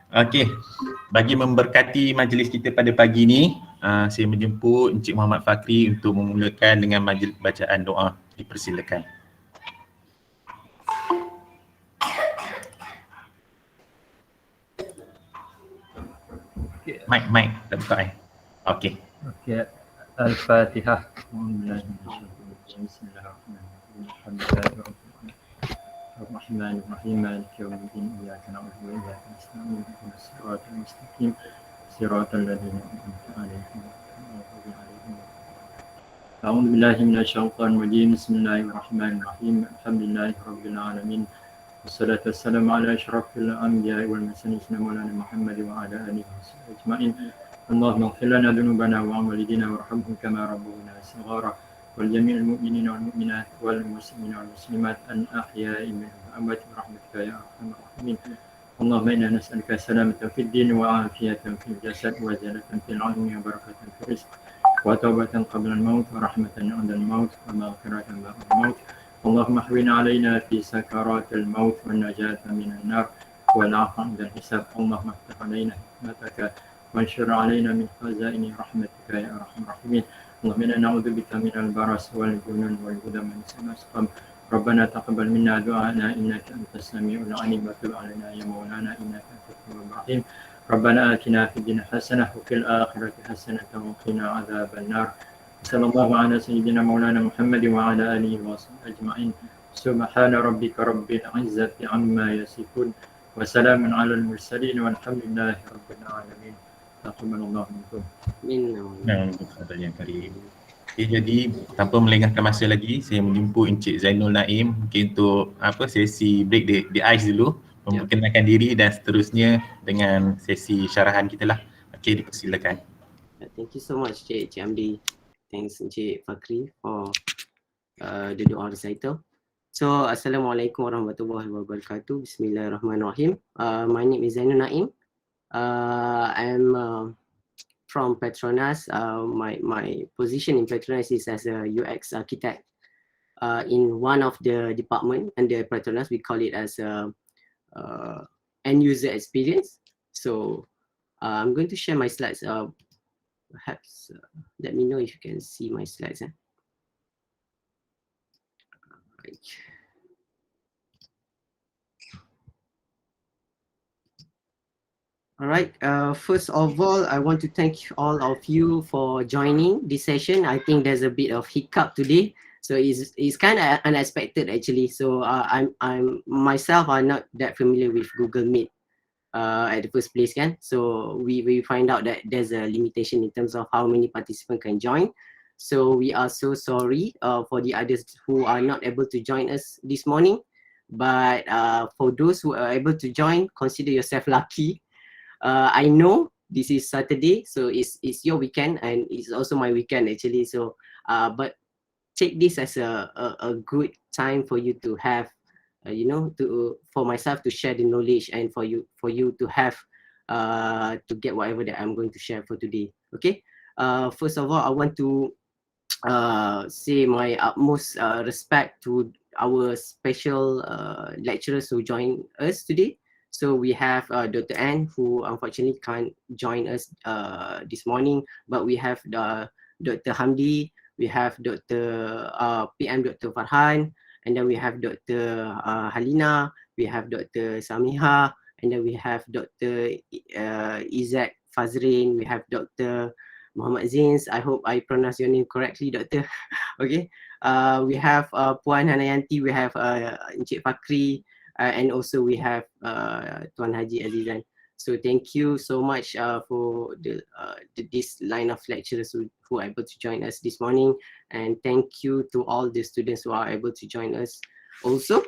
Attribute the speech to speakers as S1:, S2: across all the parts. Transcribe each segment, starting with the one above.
S1: Okey, bagi memberkati majlis kita pada pagi ni, saya menjemput Encik Muhammad Fakri untuk memulakan dengan majlis bacaan doa. Dipersilakan. Mic, tak buka Okey.
S2: Okey. Al-Fatihah. Bismillahirrahmanirrahim. Alhamdulillahirabbil الرحمن الرحيم مالك يوم الدين إياك نعبد وإياك نستعين اهدنا الصراط المستقيم صراط الذين أنعمت عليهم غير المغضوب عليهم ولا الضالين. أعوذ بالله من الشيطان الرجيم بسم الله الرحمن الرحيم الحمد لله رب العالمين والصلاة والسلام على أشرف الأنبياء والمرسلين سيدنا مولانا محمد وعلى آله وصحبه أجمعين. اللهم اغفر لنا ذنوبنا ووالدينا وارحمهم كما ربونا صغارا والجميع المؤمنين والمؤمنات والمسلمين والمسلمات الأحياء منهم وأموات برحمتك يا أرحم الراحمين. اللهم إنا نسألك سلامة في الدين وعافية في الجسد وزيادة في العلم وبركة في الرزق وتوبة قبل الموت ورحمة عند الموت ومغفرة بعد الموت. اللهم احونا علينا في سكرات الموت والنجاة من النار والعفو عند الحساب. اللهم افتح علينا حكمتك وانشر علينا من خزائن رحمتك يا أرحم الراحمين. اللهم إنا نعوذ بك من البرص والجنون والهدى من السقم. ربنا تقبل منا دعاءنا إنك أنت السميع العليم وتب علينا يا مولانا إنك أنت التواب الرحيم. ربنا آتنا في الدنيا حسنة وفي الآخرة حسنة وقنا عذاب النار. صلى الله على سيدنا مولانا محمد وعلى آله وصحبه أجمعين. سبحان ربك رب العزة عما يصفون وسلام على المرسلين والحمد لله رب العالمين. تقبل الله منكم.
S1: Yang karim. Jadi tanpa melengahkan masa lagi, saya menjemput Encik Zainul Naim mungkin untuk sesi break the ice dulu, memperkenalkan diri dan seterusnya dengan sesi syarahan kita lah. Okey, dipersilakan.
S3: Thank you so much Cik Amdi. Thanks Encik Fakri for the doa recital. So Assalamualaikum warahmatullahi wabarakatuh. Bismillahirrahmanirrahim. My name is Zainul Naim. I'm from Petronas. My position in Petronas is as a UX architect in one of the department under Petronas. We call it as end user experience. So I'm going to share my slides. Perhaps let me know if you can see my slides. Right. All right, first of all, I want to thank all of you for joining this session. I think there's a bit of hiccup today, so it's kind of unexpected actually. So I'm myself are not that familiar with Google Meet at the first place, kan? So we find out that there's a limitation in terms of how many participants can join. So we are so sorry for the others who are not able to join us this morning. But for those who are able to join, consider yourself lucky. I know this is Saturday, so it's your weekend and it's also my weekend actually. So but take this as a good time for you to have for myself to share the knowledge and for you to have to get whatever that I'm going to share for today. Okay, first of all, I want to say my utmost respect to our special lecturers who join us today. So we have Dr. Ann, who unfortunately can't join us this morning, but we have Dr. Hamdi, we have Dr. PM Dr. Farhan, and then we have Dr. Halina, we have Dr. Samiha, and then we have Dr. Izzat Fazrin, we have Dr. Muhammad Zins. I hope I pronounce your name correctly, Doctor. Okay. We have Puan Hanayanti, we have Encik Fakri, and also we have Tuan Haji Azizan. So thank you so much for this line of lecturers who are able to join us this morning, and thank you to all the students who are able to join us also.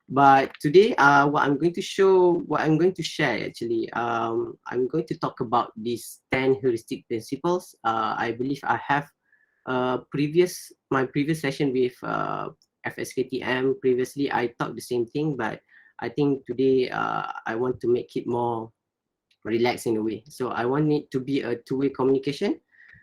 S3: But today, what I'm going to share actually, I'm going to talk about these 10 heuristic principles. I believe I have my previous session with FSKTM. Previously, I talked the same thing, but I think today I want to make it more relaxed in a way. So I want it to be a two-way communication.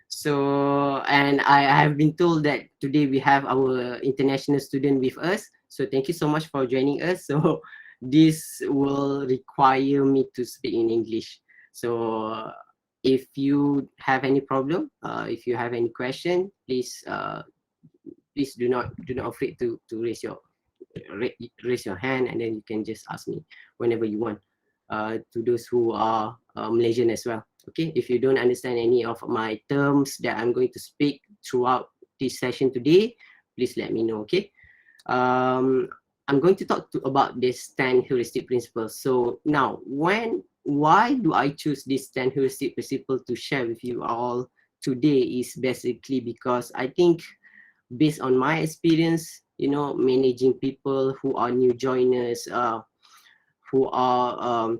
S3: So, and I have been told that today we have our international student with us. So thank you so much for joining us. So this will require me to speak in English. So if you have any problem, if you have any question, please please do not afraid to raise your hand, and then you can just ask me whenever you want. To those who are Malaysian as well. Okay, if you don't understand any of my terms that I'm going to speak throughout this session today, please let me know. Okay. I'm going to talk about this 10 heuristic principles. So now, why do I choose this 10 heuristic principle to share with you all today is basically because I think based on my experience, you know, managing people who are new joiners, who are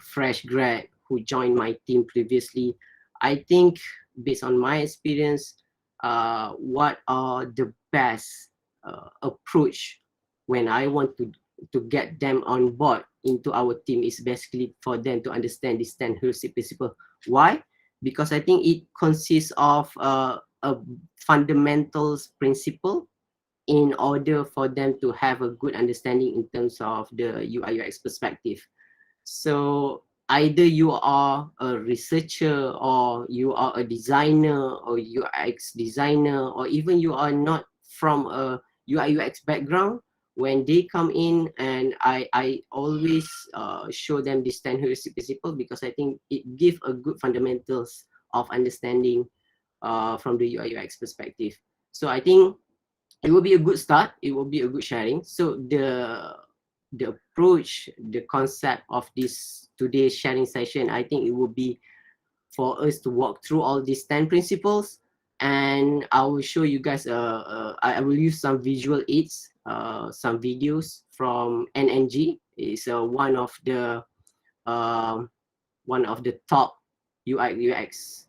S3: fresh grad, who joined my team previously, I think based on my experience, what are the best approach when I want to get them on board into our team is basically for them to understand this 10 heuristic principle. Why? Because I think it consists of a fundamentals principle in order for them to have a good understanding in terms of the UI UX perspective. So either you are a researcher, or you are a designer or UX designer, or even you are not from a UI UX background, when they come in, and I always show them this 10 heuristic principle, because I think it gives a good fundamentals of understanding from the UI UX perspective. So I think it will be a good start, it will be a good sharing. So the approach, the concept of this today's sharing session, I think it will be for us to walk through all these 10 principles, and I will show you guys I will use some visual aids, some videos from NNG. It's one of the top UI UX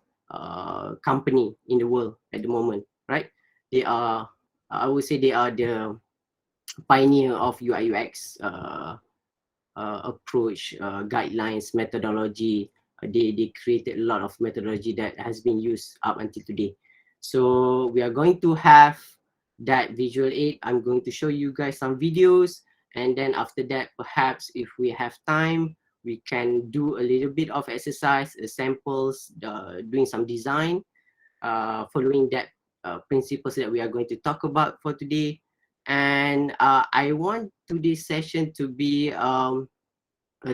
S3: company in the world at the moment, right? They are, I would say they are the pioneer of UI UX approach, guidelines, methodology. They created a lot of methodology that has been used up until today. So we are going to have that visual aid. I'm going to show you guys some videos, and then after that, perhaps if we have time, we can do a little bit of exercise, samples, doing some design, following that principles that we are going to talk about for today. And I want today's session to be a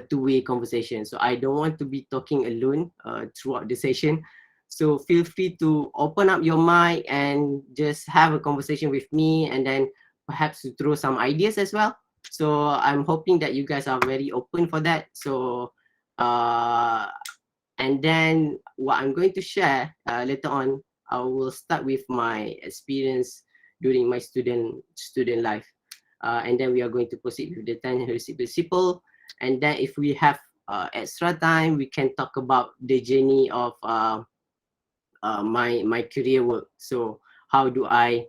S3: two-way conversation. So I don't want to be talking alone throughout the session. So feel free to open up your mic and just have a conversation with me, and then perhaps to throw some ideas as well. So I'm hoping that you guys are very open for that. So and then what I'm going to share later on, I will start with my experience during my student life, and then we are going to proceed with the 10 heuristic principle. And then if we have extra time, we can talk about the journey of my career work. So how do I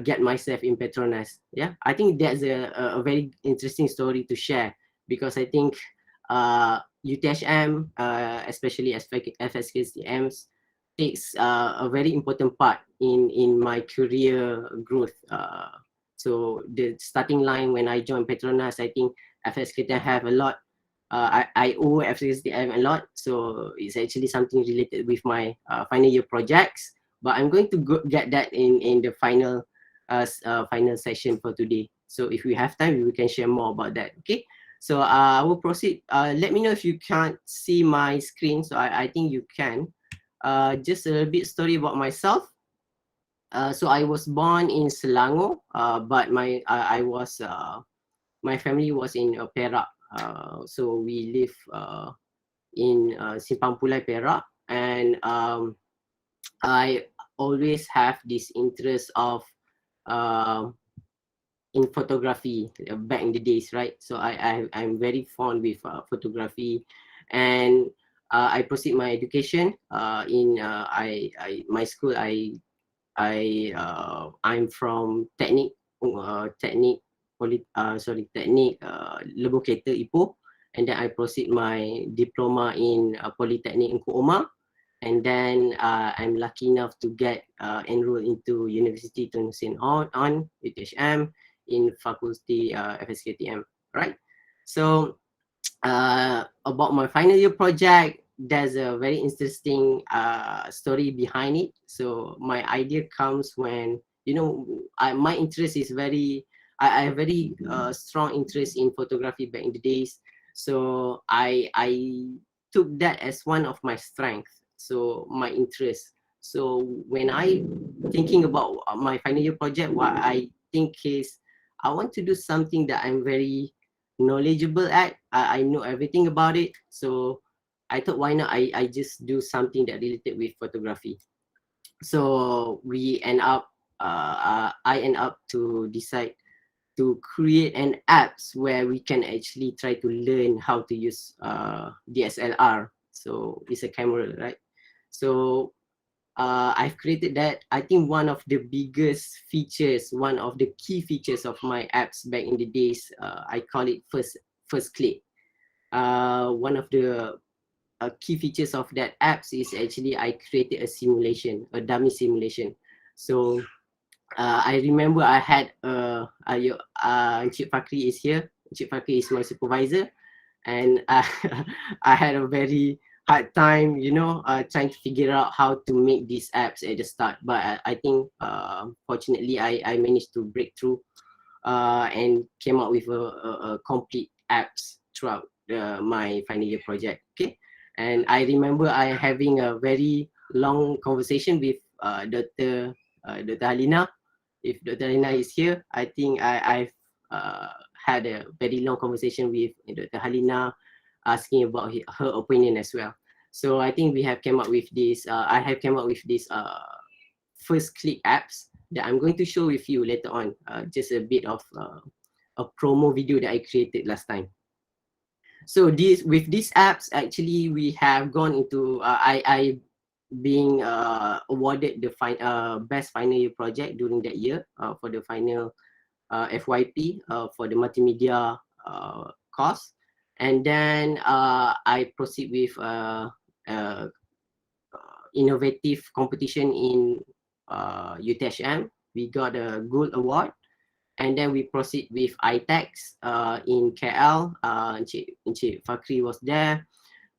S3: get myself in Petronas? Yeah, I think that's a very interesting story to share, because I think UTHM, especially FSKTMs, takes a very important part in my career growth. So the starting line when I joined Petronas, I think FSKTM have a lot. I owe FSKTM a lot, so it's actually something related with my final year projects. But I'm going to get that in the final final session for today. So if we have time, we can share more about that. Okay. So I will proceed. Let me know if you can't see my screen. So I think you can. Just a little bit story about myself. So I was born in Selangor, but my family was in Perak. So we live in Simpang Pulai, Perak, and I always have this interest of in photography back in the days, right? So I'm very fond with photography, and I proceed my education in my school. I'm from Teknik Lebuh Kereta Ipoh, and then I proceed my diploma in Polytechnic Engku Omar, and then I'm lucky enough to get enrolled into University Tun Sen On UTHM in faculty FSKTM, right? So about my final year project, there's a very interesting story behind it. So my idea comes when, you know, my interest is I have very strong interest in photography back in the days. So I took that as one of my strengths. So my interest. So when I thinking about my final year project, what I think is I want to do something that I'm very knowledgeable at. I know everything about it. So I thought, why not I just do something that related with photography. So I end up to decide to create an apps where we can actually try to learn how to use DSLR. So it's a camera, right? So I've created that. I think one of the biggest features, one of the key features of my apps back in the days, I call it first click. One of the key features of that apps is actually I created a simulation, a dummy simulation. So I remember I had Encik Fakri is here. Encik Fakri is my supervisor, and I had a very hard time, you know, trying to figure out how to make these apps at the start. But I think fortunately I managed to break through and came up with a complete apps throughout my final year project. Okay, and I remember I having a very long conversation with Dr. Halina. If Dr. Halina is here, I think I've had a very long conversation with Dr. Halina, asking about her opinion as well. So I think we have came up with this. I have came up with this first click apps that I'm going to show with you later on. Just a bit of a promo video that I created last time. So with these apps, actually we have gone into I being awarded the best final year project during that year for the final FYP for the multimedia course. And then I proceed with innovative competition in UTHM. We got a gold award. And then we proceed with ITEX in KL. Encik Fakri was there.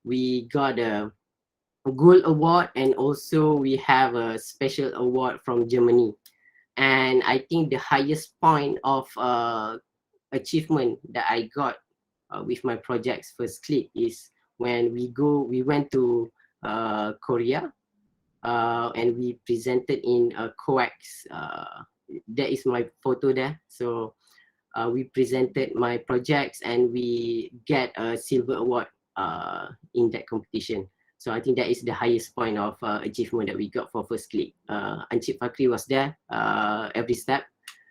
S3: We got a gold award, and also we have a special award from Germany. And I think the highest point of achievement that I got with my projects first click is when we went to Korea and we presented in COEX. That is my photo there. So we presented my projects and we get a silver award in that competition. So I think that is the highest point of achievement that we got for first click. Encik Fakri was there every step.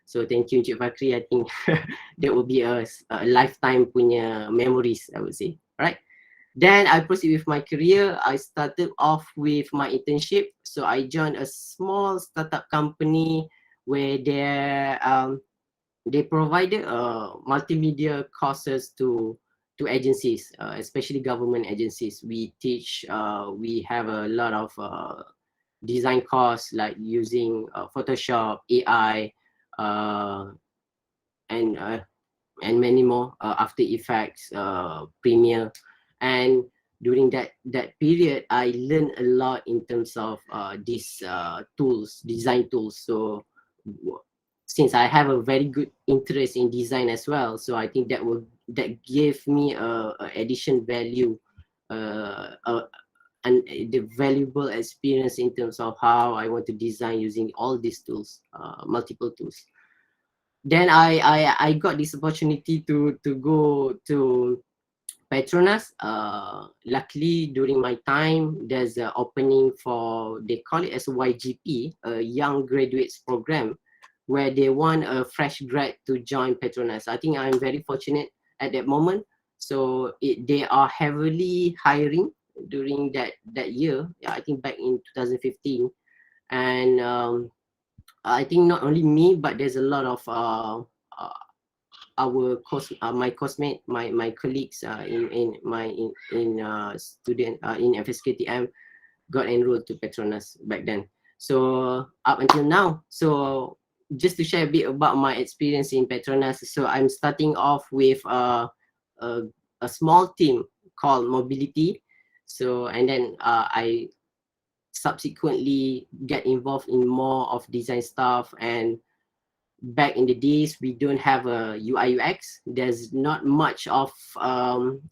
S3: So thank you Encik Fakri. I think that will be a lifetime punya memories, I would say. Right. Then I proceed with my career. I started off with my internship. So I joined a small startup company where they provided multimedia courses to agencies, especially government agencies. We teach, we have a lot of design course like using Photoshop, AI, and many more, After Effects, Premiere. And during that period, I learned a lot in terms of these tools, design tools. So since I have a very good interest in design as well, so I think that gave me a addition value, and the valuable experience in terms of how I want to design using all these tools, multiple tools. Then I got this opportunity to go to Petronas. Luckily, during my time, there's an opening for, they call it as a YGP, a Young Graduates Program, where they want a fresh grad to join Petronas. I think I'm very fortunate at that moment. So they are heavily hiring during that year. Yeah, I think back in 2015. And I think not only me, but there's a lot of my coursemate, my colleagues in FSKTM got enrolled to Petronas back then. So up until now. So just to share a bit about my experience in Petronas. So I'm starting off with a small team called Mobility. So and then I subsequently get involved in more of design stuff. And back in the days, we don't have a UI UX. There's not much of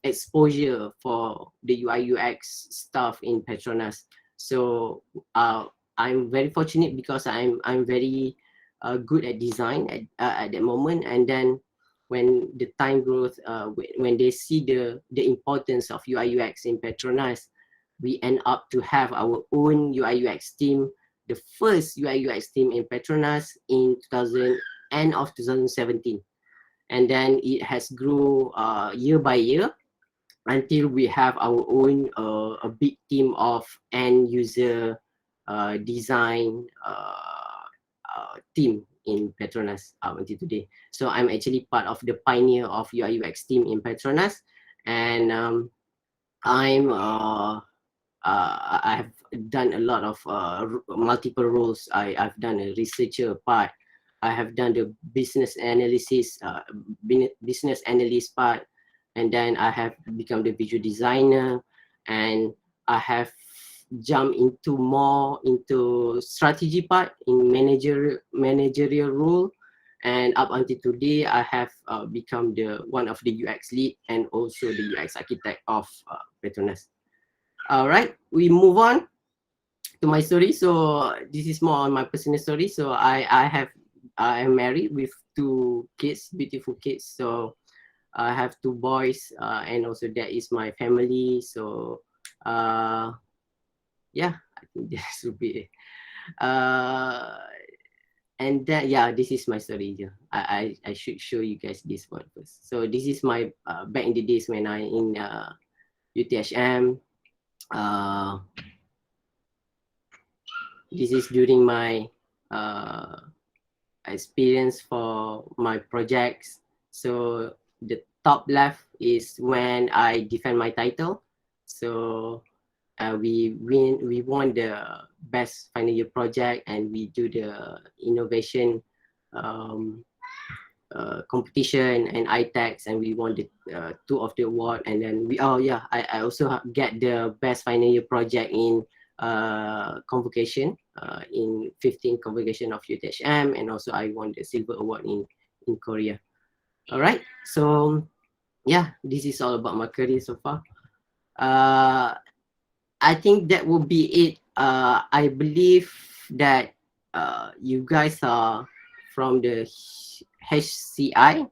S3: exposure for the UI UX stuff in Petronas. So I'm very fortunate because I'm very good at design at that moment. And then when the time growth, when they see the importance of UI UX in Petronas, we end up to have our own UI UX team, the first UI UX team in Petronas in end of 2017. And then it has grew year by year until we have our own a big team of end user design team in Petronas until today. So I'm actually part of the pioneer of UI UX team in Petronas. And I have done a lot of multiple roles. I've done a researcher part. I have done the business analysis, business analyst part, and then I have become the visual designer, and I have jumped into more into strategy part in managerial role. And up until today, I have become one of the UX lead and also the UX architect of Petronas. All right, we move on to my story. So this is more on my personal story. So I am married with 2 kids, beautiful kids. So I have 2 boys, and also that is my family. So yeah, I think this will be it. And that, yeah, this is my story. I should show you guys this one first. So this is my back in the days when I in UTHM. This is during my experience for my projects. So the top left is when I defend my title. So we won the best final year project, and we do the innovation competition and ITEX, and we won the 2 of the award. And then I also get the best final year project in convocation in 15th convocation of UTHM, and also I won the silver award in Korea. All right, so yeah, this is all about my career so far. I think that will be it. I believe that you guys are from the HCI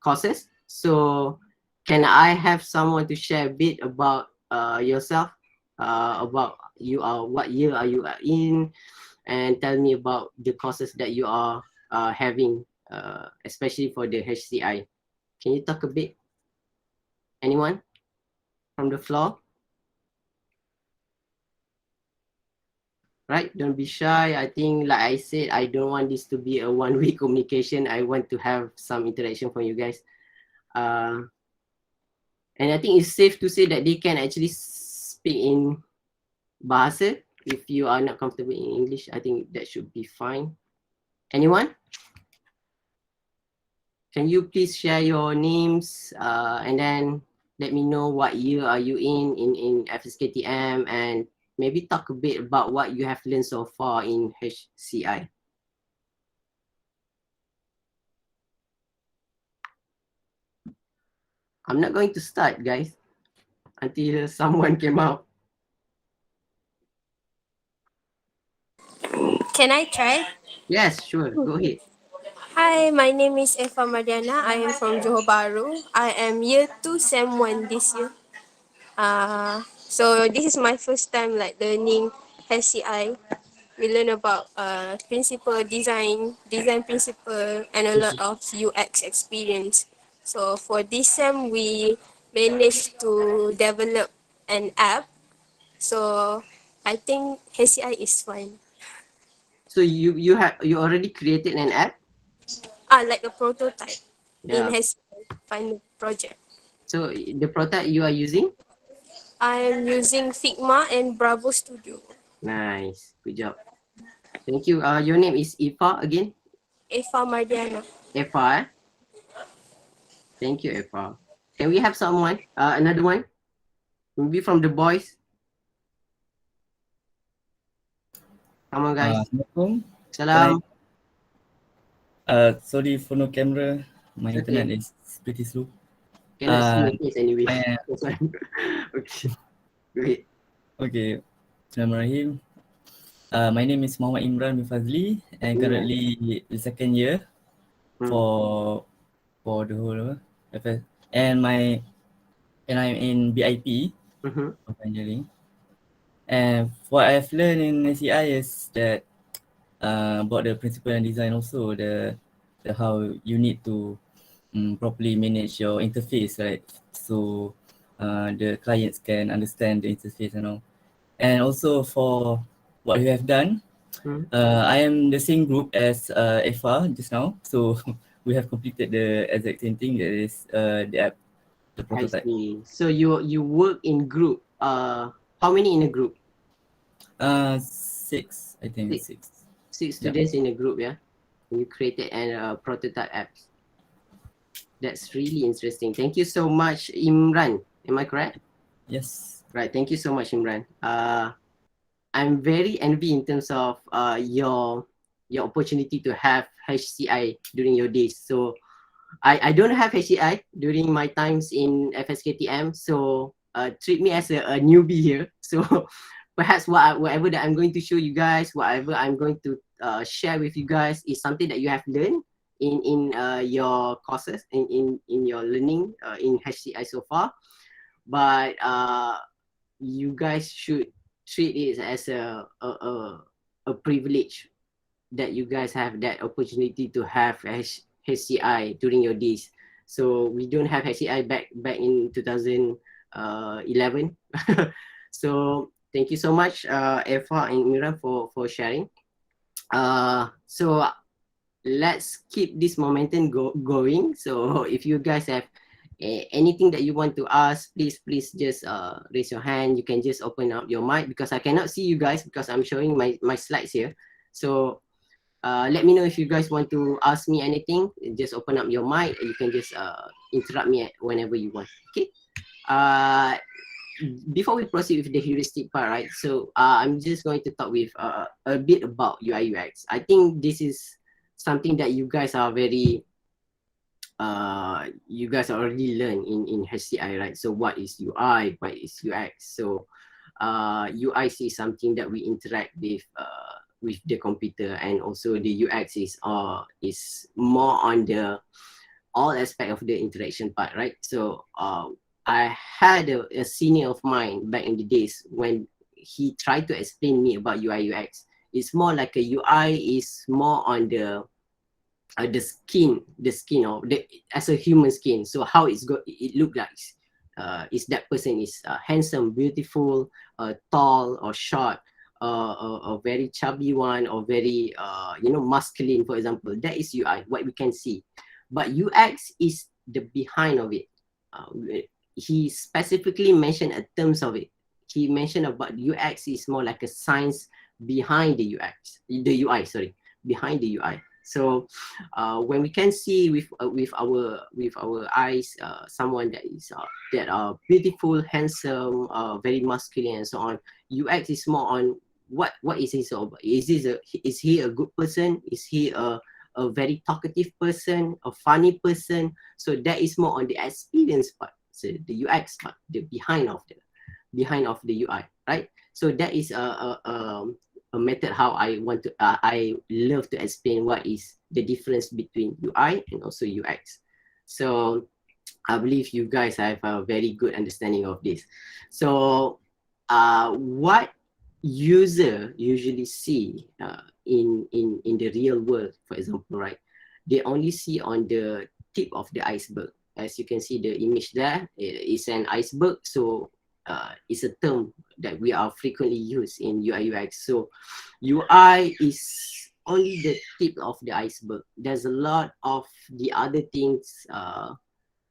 S3: courses. So can I have someone to share a bit about yourself, about what year are you in, and tell me about the courses that you are having, especially for the HCI. Can you talk a bit? Anyone from the floor? Right, don't be shy. I think, like I said, I don't want this to be a one-way communication. I want to have some interaction from you guys. And I think it's safe to say that they can actually speak in Bahasa. If you are not comfortable in English, I think that should be fine. Anyone? Can you please share your names and then let me know what year are you in FSKTM, and maybe talk a bit about what you have learned so far in HCI. I'm not going to start, guys, until someone came out.
S4: Can I try?
S3: Yes, sure, go ahead.
S4: Hi, my name is Eva Mariana. I am from Johor Bahru. I am year 2 Sem 1 this year. So this is my first time like learning HCI. We learn about principle design principle, and a lot of UX experience. So for this sem, we managed to develop an app. So I think HCI is fine.
S3: So you already created an app?
S4: Like a prototype in HCI final project.
S3: So the prototype you are using?
S4: I am using Figma and Bravo Studio.
S3: Nice, good job. Thank you. Your name is Eva again?
S4: Eva Mardiana.
S3: Eva, Thank you, Eva. Can we have someone, another one? Maybe from the boys. Come on, guys.
S5: Assalamualaikum.
S3: Salam.
S5: Sorry for no camera. My
S3: It's okay.
S5: internet is pretty slow.
S3: Cannot see your face anyway.
S5: I-
S3: That's why. Okay. Great.
S5: Okay. Bismillahirrahmanirrahim. My name is Muhammad Imran bin Fazli and
S3: Imran.
S5: currently the second year
S3: Hmm.
S5: for the whole FS. And I'm in BIP
S3: Mhm.
S5: of engineering. And what I've learned in SEI is that about the principle and design also, the how you need to properly manage your interface, right? So the clients can understand the interface and all. And also for what you have done,
S3: Hmm.
S5: I am the same group as Efa just now. So we have completed the exact same thing, that is the app, the
S3: I
S5: prototype.
S3: see. So you work in group. How many in a group?
S5: 6, I think. Six.
S3: Six
S5: Yeah.
S3: students in a group, yeah. You created a prototype apps. That's really interesting. Thank you so much, Imran. Am I correct?
S5: Yes.
S3: Right. Thank you so much, Imran. I'm very envy in terms of your opportunity to have HCI during your days. So I don't have HCI during my times in FSKTM. So treat me as a newbie here. So perhaps whatever that I'm going to show you guys, whatever I'm going to share with you guys is something that you have learned in your courses, in your learning in HCI so far. But you guys should treat it as a privilege that you guys have that opportunity to have HCI during your days. So we don't have HCI back in 2011. So thank you so much, Eva and Mira, for sharing. So let's keep this momentum going. So if you guys have anything that you want to ask, please just raise your hand. You can just open up your mic because I cannot see you guys because I'm showing my slides here. So let me know if you guys want to ask me anything. Just open up your mic. You can just interrupt me whenever you want. Okay. Before we proceed with the heuristic part, right? So I'm just going to talk with a bit about UI UX. I think this is something that you guys are very you guys already learned in HCI, right? So what is UI? What is UX? So UI is something that we interact with the computer, and also the UX is more on the all aspect of the interaction part, right? So I had a senior of mine back in the days when he tried to explain me about UI UX. It's more like a UI is more on the skin of the as a human skin. So how it look like is that person is handsome, beautiful, tall or short, a very chubby one, or very masculine, for example. That is UI, what we can see. But UX is the behind of it. He specifically mentioned a terms of it. He mentioned about UX is more like a science behind the UI, behind the UI. So when we can see with our eyes someone that are beautiful, handsome, very masculine and so on, UX is more on what is he about? Is he a good person? Is he a very talkative person, a funny person? So that is more on the experience part. So the UX part, the behind of the UI, right? So that is a method how I love to explain what is the difference between UI and also UX. So I believe you guys have a very good understanding of this. So what user usually see in the real world, for example, right? They only see on the tip of the iceberg. As you can see the image there, it's an iceberg. So it's a term that we are frequently used in UI UX. So UI is only the tip of the iceberg. There's a lot of the other things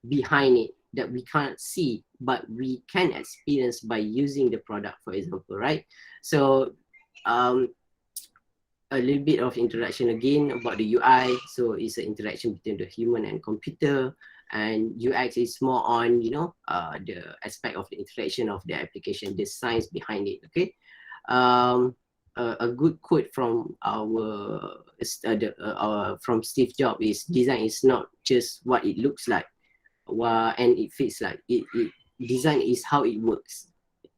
S3: behind it that we can't see, but we can experience by using the product, for example, right? So a little bit of introduction again about the UI. So it's an interaction between the human and computer. and UX is more on, you know, the aspect of the interaction of the application, the science behind it. Okay. A good quote from from Steve Jobs is, design is not just what it looks like and it feels like. Design is how it works.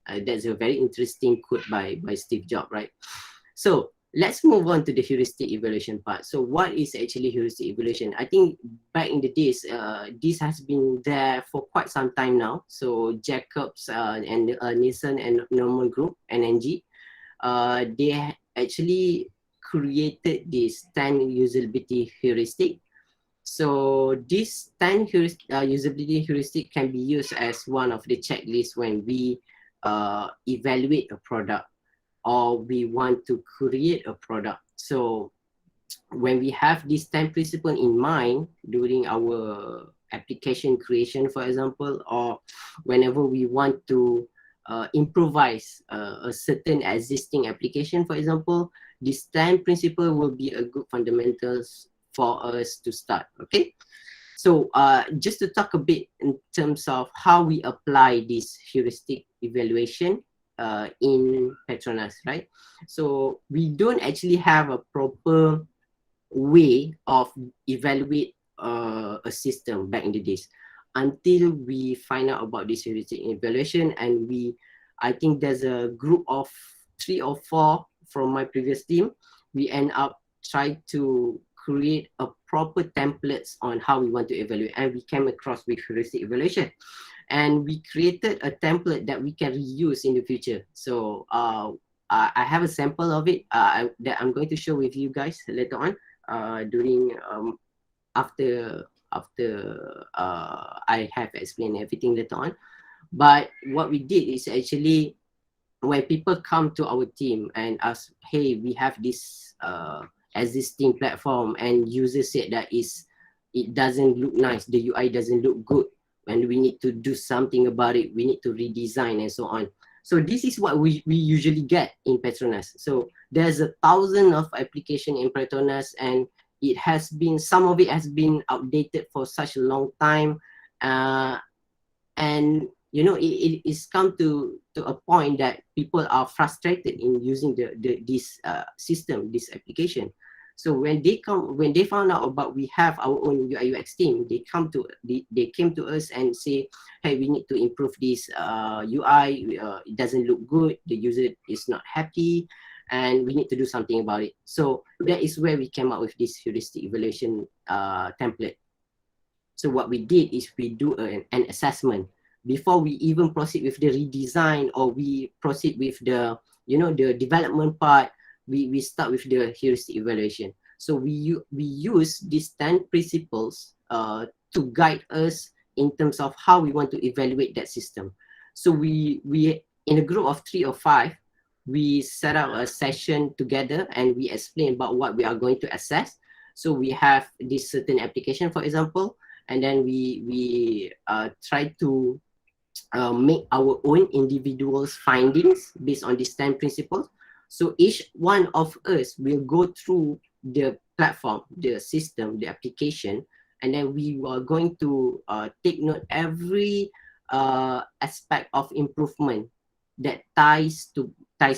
S3: That's a very interesting quote by Steve Jobs, right? So let's move on to the heuristic evaluation part. So what is actually heuristic evaluation? I think back in the days, this has been there for quite some time now. So Jacobs and Nielsen and Norman Group, NNG, they actually created this 10 usability heuristic. So this 10 usability heuristic can be used as one of the checklists when we evaluate a product or we want to create a product. So when we have these 10 principles in mind during our application creation, for example, or whenever we want to improvise a certain existing application, for example, this 10 principle will be a good fundamentals for us to start. Okay. So just to talk a bit in terms of how we apply this heuristic evaluation in Petronas, right? So we don't actually have a proper way of evaluate a system back in the days until we find out about this heuristic evaluation. And I think there's a group of 3 or 4 from my previous team. We end up trying to create a proper templates on how we want to evaluate, and we came across with heuristic evaluation, and we created a template that we can reuse in the future. So I have a sample of it that I'm going to show with you guys later on during after I have explained everything later on. But what we did is actually, when people come to our team and ask, hey, we have this existing platform and users said that it doesn't look nice, the UI doesn't look good, and we need to do something about it, we need to redesign and so on. So this is what we usually get in Petronas. So there's 1,000 of application in Petronas, and it has been, some of it has been outdated for such a long time, and you know, it's come to a point that people are frustrated in using this system, this application. So when they found out about we have our own UI UX team, they came to us and say, hey, we need to improve this UI. It doesn't look good. The user is not happy, and we need to do something about it. So that is where we came up with this heuristic evaluation template. So what we did is we do an assessment before we even proceed with the redesign, or we proceed with the, you know, the development part. We start with the heuristic evaluation. So we use these 10 principles to guide us in terms of how we want to evaluate that system. So we in a group of 3 or 5, we set up a session together and we explain about what we are going to assess. So we have this certain application, for example, and then we try to make our own individual findings based on these 10 principles. So each one of us will go through the platform, the system, the application, and then we are going to take note every aspect of improvement that ties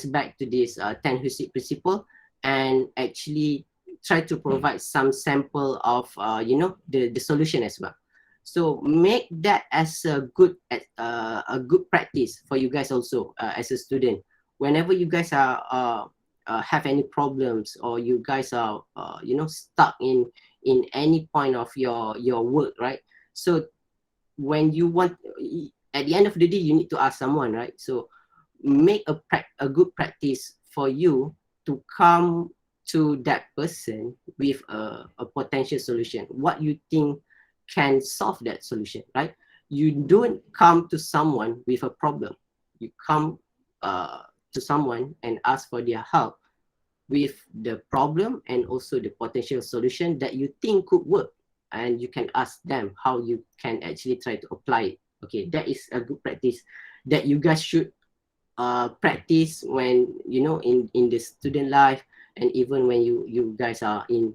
S3: back to this 10 heuristic principle, and actually try to provide some sample of you know, the solution as well. So make that as a good practice for you guys also as a student. Whenever you guys are have any problems, or you guys are you know, stuck in any point of your work, right? So when you want, at the end of the day, you need to ask someone, right? So make a good practice for you to come to that person with a potential solution. What you think can solve that solution, right? You don't come to someone with a problem. You come to someone and ask for their help with the problem and also the potential solution that you think could work, and you can ask them how you can actually try to apply it. Okay, that is a good practice that you guys should practice when, you know, in the student life, and even when you guys are in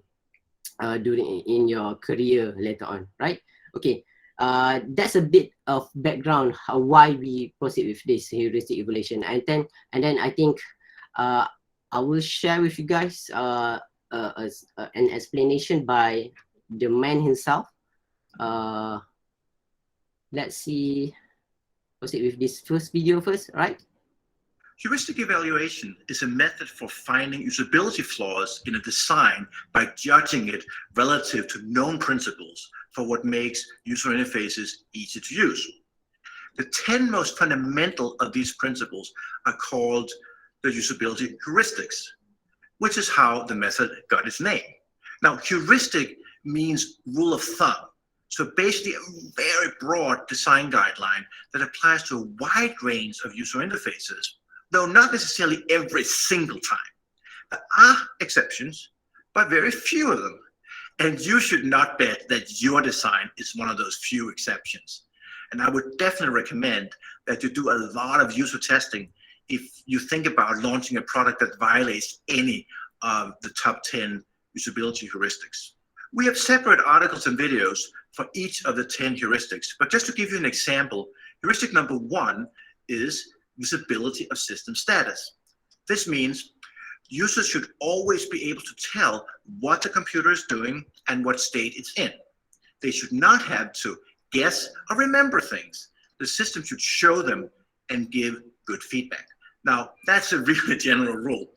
S3: your career later on, right? Okay, That's a bit of background why we proceed with this heuristic evaluation, and then I think I will share with you guys an explanation by the man himself. Let's see, proceed with this first video first, right?
S6: Heuristic evaluation is a method for finding usability flaws in a design by judging it relative to known principles for what makes user interfaces easy to use. The 10 most fundamental of these principles are called the usability heuristics, which is how the method got its name. Now, heuristic means rule of thumb. So basically a very broad design guideline that applies to a wide range of user interfaces, though not necessarily every single time. There are exceptions, but very few of them. And you should not bet that your design is one of those few exceptions. And I would definitely recommend that you do a lot of user testing if you think about launching a product that violates any of the top 10 usability heuristics. We have separate articles and videos for each of the 10 heuristics, but just to give you an example, heuristic number 1 is usability of system status. This means users should always be able to tell what the computer is doing and what state it's in. They should not have to guess or remember things. The system should show them and give good feedback. Now, that's a really general rule.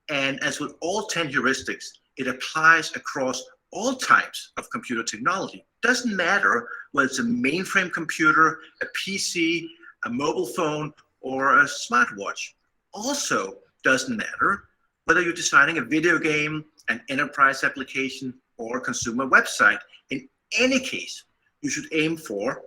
S6: And as with all 10 heuristics, it applies across all types of computer technology. Doesn't matter whether it's a mainframe computer, a PC, a mobile phone, or a smartwatch. Also doesn't matter whether you're designing a video game, an enterprise application, or a consumer website. In any case, you should aim for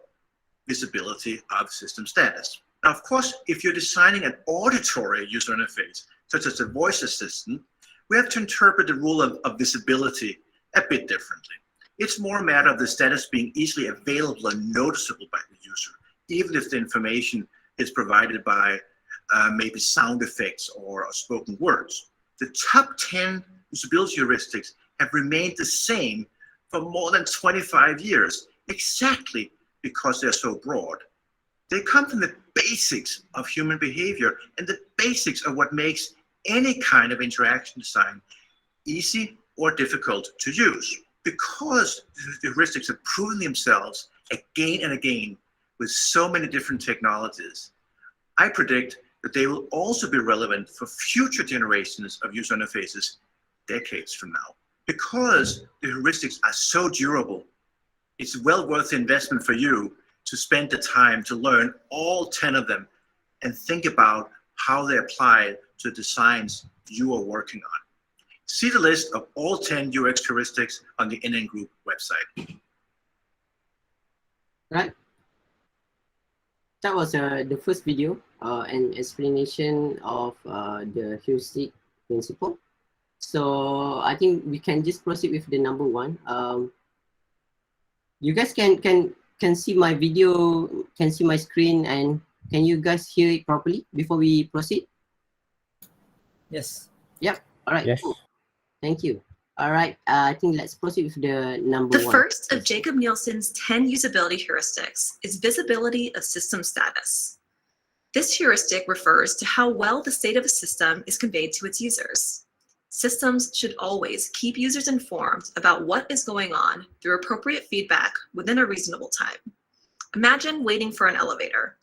S6: visibility of system status. Now, of course, if you're designing an auditory user interface, such as a voice assistant, we have to interpret the rule of visibility a bit differently. It's more a matter of the status being easily available and noticeable by the user, even if the information is provided by maybe sound effects or spoken words. The top 10 usability heuristics have remained the same for more than 25 years, exactly because they're so broad. They come from the basics of human behavior and the basics of what makes any kind of interaction design easy or difficult to use. Because the heuristics have proven themselves again and again with so many different technologies, I predict that they will also be relevant for future generations of user interfaces decades from now. Because the heuristics are so durable, it's well worth the investment for you to spend the time to learn all 10 of them and think about how they apply to the designs you are working on. See the list of all 10 UX heuristics on the NN Group website.
S3: Right. That was the first video, an explanation of the heuristic principle. So I think we can just proceed with the number 1. You guys can see my video, can see my screen, and can you guys hear it properly before we proceed?
S5: Yes.
S3: Yep. All right.
S1: Yes.
S3: Cool. Thank you. All right. I think let's proceed with the number 1.
S7: The first of Jacob Nielsen's 10 usability heuristics is visibility of system status. This heuristic refers to how well the state of a system is conveyed to its users. Systems should always keep users informed about what is going on through appropriate feedback within a reasonable time. Imagine waiting for an elevator.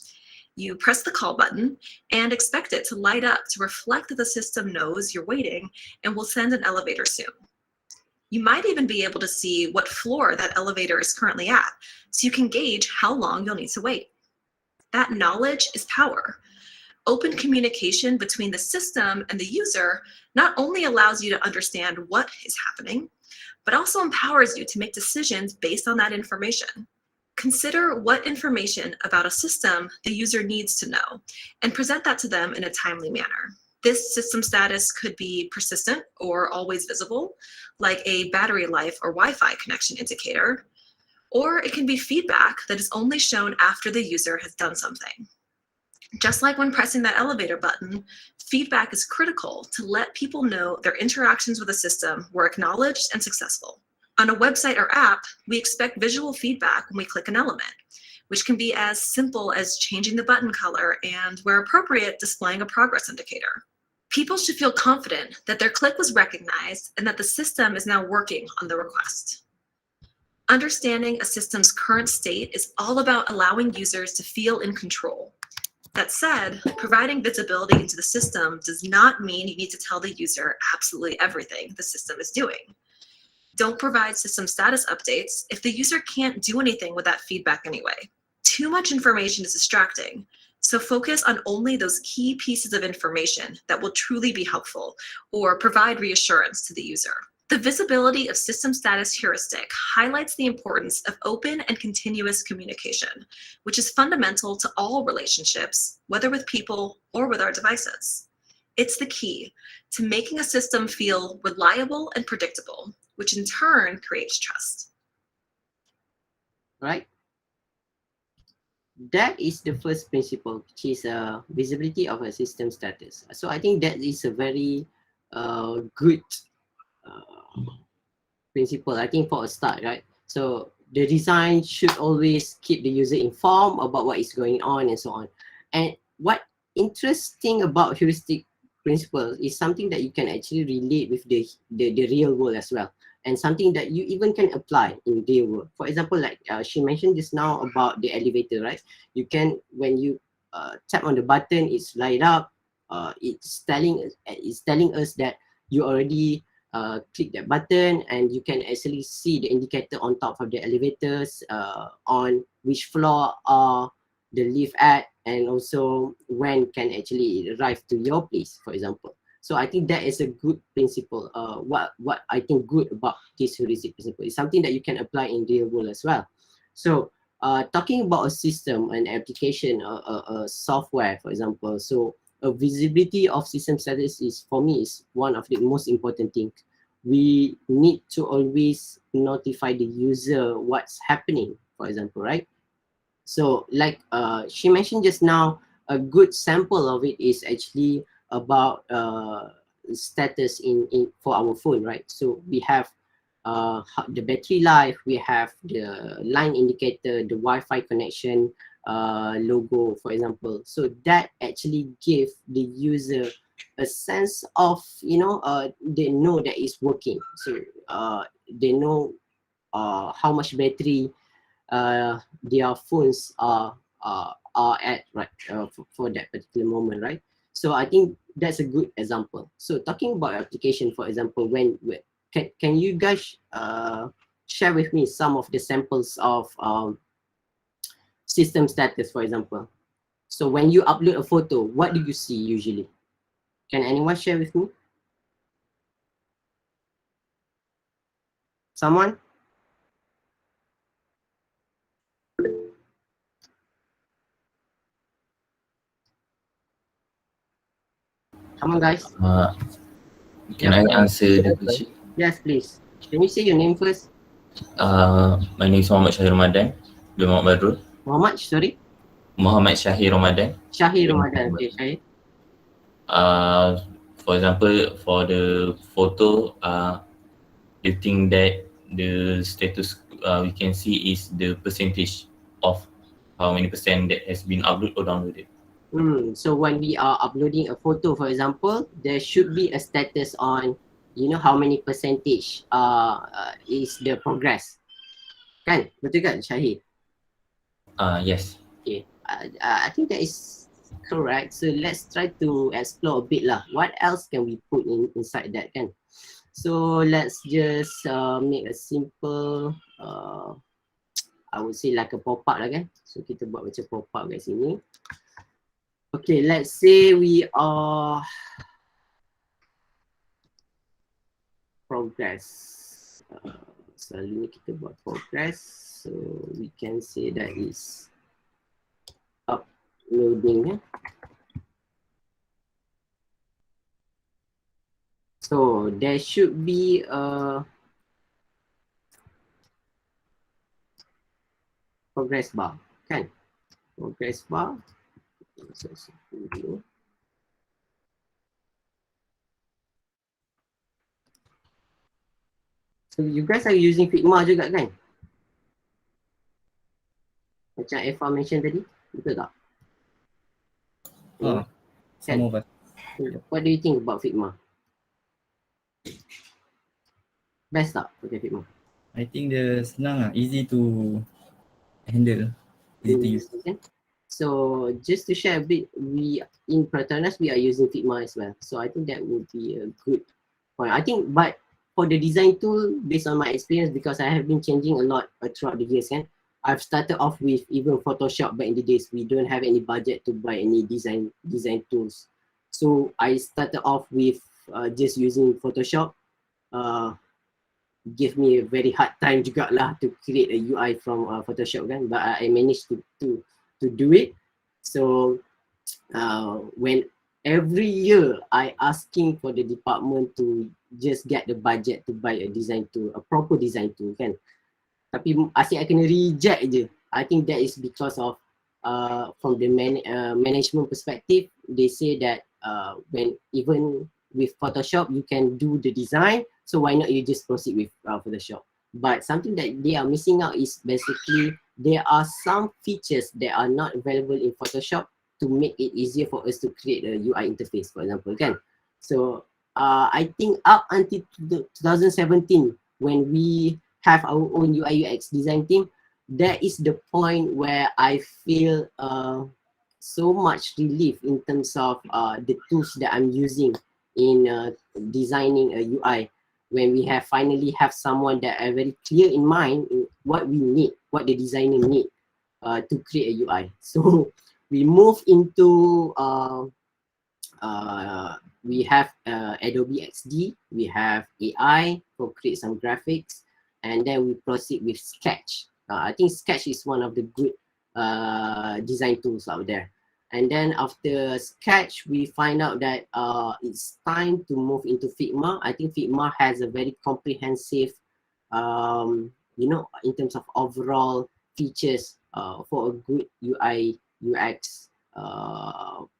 S7: You press the call button and expect it to light up to reflect that the system knows you're waiting and will send an elevator soon. You might even be able to see what floor that elevator is currently at, so you can gauge how long you'll need to wait. That knowledge is power. Open communication between the system and the user not only allows you to understand what is happening, but also empowers you to make decisions based on that information. Consider what information about a system the user needs to know and present that to them in a timely manner. This system status could be persistent or always visible, like a battery life or Wi-Fi connection indicator, or it can be feedback that is only shown after the user has done something. Just like when pressing that elevator button, feedback is critical to let people know their interactions with the system were acknowledged and successful. On a website or app, we expect visual feedback when we click an element, which can be as simple as changing the button color and, where appropriate, displaying a progress indicator. People should feel confident that their click was recognized and that the system is now working on the request. Understanding a system's current state is all about allowing users to feel in control. That said, providing visibility into the system does not mean you need to tell the user absolutely everything the system is doing. Don't provide system status updates if the user can't do anything with that feedback anyway. Too much information is distracting, so focus on only those key pieces of information that will truly be helpful or provide reassurance to the user. The visibility of system status heuristic highlights the importance of open and continuous communication, which is fundamental to all relationships, whether with people or with our devices. It's the key to making a system feel reliable and predictable, which in turn creates trust.
S3: Right? That is the first principle, which is visibility of a system status. So I think that is a very good principle, I think, for a start, right? So the design should always keep the user informed about what is going on and so on. And what interesting about heuristic principle is something that you can actually relate with the real world as well, and something that you even can apply in real world. For example, like she mentioned just now about the elevator, right? You can, when you tap on the button, it's light up. It's telling us that you already click that button, and you can actually see the indicator on top of the elevators on which floor are the lift at, and also when can actually arrive to your place, for example. So I think that is a good principle. What I think good about this heuristic principle is something that you can apply in real world as well. So talking about a system, an application, a software, for example. So a visibility of system status is, for me, is one of the most important things. We need to always notify the user what's happening, for example, right? So like she mentioned just now, a good sample of it is actually about status in for our phone, right? So we have the battery life, we have the line indicator, the Wi-Fi connection logo, for example. So that actually give the user a sense of, you know, they know that it's working. So they know how much battery their phones are at, right, for that particular moment, right? So I think that's a good example. So talking about application, for example, can you guys share with me some of the samples of system status, for example? So when you upload a photo, what do you see usually? Can anyone share with me? Someone? Come on, guys.
S8: Can I answer the question?
S3: Yes, please. Can you say your name first?
S8: My name is Muhammad Shahir Ramadan bin Muhammad Badrul.
S3: Muhammad, sorry?
S8: Muhammad Shahir Ramadan.
S3: Shahir Ramadan. Okay, Shahir.
S8: For example, for the photo, the thing that the status we can see is the percentage of how many percent that has been uploaded or downloaded.
S3: So when we are uploading a photo, for example, there should be a status on, you know, how many percentage is the progress. Kan? Betul kan, Shahid?
S8: Yes.
S3: Okay. I think that is correct. So let's try to explore a bit lah. What else can we put inside that, kan? So let's just make a simple, I would say like a pop-up lah, kan? So kita buat macam pop-up kat sini. Okay, let's say we are progress. Selalunya kita buat progress, so we can say that is uploading. So there should be a progress bar, kan? Progress bar. So you guys are using Figma juga kan? Macam Eva mention tadi, betul tak?
S5: Ah, some of us.
S3: What do you think about Figma? Best tak pakai Figma?
S5: I think the senang easy to handle, easy to use.
S3: So just to share a bit, we in Petronas we are using Figma as well. So I think that would be a good point. I think, but for the design tool, based on my experience, because I have been changing a lot throughout the years, I've started off with even Photoshop back in the days. We don't have any budget to buy any design tools. So I started off with just using Photoshop. Give me a very hard time juga lah to create a UI from Photoshop kan, but I managed to do it. So when every year I asking for the department to just get the budget to buy a design tool, a proper design tool kan, tapi asyik I kena reject je. I think that is because of from the management perspective, they say that when even with Photoshop you can do the design, so why not you just proceed with Photoshop. But something that they are missing out is basically there are some features that are not available in Photoshop to make it easier for us to create a UI interface, for example kan. So I think up until 2017 when we have our own UI UX design team, that is the point where I feel so much relief in terms of the tools that I'm using in designing a UI, when we have finally have someone that are very clear in mind in what we need, what the designer need to create a UI. So we move into we have Adobe XD, we have AI for create some graphics, and then we proceed with Sketch. I think Sketch is one of the good design tools out there. And then after Sketch, we find out that it's time to move into Figma. I think Figma has a very comprehensive, you know, in terms of overall features for a good UI UX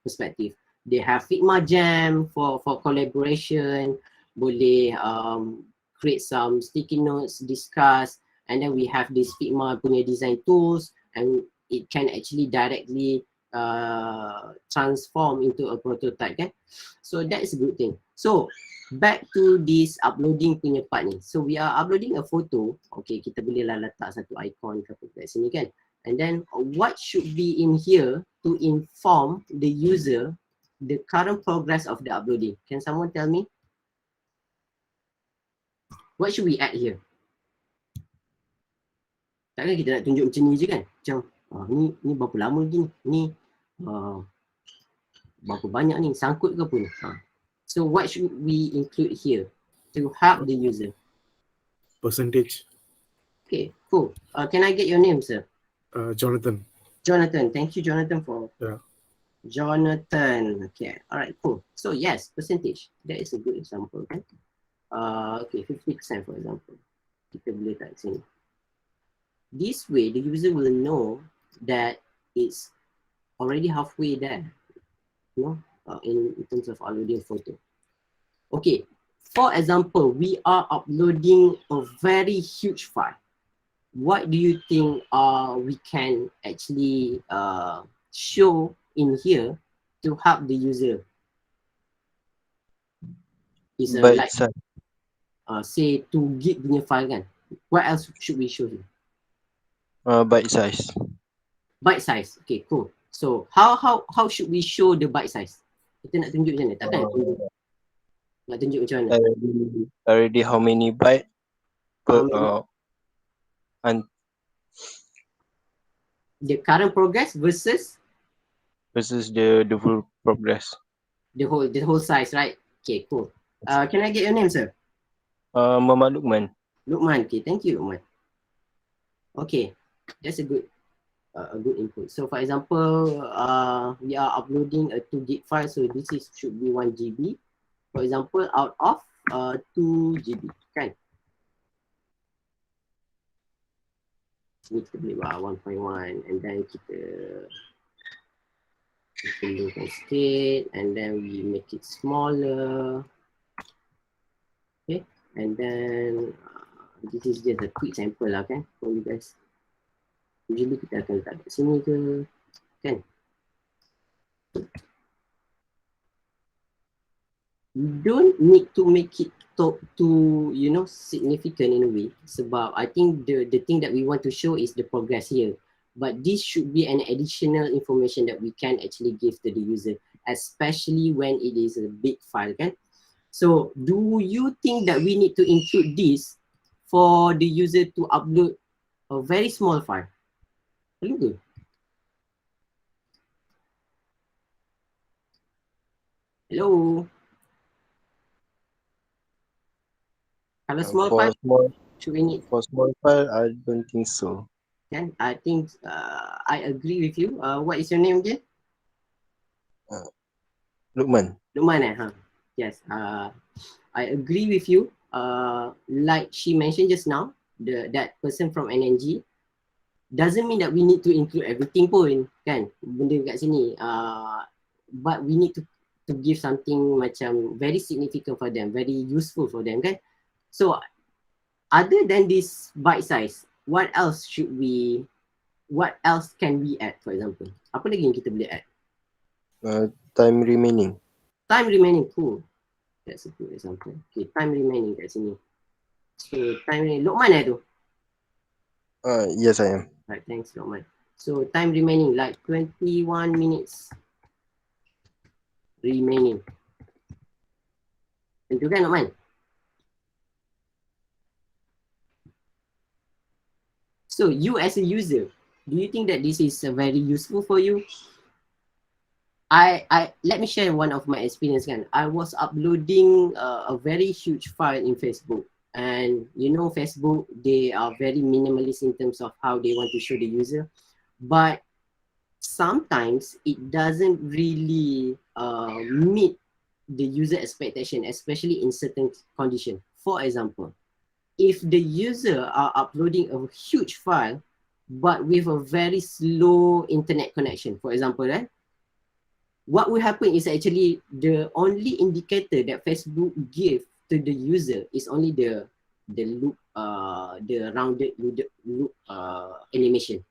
S3: perspective. They have Figma Jam for collaboration, boleh create some sticky notes, discuss, and then we have this Figma punya design tools, and it can actually directly transform into a prototype kan. So that is a good thing. So back to this uploading punya part ni. So we are uploading a photo. Okay, kita boleh lah letak satu icon ke apa kat sini kan. And then what should be in here to inform the user the current progress of the uploading? Can someone tell me? What should we add here? Takkan kita nak tunjuk macam ni je kan? Macam ni berapa lama lagi ni? Berapa banyak ni? Sangkut ke apa ni? So what should we include here to help the user?
S9: Percentage.
S3: Okay, cool. Can I get your name, sir?
S9: Jonathan.
S3: Jonathan. Thank you, Jonathan, for Jonathan. Okay, all right, cool. So yes, percentage. That is a good example, kan? Okay, 50% for example. Kita boleh letak sini. This way, the user will know that it's already halfway there, you know, in terms of uploading photo. Okay, for example, we are uploading a very huge file. What do you think we can actually show in here to help the user? Is like say 2 gig punya file kan? What else should we show here?
S10: Bite size.
S3: Bite size. Okay, cool. So how should we show the bite size? Kita nak tunjuk macam mana? Takkan nak tunjuk macam mana?
S10: Already how many byte per
S3: the current progress versus
S10: the full progress.
S3: The whole size, right? Okay, cool. Can I get your name, sir?
S10: Muhammad Lukman.
S3: Lukman. Okay, thank you, Lukman. Okay, that's a good input. So for example, we are uploading a 2 gig file, so this should be 1 GB. For example, out of 2 GB, kan? Ni kita boleh buat 1.1, and then kita tunjukkan sikit, and then we make it smaller. Okay, and then This is just a quick sample lah kan for you guys. Usually kita akan letak kat sini ke kan. You don't need to make it to you know significant in a way, sebab I think the thing that we want to show is the progress here, but this should be an additional information that we can actually give to the user, especially when it is a big file kan. So do you think that we need to include this for the user to upload a very small file? Perlu ke? Hello? Kalau small file, should we need?
S10: For small file, I don't think so.
S3: Kan? I think I agree with you. What is your name again?
S10: Lukman.
S3: Lukman huh? Yes. I agree with you. Like she mentioned just now, that person from NNG doesn't mean that we need to include everything pun kan benda kat sini. But we need to give something macam very significant for them, very useful for them kan. So other than this bite size, what else can we add, for example? Apa lagi yang kita boleh add?
S10: Time remaining.
S3: Time remaining, cool. That's a good example. Okay, time remaining kat sini. So time remaining, Lokman tu?
S10: Yes, I am.
S3: Right, thanks Lokman. So time remaining like 21 minutes remaining. Tentu kan Lokman? So you as a user, do you think that this is very useful for you? Let me share one of my experience kan. I was uploading a very huge file in Facebook, and you know Facebook, they are very minimalist in terms of how they want to show the user, but sometimes it doesn't really meet the user expectation, especially in certain condition. For example, if the user are uploading a huge file but with a very slow internet connection, for example, right? What will happen is actually the only indicator that Facebook give to the user is only the loop, the rounded loop animation.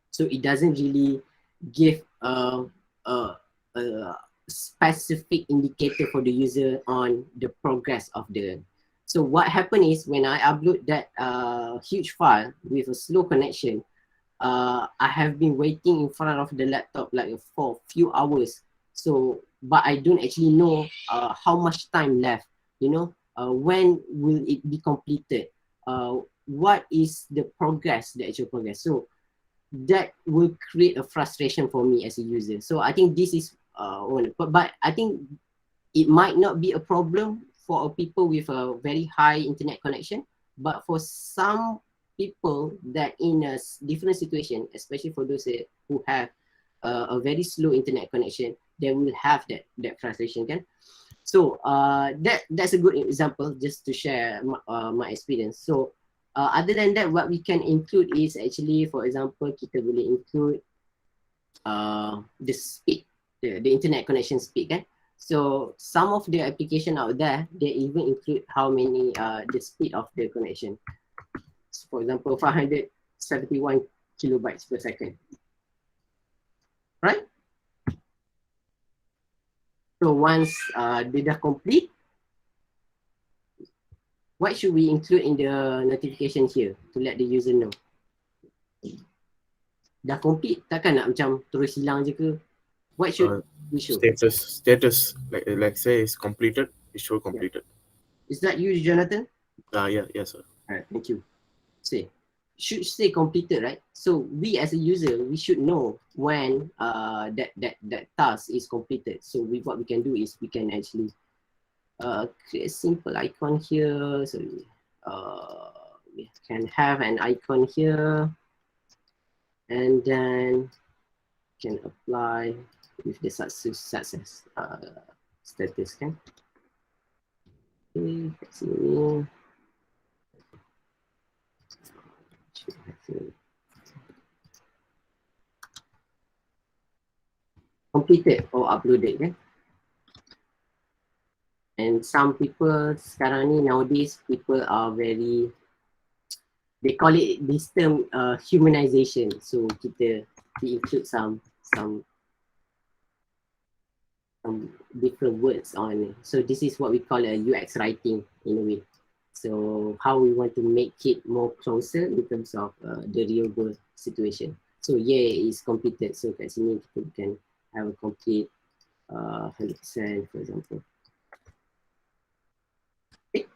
S3: So it doesn't really give a specific indicator for the user on the progress of the. So what happened is when I upload that huge file with a slow connection, I have been waiting in front of the laptop like for a few hours. So, but I don't actually know how much time left, you know, when will it be completed? What is the progress, the actual progress? So that will create a frustration for me as a user. So I think this is one, but I think it might not be a problem for people with a very high internet connection, but for some people that in a different situation, especially for those who have a very slow internet connection, they will have that frustration kan. So that's a good example just to share my experience. So other than that, what we can include is actually, for example, kita boleh include the speed, the internet connection speed kan. So some of the application out there, they even include how many the speed of the connection. So for example, 571 kilobytes per second, right? So once they dah complete, what should we include in the notification here to let the user know? Dah complete, takkan nak macam terus hilang je ke? What should we show?
S9: Status, like say it's completed, it show completed.
S3: Yeah. Is that you, Jonathan?
S9: Yeah, yes sir.
S3: Alright, thank you. Say, should say completed, right? So we as a user, we should know when that task is completed. So what we can do is we can actually create a simple icon here. So we can have an icon here, and then can apply with the success status kan. Okay, kat sini. Completed or uploaded kan. And some people sekarang ni nowadays, people are very they call it this term humanization. So we include some different words on it. So this is what we call a UX writing in a way. So how we want to make it more closer in terms of the real world situation. So yeah, it's completed. So kat sini kita can have a complete 100%, for example. Okay.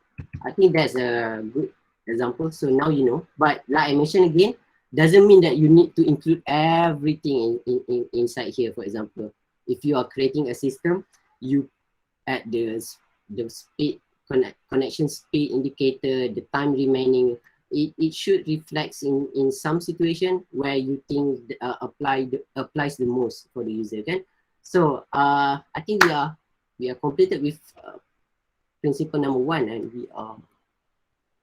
S3: I think that's a good example. So now you know. But like I mentioned again, doesn't mean that you need to include everything inside here. For example, if you are creating a system, you add the speed, connection speed indicator, the time remaining. It should reflect in some situation where you think applies the most for the user, okay? So I think we are completed with principle number 1, and we are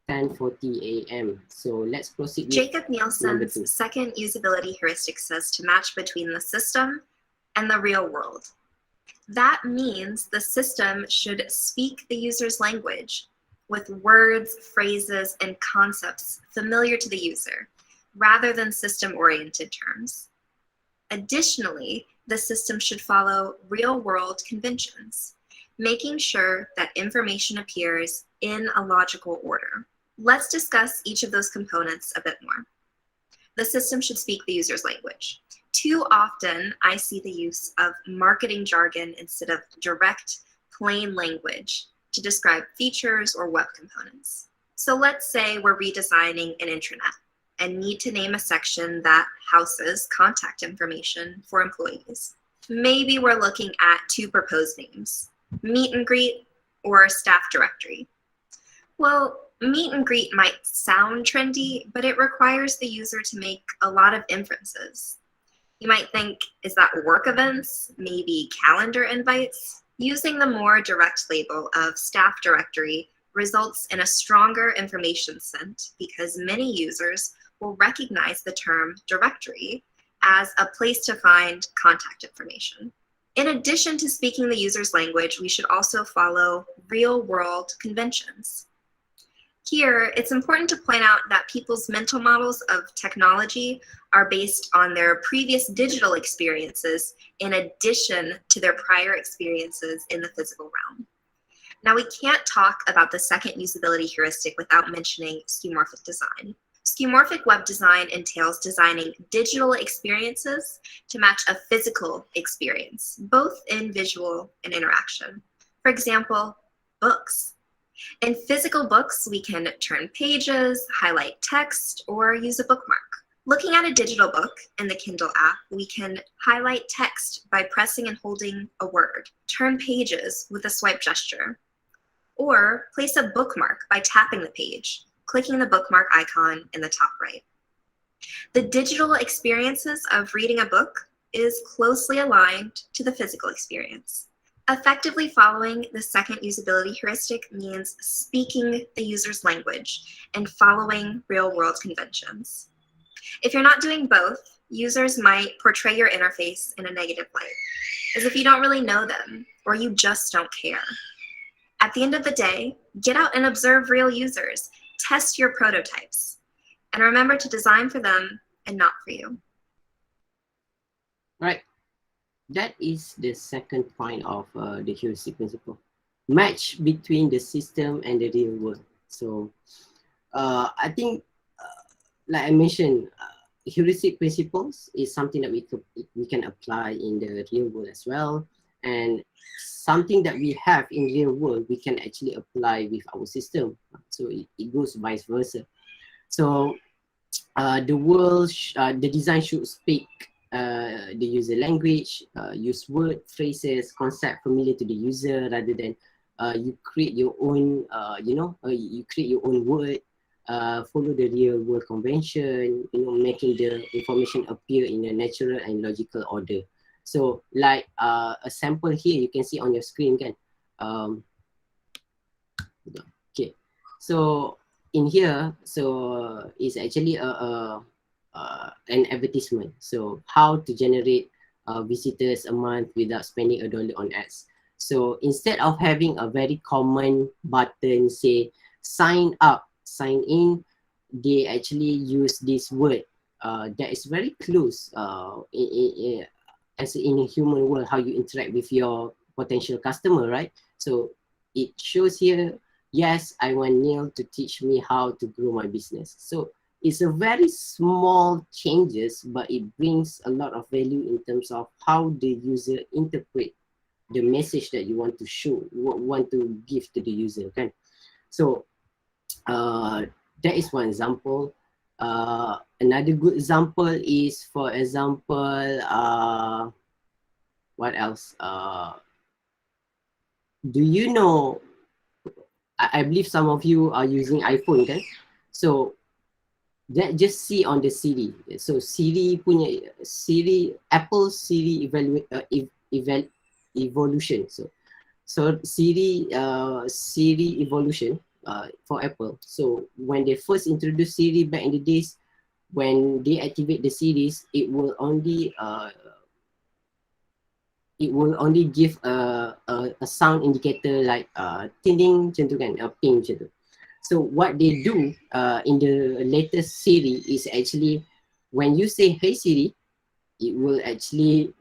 S3: 10:40 a.m. So let's proceed with
S7: Jacob
S3: number 2.
S7: Nielsen's second usability heuristic says to match between the system and the real world. That means the system should speak the user's language with words, phrases, and concepts familiar to the user, rather than system-oriented terms. Additionally, the system should follow real-world conventions, making sure that information appears in a logical order. Let's discuss each of those components a bit more. The system should speak the user's language. Too often, I see the use of marketing jargon instead of direct, plain language to describe features or web components. So let's say we're redesigning an intranet and need to name a section that houses contact information for employees. Maybe we're looking at 2 proposed names, meet and greet or staff directory. Well, meet and greet might sound trendy, but it requires the user to make a lot of inferences. You might think, is that work events, maybe calendar invites? Using the more direct label of staff directory results in a stronger information scent because many users will recognize the term directory as a place to find contact information. In addition to speaking the user's language, we should also follow real-world conventions. Here, it's important to point out that people's mental models of technology are based on their previous digital experiences in addition to their prior experiences in the physical realm. Now, we can't talk about the second usability heuristic without mentioning skeuomorphic design. Skeuomorphic web design entails designing digital experiences to match a physical experience, both in visual and interaction. For example, books. In physical books, we can turn pages, highlight text, or use a bookmark. Looking at a digital book in the Kindle app, we can highlight text by pressing and holding a word, turn pages with a swipe gesture, or place a bookmark by tapping the page, clicking the bookmark icon in the top right. The digital experiences of reading a book is closely aligned to the physical experience. Effectively following the second usability heuristic means speaking the user's language and following real-world conventions. If you're not doing both, users might portray your interface in a negative light, as if you don't really know them or you just don't care. At the end of the day, get out and observe real users, test your prototypes, and remember to design for them and not for you.
S3: Right. That is the second point of the heuristic principle. Match between the system and the real world. So I think, like I mentioned, heuristic principles is something that we can apply in the real world as well. And something that we have in real world, we can actually apply with our system. So it goes vice versa. So the design should speak the user language, use word, phrases, concept familiar to the user, rather than you create your own, you create your own word, follow the real world convention, making the information appear in a natural and logical order. So like a sample here, you can see on your screen, kan? Okay, so in here, so it's actually an advertisement. So how to generate visitors a month without spending $1 on ads. So instead of having a very common button say sign up, sign in, they actually use this word that is very close as in a human world, how you interact with your potential customer, right? So it shows here, yes, I want Neil to teach me how to grow my business. So it's a very small changes, but it brings a lot of value in terms of how the user interpret the message that you want to show, want to give to the user, okay? So that is one example. Another good example is, for example, what else? Do you know, I believe some of you are using iPhone, okay? So that just see on the Siri. So Siri punya Apple Siri evolution. So Siri evolution for Apple. So when they first introduced Siri back in the days, when they activate the series, it will only give a sound indicator like ting macam tu kan, ping macam tu. So what they do in the latest Siri is actually, when you say hey Siri, it will actually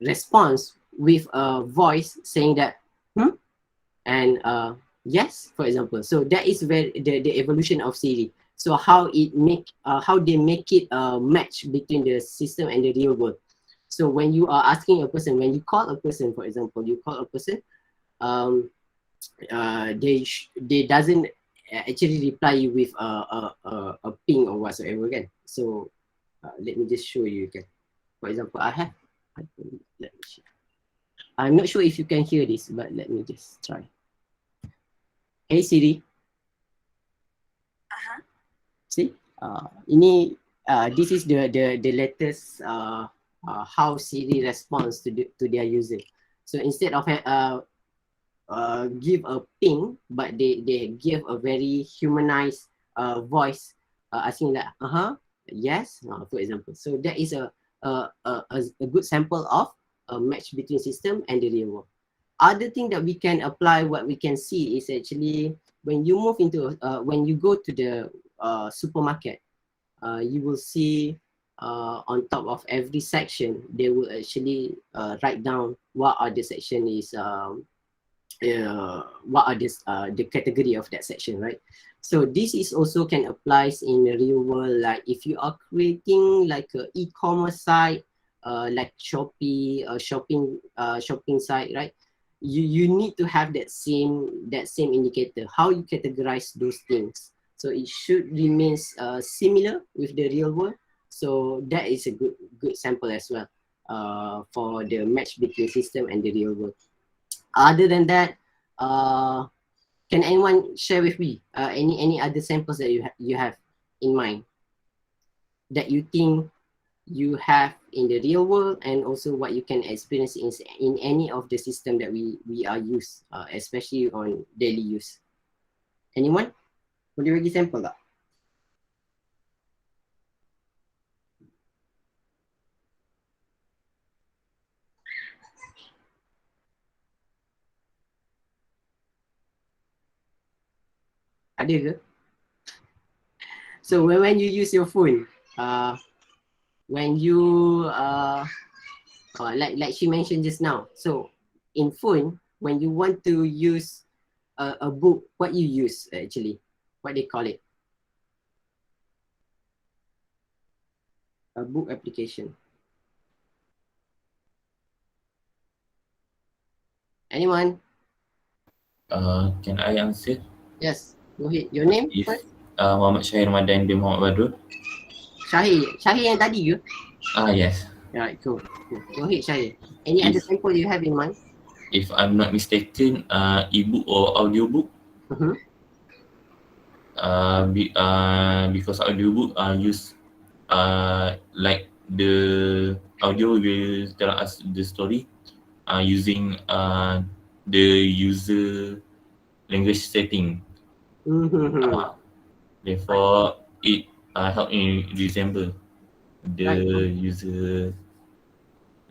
S3: respond with a voice saying that and yes, for example. So that is where the evolution of Siri. So how they make it a match between the system and the real world. So when you are asking a person, when you call a person, for example, you call a person, they doesn't actually reply you with a ping or whatsoever again. So let me just show you again. For example, let me share. I'm not sure if you can hear this, but let me just try. Hey Siri. See, this is the latest how Siri responds to their user. So instead of give a ping, but they give a very humanized voice, asking like yes, for example. So that is a good sample of a match between system and the real world. Other thing that we can apply, what we can see is actually when you move into when you go to the supermarket, you will see on top of every section they will actually write down what are the section is what are the category of that section, right? So this is also can apply in the real world, like if you are creating like a e-commerce site, like Shopee, shopping site, right? You need to have that same indicator, how you categorize those things. So it should remain similar with the real world. So that is a good sample as well for the match between system and the real world. Other than that, can anyone share with me any other samples that you have in mind that you think you have in the real world, and also what you can experience in any of the system that we are use, especially on daily use? Anyone? Boleh bagi sampel tak? Ada ke? So when you use your phone, when you like she mentioned just now, so in phone, when you want to use a book, what you use actually? What they call it? A book application. Anyone?
S8: Can I answer?
S3: Yes, go ahead. Your name
S8: If
S3: first?
S8: Muhammad Syahir Ramadan bin Muhammad Badrul.
S3: Syahir yang tadi ke?
S8: Yes.
S3: Right, cool. Go ahead, Syahir. Any other sample you have in mind?
S8: If I'm not mistaken, ebook or audiobook. Because audiobook use like the audio will tell us the story using the user language setting. Therefore, it help in resemble the user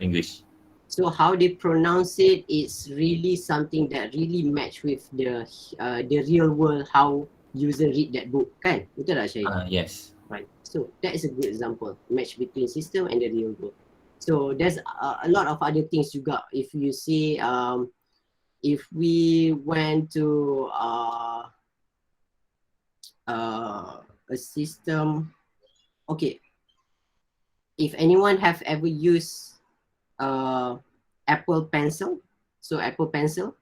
S8: language.
S3: So how they pronounce it is really something that really match with the real world, how user read that book, kan? Betul tak Syahid?
S8: Yes.
S3: Right. So that is a good example, match between system and the real world. So there's a lot of other things juga. If you see, if we went to a system, okay. If anyone have ever used Apple Pencil, so Apple Pencil,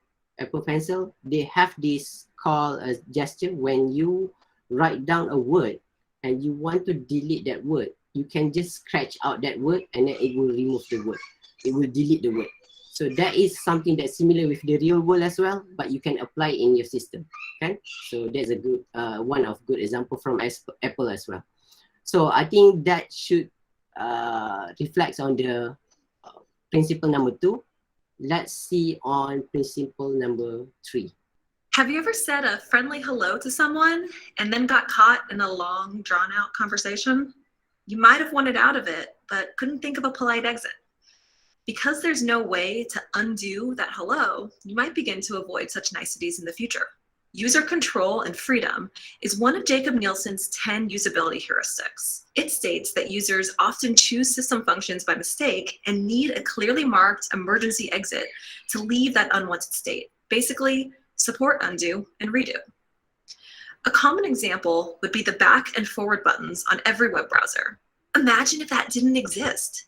S3: they have this called a gesture. When you write down a word and you want to delete that word, you can just scratch out that word and then it will remove the word. It will delete the word. So that is something that's similar with the real world as well, but you can apply in your system. Okay, so that's a good one of good example from Apple as well. So I think that should reflects on the principle number 2. Let's see on principle number 3.
S7: Have you ever said a friendly hello to someone and then got caught in a long, drawn-out conversation? You might have wanted out of it, but couldn't think of a polite exit. Because there's no way to undo that hello, you might begin to avoid such niceties in the future. User control and freedom is one of Jakob Nielsen's 10 usability heuristics. It states that users often choose system functions by mistake and need a clearly marked emergency exit to leave that unwanted state. Basically, support undo and redo. A common example would be the back and forward buttons on every web browser. Imagine if that didn't exist.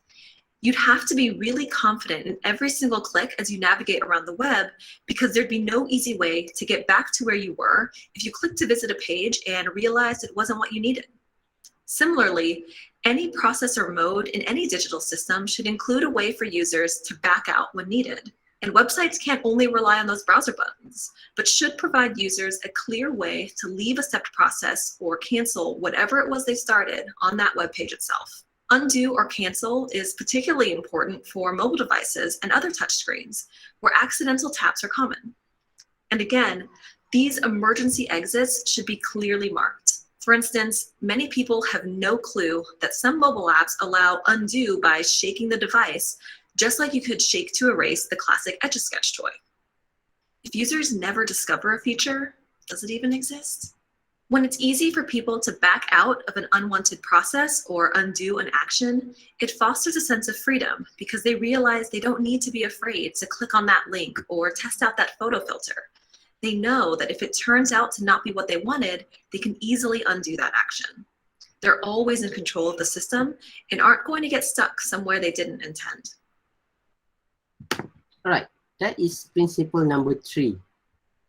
S7: You'd have to be really confident in every single click as you navigate around the web, because there'd be no easy way to get back to where you were if you clicked to visit a page and realized it wasn't what you needed. Similarly, any process or mode in any digital system should include a way for users to back out when needed. And websites can't only rely on those browser buttons, but should provide users a clear way to leave a stepped process or cancel whatever it was they started on that web page itself. Undo or cancel is particularly important for mobile devices and other touchscreens, where accidental taps are common. And again, these emergency exits should be clearly marked. For instance, many people have no clue that some mobile apps allow undo by shaking the device, just like you could shake to erase the classic Etch-a-Sketch toy. If users never discover a feature, does it even exist? When it's easy for people to back out of an unwanted process or undo an action, it fosters a sense of freedom because they realize they don't need to be afraid to click on that link or test out that photo filter. They know that if it turns out to not be what they wanted, they can easily undo that action. They're always in control of the system and aren't going to get stuck somewhere they didn't intend.
S3: All right, that is principle number 3,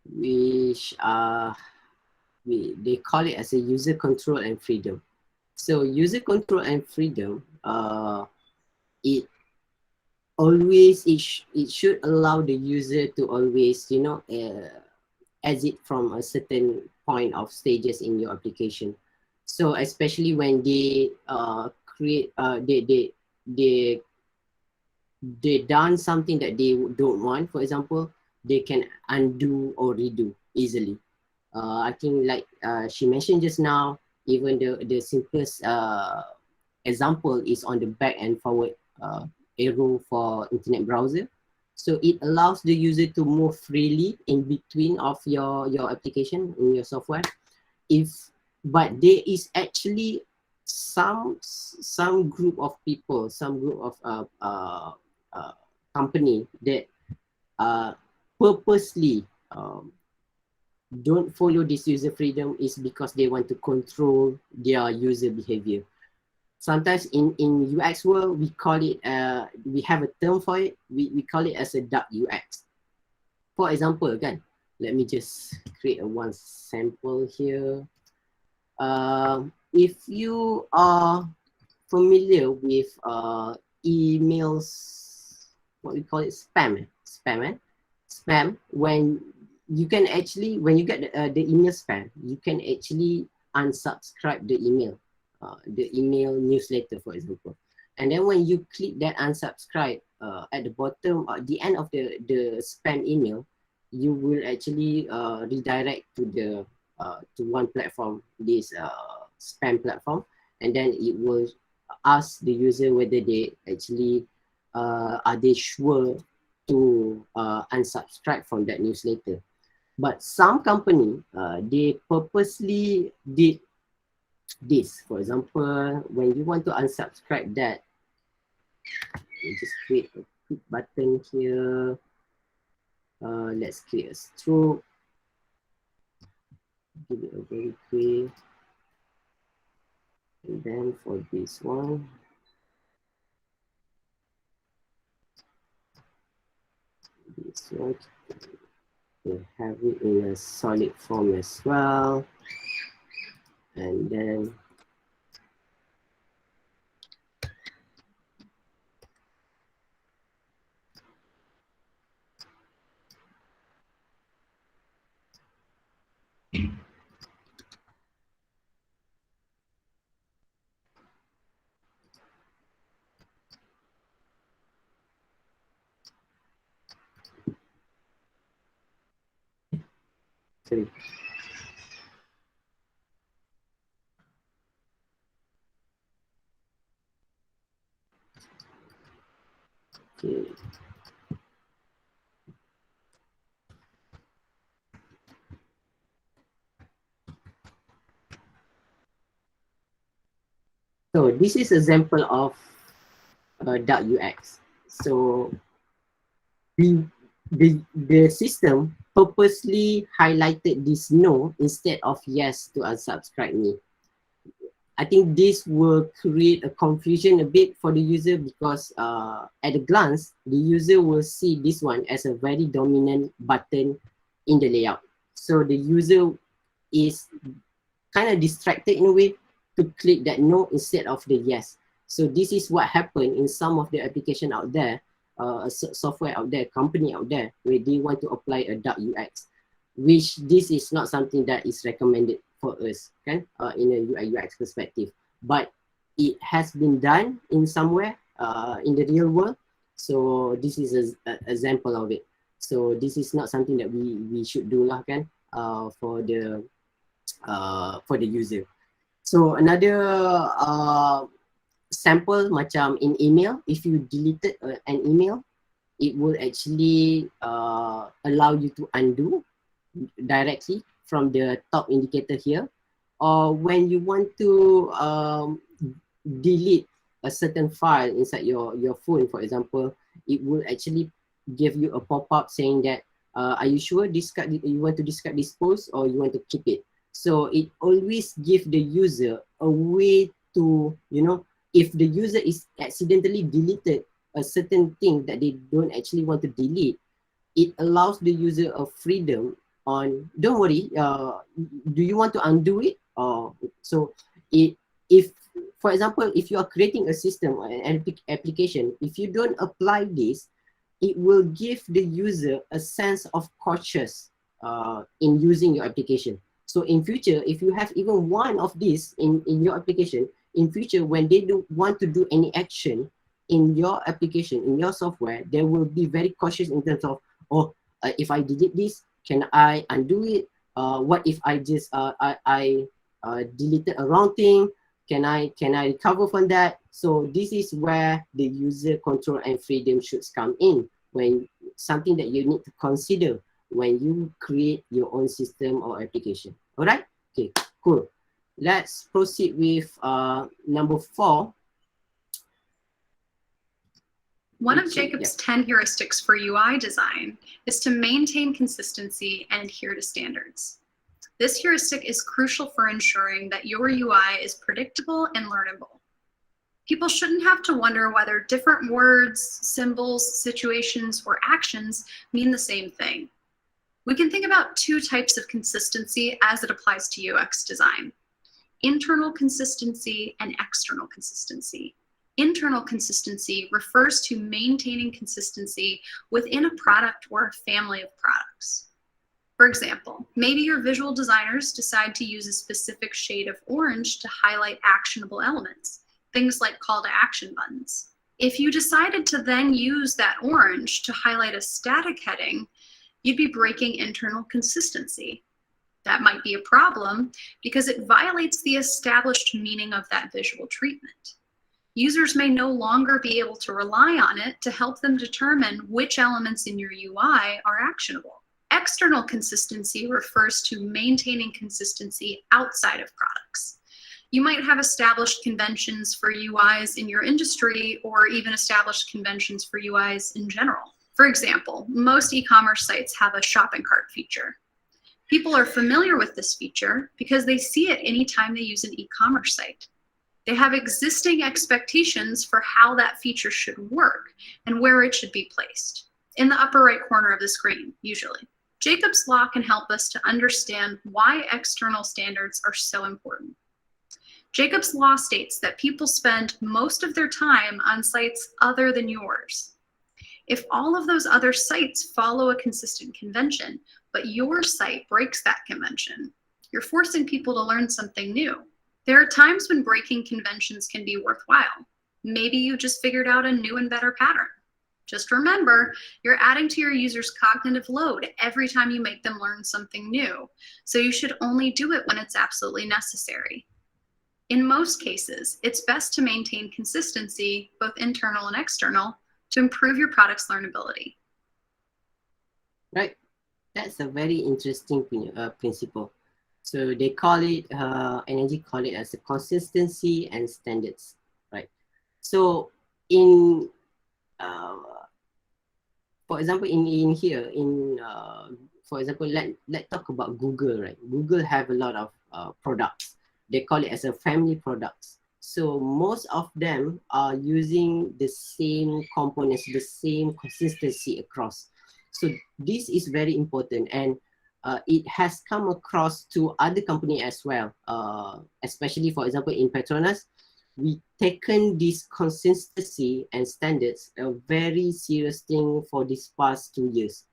S3: which they call it as a user control and freedom. So user control and freedom, it should allow the user to always, exit from a certain point of stages in your application. So especially when they they done something that they don't want, for example, they can undo or redo easily. I think like she mentioned just now, even the simplest example is on the back and forward arrow for internet browser. So it allows the user to move freely in between of your application in your software. But there is actually some group of people, some group of company that purposely don't follow this user freedom is because they want to control their user behavior. Sometimes in UX world, we call it, we have a term for it, we call it as a dark UX. For example, again, let me just create one sample here. If you are familiar with emails, what we call it, spam, when you can actually, when you get the email spam, you can actually unsubscribe the email newsletter, for example. And then when you click that unsubscribe, at the bottom, at the end of the spam email, you will actually redirect to one platform, this spam platform, and then it will ask the user whether they actually are they sure to unsubscribe from that newsletter. But some company, they purposely did this. For example, when you want to unsubscribe that, you just create a quick button here. Let's create a stroke. Give it a very quick. And then for this one, we'll have it in a solid form as well. And then sorry. Okay. So this is example of dark UX. So the system purposely highlighted this no instead of yes to unsubscribe me. I think this will create a confusion a bit for the user because at a glance, the user will see this one as a very dominant button in the layout. So the user is kind of distracted in a way to click that no instead of the yes. So this is what happened in some of the application out there, software out there, company out there, where they want to apply a dark UX, which this is not something that is recommended for us, okay, in a UI UX perspective. But it has been done in somewhere in the real world. So this is an example of it. So this is not something that we should do lah, kan, for the user. So another sample macam in email, if you deleted an email, it will actually allow you to undo directly from the top indicator here. Or when you want to delete a certain file inside your phone, for example, it will actually give you a pop-up saying that are you sure you want to discard this post or you want to keep it. So it always gives the user a way to, you know, if the user is accidentally deleted a certain thing that they don't actually want to delete, it allows the user a freedom on, don't worry, do you want to undo it? So if, for example, if you are creating a system or an application, if you don't apply this, it will give the user a sense of cautious in using your application. So in future, if you have even one of these in your application, in future, when they do want to do any action in your application, in your software, they will be very cautious in terms of, if I delete this, can I undo it? What if I just I deleted a wrong thing? Can I recover from that? So this is where the user control and freedom should come in, when something that you need to consider when you create your own system or application. All right? Okay, cool. Let's proceed with number 4.
S7: One of Jacob's 10 heuristics for UI design is to maintain consistency and adhere to standards. This heuristic is crucial for ensuring that your UI is predictable and learnable. People shouldn't have to wonder whether different words, symbols, situations, or actions mean the same thing. We can think about 2 types of consistency as it applies to UX design: internal consistency and external consistency. Internal consistency refers to maintaining consistency within a product or a family of products. For example, maybe your visual designers decide to use a specific shade of orange to highlight actionable elements, things like call to action buttons. If you decided to then use that orange to highlight a static heading, you'd be breaking internal consistency. That might be a problem because it violates the established meaning of that visual treatment. Users may no longer be able to rely on it to help them determine which elements in your UI are actionable.
S11: External consistency refers to maintaining consistency outside of products. You might have established conventions for UIs in your industry, or even established conventions for UIs in general. For example, most e-commerce sites have a shopping cart feature. People are familiar with this feature because they see it anytime they use an e-commerce site. They have existing expectations for how that feature should work and where it should be placed. In the upper right corner of the screen, usually. Jacob's Law can help us to understand why external standards are so important. Jacob's Law states that people spend most of their time on sites other than yours. If all of those other sites follow a consistent convention, but your site breaks that convention, you're forcing people to learn something new. There are times when breaking conventions can be worthwhile. Maybe you just figured out a new and better pattern. Just remember, you're adding to your users' cognitive load every time you make them learn something new, so you should only do it when it's absolutely necessary. In most cases, it's best to maintain consistency, both internal and external, to improve your product's learnability.
S3: Right, that's a very interesting principle. So they call it, NNG call it as a consistency and standards, right? So in, for example, in here, for example, let's talk about Google, right? Google have a lot of products. They call it as a family products. So most of them are using the same components, the same consistency across. So this is very important, and it has come across to other companies as well. Especially, for example, in Petronas, we taken this consistency and standards a very serious thing for these past 2 years.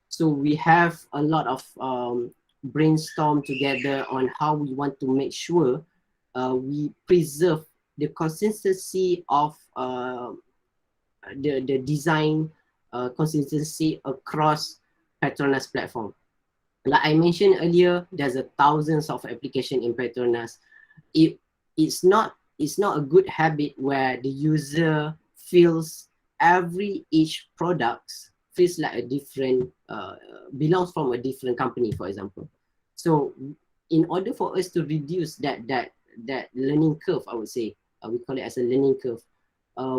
S3: So we have a lot of brainstorm together on how we want to make sure we preserve the consistency of the design consistency across Petronas platform. Like I mentioned earlier, there's thousands of applications in Petronas. It's not a good habit where the user feels each product feels like a different, belongs from a different company, for example. So in order for us to reduce that learning curve, I would say, we call it as a learning curve,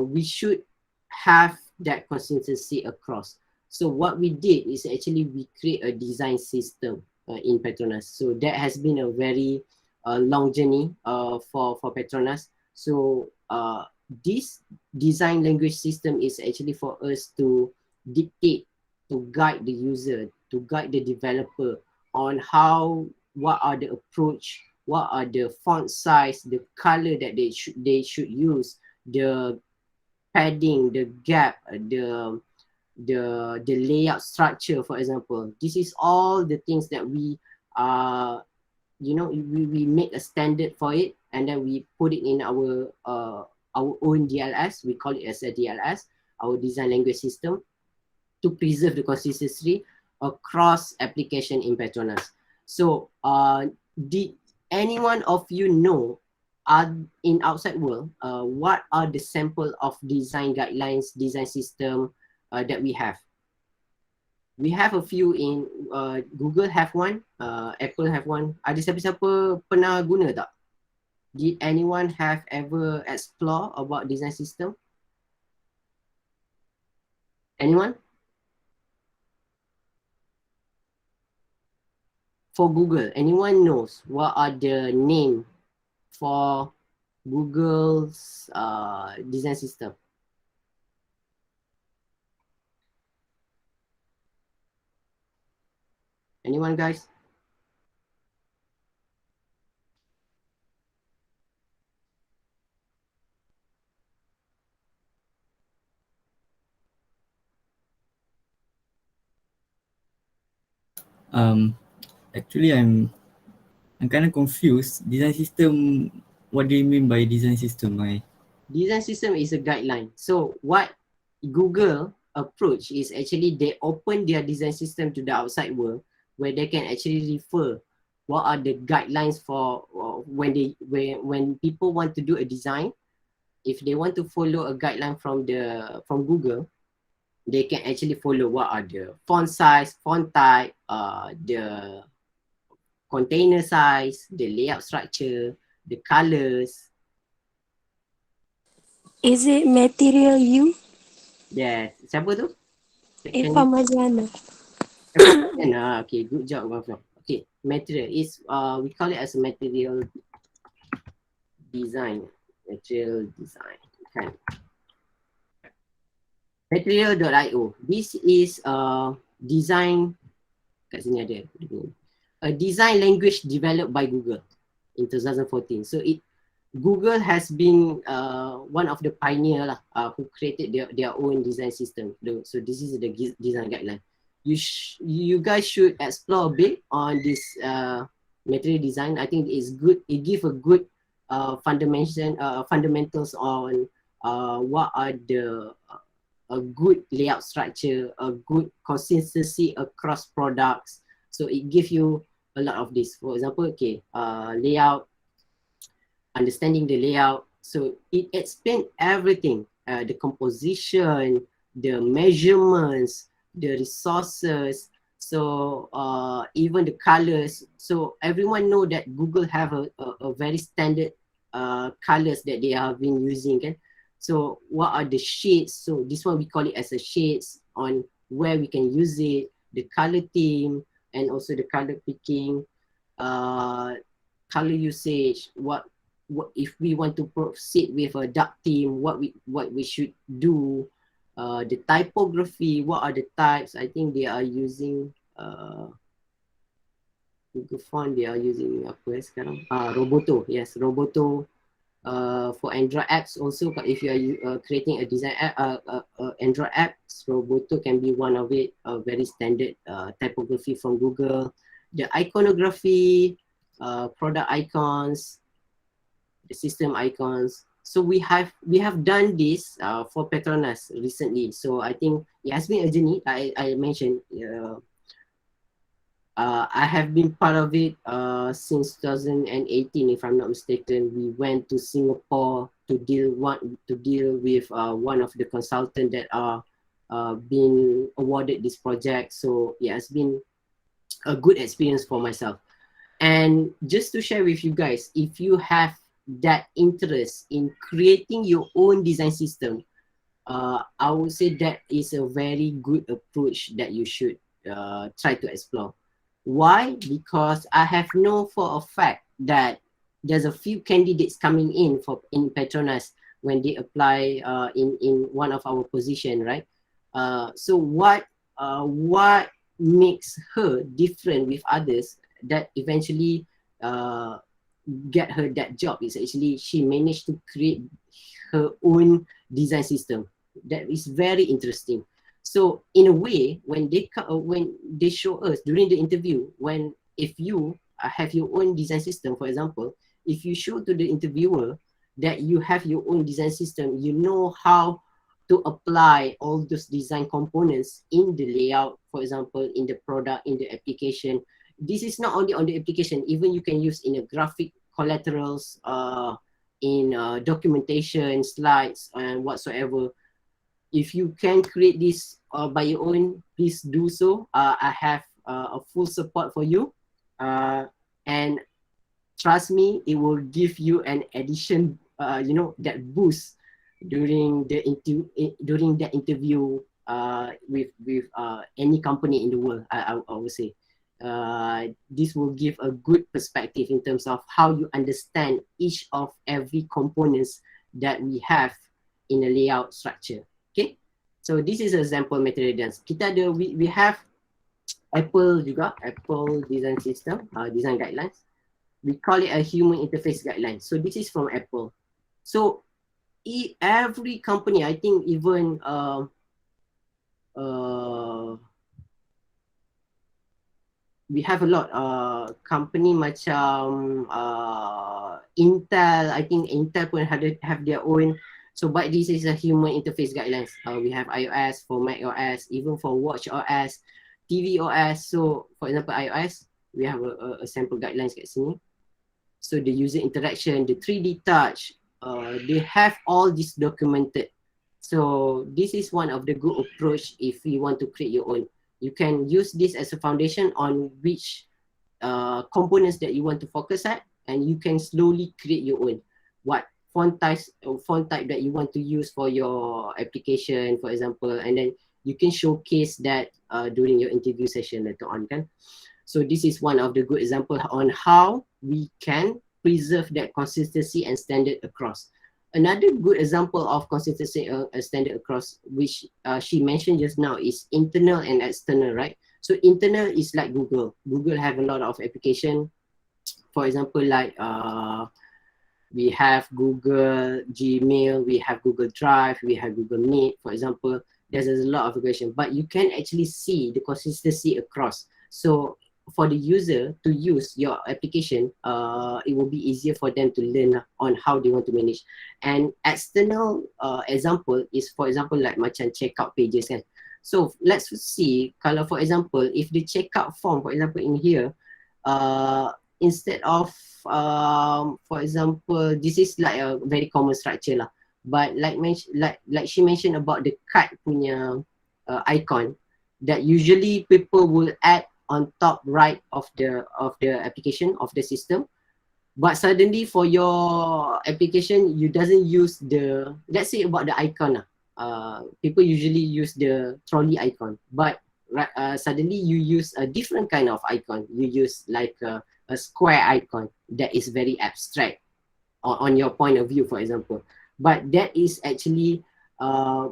S3: we should have that consistency across. So what we did is actually we create a design system in Petronas. So that has been a very long journey for Petronas. So this design language system is actually for us to dictate, to guide the user, to guide the developer on what are the approach, what are the font size, the color that they should use, the padding, the gap, the layout structure, for example. This is all the things that we we make a standard for it, and then we put it in our own DLS. We call it as a DLS, our design language system, to preserve the consistency across application in Petronas. So did anyone of you know in outside world what are the sample of design guidelines, design system that we have? We have a few in Google have one, Apple have one. Ada siapa-siapa pernah guna tak? Did anyone have ever explore about design system? Anyone? For Google, anyone knows what are the name for Google's design system? Anyone, guys?
S5: Actually, I'm kind of confused. Design system, what do you mean by design system?
S3: Design system is a guideline. So what Google approach is actually they open their design system to the outside world, where they can actually refer what are the guidelines for when people want to do a design. If they want to follow a guideline from Google, they can actually follow what are the font size, font type, the container size, the layout structure, the colors.
S4: Is it material U?
S3: Yes. Siapa tu?
S4: Eva Maziana.
S3: Okay, good job, Gafar. Okay, material is we call it as a material design. Material design. Kan. Material.io. This is design kat sini ada. A design language developed by Google in 2014. So Google has been one of the pioneer lah who created their own design system. So this is the design guideline. You guys should explore a bit on this material design. I think it's good. It gives a good fundamentals on what are the a good layout structure, a good consistency across products. So it gives you a lot of this. For example, okay, layout, understanding the layout. So it explains everything, the composition, the measurements, the resources, so even the colors. So everyone know that Google have a very standard colors that they have been using, kan? So what are the shades? So this one we call it as a shades on where we can use it, the color theme, and also the color picking, color usage, what if we want to proceed with a dark theme, what we should do, the typography, what are the types. I think they are using Google Font, they are using apa sekarang? Roboto, yes, Roboto. For Android apps also, if you are creating a design app, Android apps, Roboto can be one of it, a very standard typography from Google. The iconography, product icons, the system icons. So we have done this for Petronas recently. So I think it has been a journey. I mentioned I have been part of it since 2018, if I'm not mistaken. We went to Singapore to deal with one of the consultants that are being awarded this project. So it has been a good experience for myself. And just to share with you guys, if you have that interest in creating your own design system, I would say that is a very good approach that you should try to explore. Why? Because I have known for a fact that there's a few candidates coming in Petronas when they apply in one of our position, right? So what makes her different with others that eventually get her that job is actually she managed to create her own design system. That is very interesting. So in a way, when they show us during the interview, if you have your own design system, for example, if you show to the interviewer that you have your own design system, you know how to apply all those design components in the layout, for example, in the product, in the application. This is not only on the application, even you can use in a graphic collaterals, in documentation, slides, and whatsoever. If you can create this by your own, please do so. I have a full support for you. And trust me, it will give you an addition, that boost during the interview with any company in the world, I would say. This will give a good perspective in terms of how you understand each of every components that we have in a layout structure. Okay, so this is an example material design. We have Apple juga, Apple design system, design guidelines. We call it a human interface guideline. So this is from Apple. So every company, I think even we have a lot company macam Intel. I think Intel pun have their own. So but this is a human interface guidelines. We have iOS, for Mac OS, even for Watch OS, TV OS. So for example iOS, we have a sample guidelines kat sini. So the user interaction, the 3D touch, they have all this documented. So this is one of the good approach if you want to create your own. You can use this as a foundation on which components that you want to focus at, and you can slowly create your own. What font type that you want to use for your application, for example, and then you can showcase that during your interview session later on, kan? So this is one of the good example on how we can preserve that consistency and standard across. Another good example of consistency standard across, which she mentioned just now, is internal and external, right? So internal is like Google. Google have a lot of application. For example, like we have Google Gmail, we have Google Drive, we have Google Meet, for example. There's a lot of application, but you can actually see the consistency across. So for the user to use your application, it will be easier for them to learn on how they want to manage. And external example is, for example, like macam checkout pages kan. So let's see, kalau for example, if the checkout form, for example, in here, instead of, for example, this is like a very common structure lah. But like she mentioned about the card punya icon, that usually people will add on top right of the application of the system, but suddenly for your application you doesn't use the, let's say about the icon people usually use the trolley icon, but suddenly you use a different kind of icon. You use like a square icon that is very abstract on your point of view, for example, but that is actually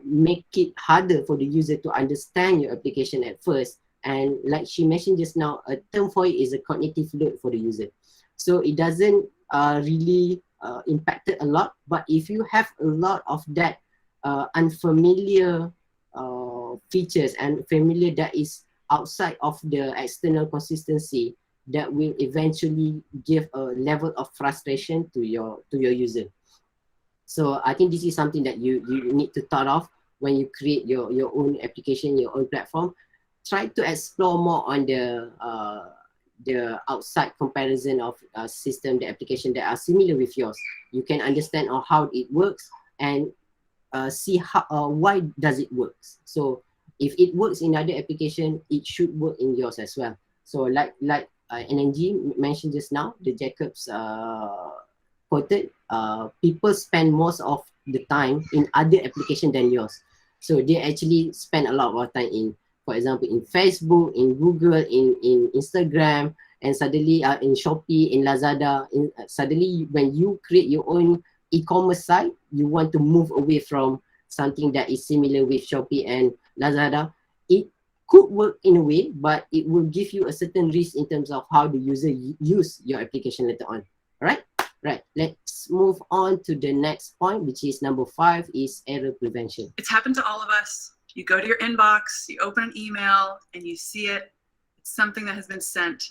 S3: make it harder for the user to understand your application at first. And like she mentioned just now, a term for it is a cognitive load for the user. So it doesn't really impact it a lot. But if you have a lot of that unfamiliar features and familiar that is outside of the external consistency, that will eventually give a level of frustration to your user. So I think this is something that you need to thought of when you create your own application, your own platform. Try to explore more on the outside comparison of system, the application that are similar with yours. You can understand on how it works and see how why does it work. So if it works in other application, it should work in yours as well. So like NNG mentioned just now, the Jacobs quoted, people spend most of the time in other application than yours. So they actually spend a lot of time in, for example, in Facebook, in Google, in Instagram, and suddenly in Shopee, in Lazada. Suddenly when you create your own e-commerce site, you want to move away from something that is similar with Shopee and Lazada. It could work in a way, but it will give you a certain risk in terms of how the user use your application later on. Alright? Right, let's move on to the next point, which is number 5, is error prevention.
S12: It's happened to all of us. You go to your inbox, you open an email, and you see it. It's something that has been sent,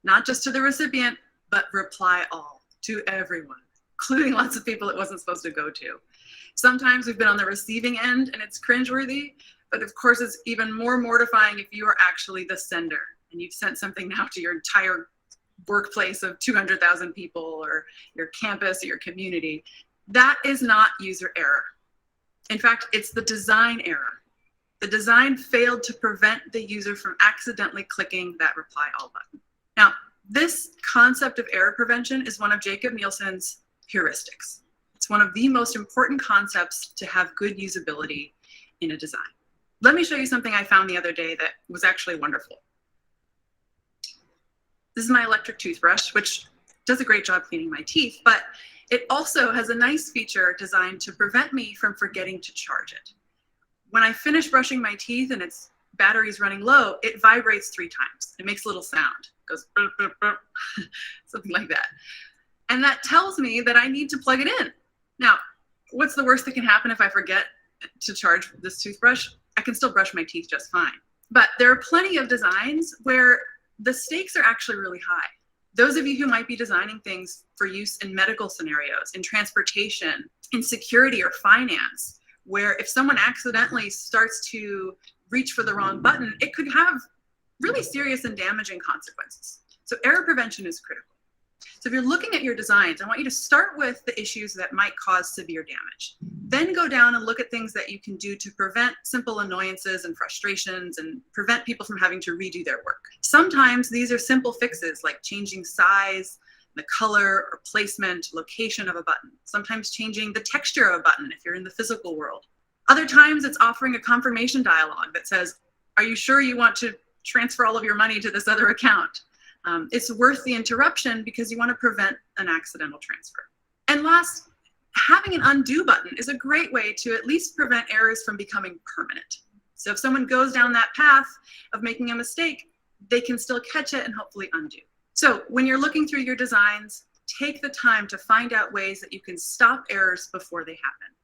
S12: not just to the recipient, but reply all, to everyone, including lots of people it wasn't supposed to go to. Sometimes we've been on the receiving end and it's cringeworthy, but of course it's even more mortifying if you are actually the sender and you've sent something now to your entire workplace of 200,000 people or your campus or your community. That is not user error. In fact, it's the design error. The design failed to prevent the user from accidentally clicking that reply all button. Now, this concept of error prevention is one of Jakob Nielsen's heuristics. It's one of the most important concepts to have good usability in a design. Let me show you something I found the other day that was actually wonderful. This is my electric toothbrush, which does a great job cleaning my teeth, but it also has a nice feature designed to prevent me from forgetting to charge it. When I finish brushing my teeth and its battery's running low, it vibrates 3 times. It makes a little sound. It goes burp, burp, burp, something like that. And that tells me that I need to plug it in. Now, what's the worst that can happen if I forget to charge this toothbrush? I can still brush my teeth just fine. But there are plenty of designs where the stakes are actually really high. Those of you who might be designing things for use in medical scenarios, in transportation, in security or finance, where if someone accidentally starts to reach for the wrong button, it could have really serious and damaging consequences. So error prevention is critical. So if you're looking at your designs, I want you to start with the issues that might cause severe damage. Then go down and look at things that you can do to prevent simple annoyances and frustrations and prevent people from having to redo their work. Sometimes these are simple fixes like changing size, the color or placement, location of a button. Sometimes changing the texture of a button if you're in the physical world. Other times it's offering a confirmation dialogue that says, are you sure you want to transfer all of your money to this other account? It's worth the interruption because you want to prevent an accidental transfer. And last, having an undo button is a great way to at least prevent errors from becoming permanent. So if someone goes down that path of making a mistake, they can still catch it and hopefully undo. So when you're looking through your designs, take the time to find out ways that you can stop errors before they happen.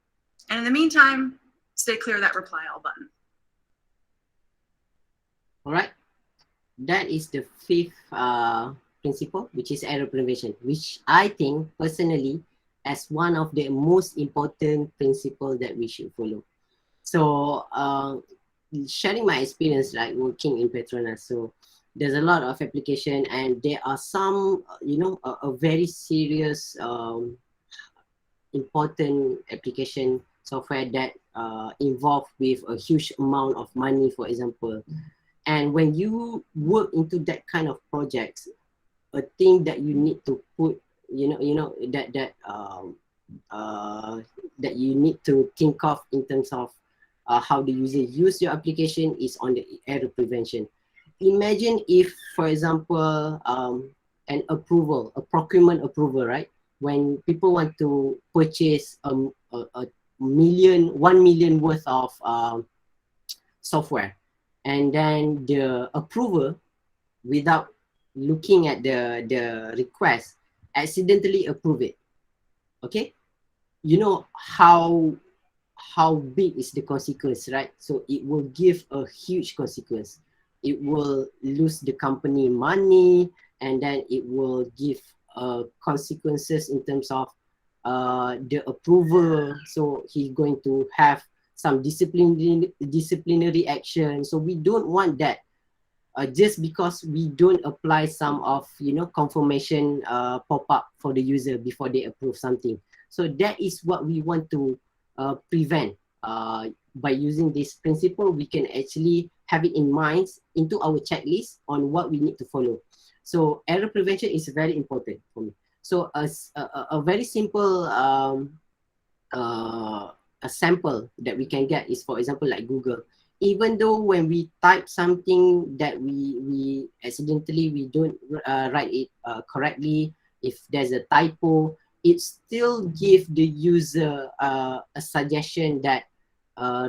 S12: And in the meantime, stay clear of that reply all button.
S3: All right. That is the fifth principle, which is error prevention, which I think personally as one of the most important principles that we should follow. So sharing my experience like working in Petronas, so there's a lot of application and there are some, a very serious important application software that involved with a huge amount of money, for example. And when you work into that kind of projects, a thing that you need to put, that you need to think of in terms of how the user use your application is on the error prevention. Imagine if, for example, an approval, a procurement approval, right? When people want to purchase $1 million worth of software, and then the approver, without looking at the request, accidentally approve it. Okay, you know how big is the consequence, right? So it will give a huge consequence. It will lose the company money, and then it will give consequences in terms of the approver. So he's going to have some disciplinary action. So we don't want that. Just because we don't apply some of confirmation pop-up for the user before they approve something. So that is what we want to prevent. By using this principle, we can actually have it in mind into our checklist on what we need to follow. So error prevention is very important for me. So a very simple a sample that we can get is, for example, like Google. Even though when we type something that we accidentally, we don't write it correctly, if there's a typo, it still give the user a suggestion that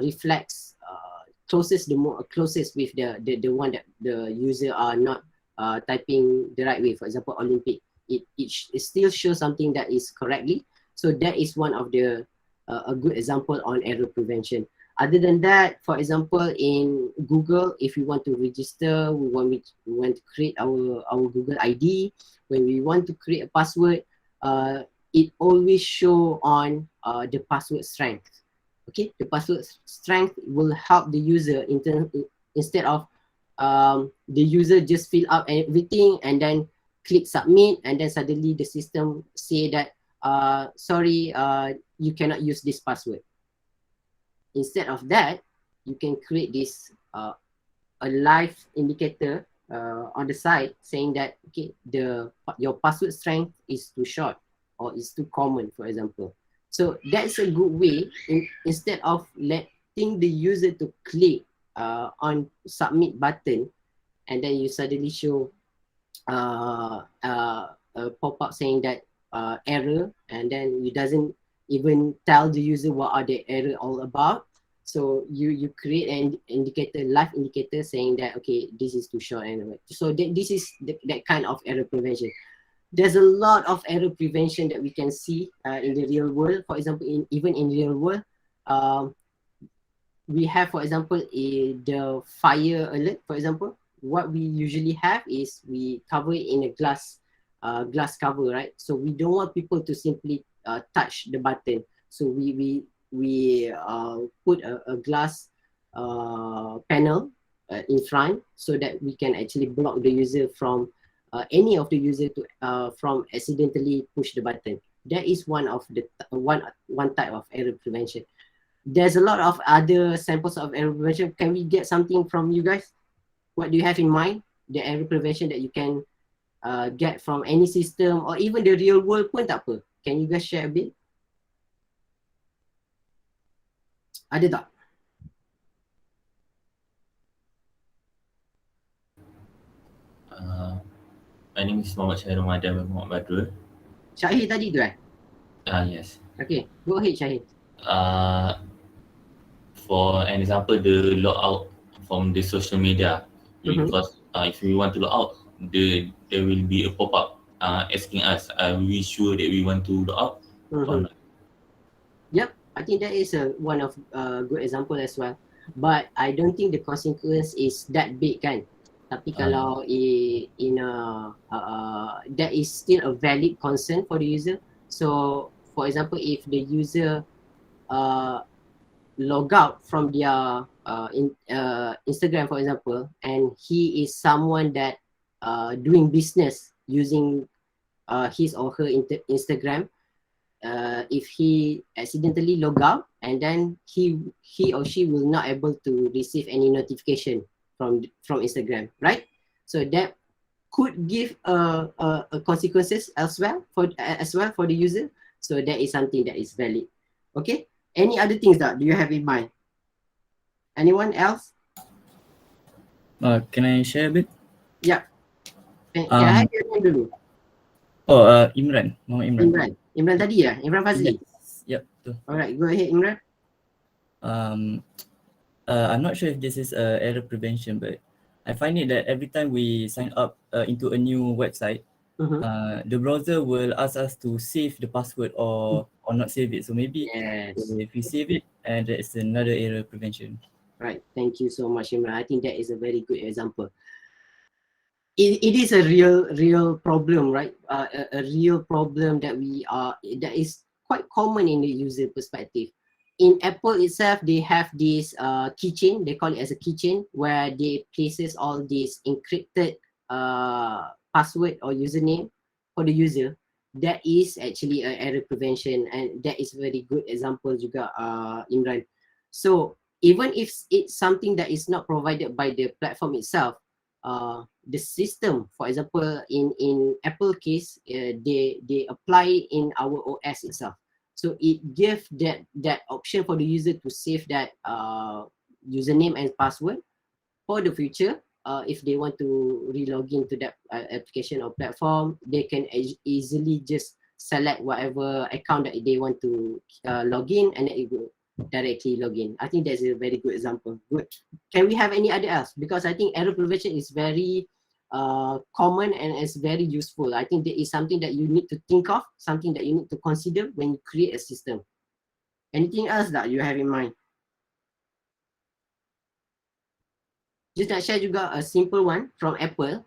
S3: reflects closest with the one that the user are not typing the right way. For example, Olympic, it still shows something that is correctly. So that is one of the a good example on error prevention. Other than that, for example, in Google, if we want to register, we want to create our Google ID. When we want to create a password, it always show on the password strength. Okay, the password strength will help the user instead of the user just fill out everything and then click submit, and then suddenly the system say that sorry, you cannot use this password. Instead of that, you can create this a live indicator on the side saying that, okay, your password strength is too short or is too common, for example. So that's a good way instead of letting the user to click on submit button, and then you suddenly show a pop-up saying that error, and then you doesn't even tell the user what are the error all about. So you create an indicator, live indicator, saying that, okay, this is too short anyway. So this is that kind of error prevention. There's a lot of error prevention that we can see in the real world. For example, even in real world, we have, for example, the fire alert. For example, what we usually have is we cover it in a glass cover, right? So we don't want people to simply touch the button. So we put a glass panel in front so that we can actually block the user from any of the user to from accidentally push the button. That is one of the one type of error prevention. There's a lot of other samples of error prevention. Can we get something from you guys? What do you have in mind? The error prevention that you can get from any system or even the real world pun tak apa. Can you guys share a bit? Ada tak?
S8: My name is Muhammad Syahrul Madam Muhammad Badrul.
S3: Syahir tadi tu
S8: Yes.
S3: Okay, go ahead Syahir.
S8: For an example, the logout from the social media, because if we want to log out, there will be a pop-up asking us, are we sure that we want to log out or not?
S3: Yep, I think that is one of good example as well. But I don't think the consequence is that big kan. Tapi kalau that is still a valid concern for the user. So for example, if the user log out from their Instagram, for example, and he is someone that doing business using his or her Instagram, if he accidentally log out and then he or she will not able to receive any notification from Instagram, right? So that could give a consequences as well for the user. So that is something that is valid. Okay. Any other things that do you have in mind? Anyone else?
S5: Can I share a bit?
S3: Yeah. Can I have your name dulu?
S5: Imran. Muhammad Imran.
S3: Imran tadi ya? Imran Fazli?
S5: Yep.
S3: Alright, go ahead Imran.
S5: I'm not sure if this is error prevention, but I find it that every time we sign up into a new website, the browser will ask us to save the password or not save it. So maybe if we save it, and that is another error prevention.
S3: Right. Thank you so much, Imran. I think that is a very good example. It is a real problem, right? A real problem that that is quite common in the user perspective. In Apple itself, they have this keychain. They call it as a keychain where they places all these encrypted password or username for the user. That is actually an error prevention, and that is very good example juga, Imran. So even if it's something that is not provided by the platform itself, the system, for example, in Apple case, they apply in our OS itself. So it gives that option for the user to save that username and password for the future. If they want to re-log into that application or platform, they can easily just select whatever account that they want to log in, and then it will directly log in. I think that's a very good example. Good. Can we have any other else? Because I think error prevention is very common and it's very useful. I think there is something that you need to think of, something that you need to consider when you create a system. Anything else that you have in mind? Just nak share juga a simple one from Apple.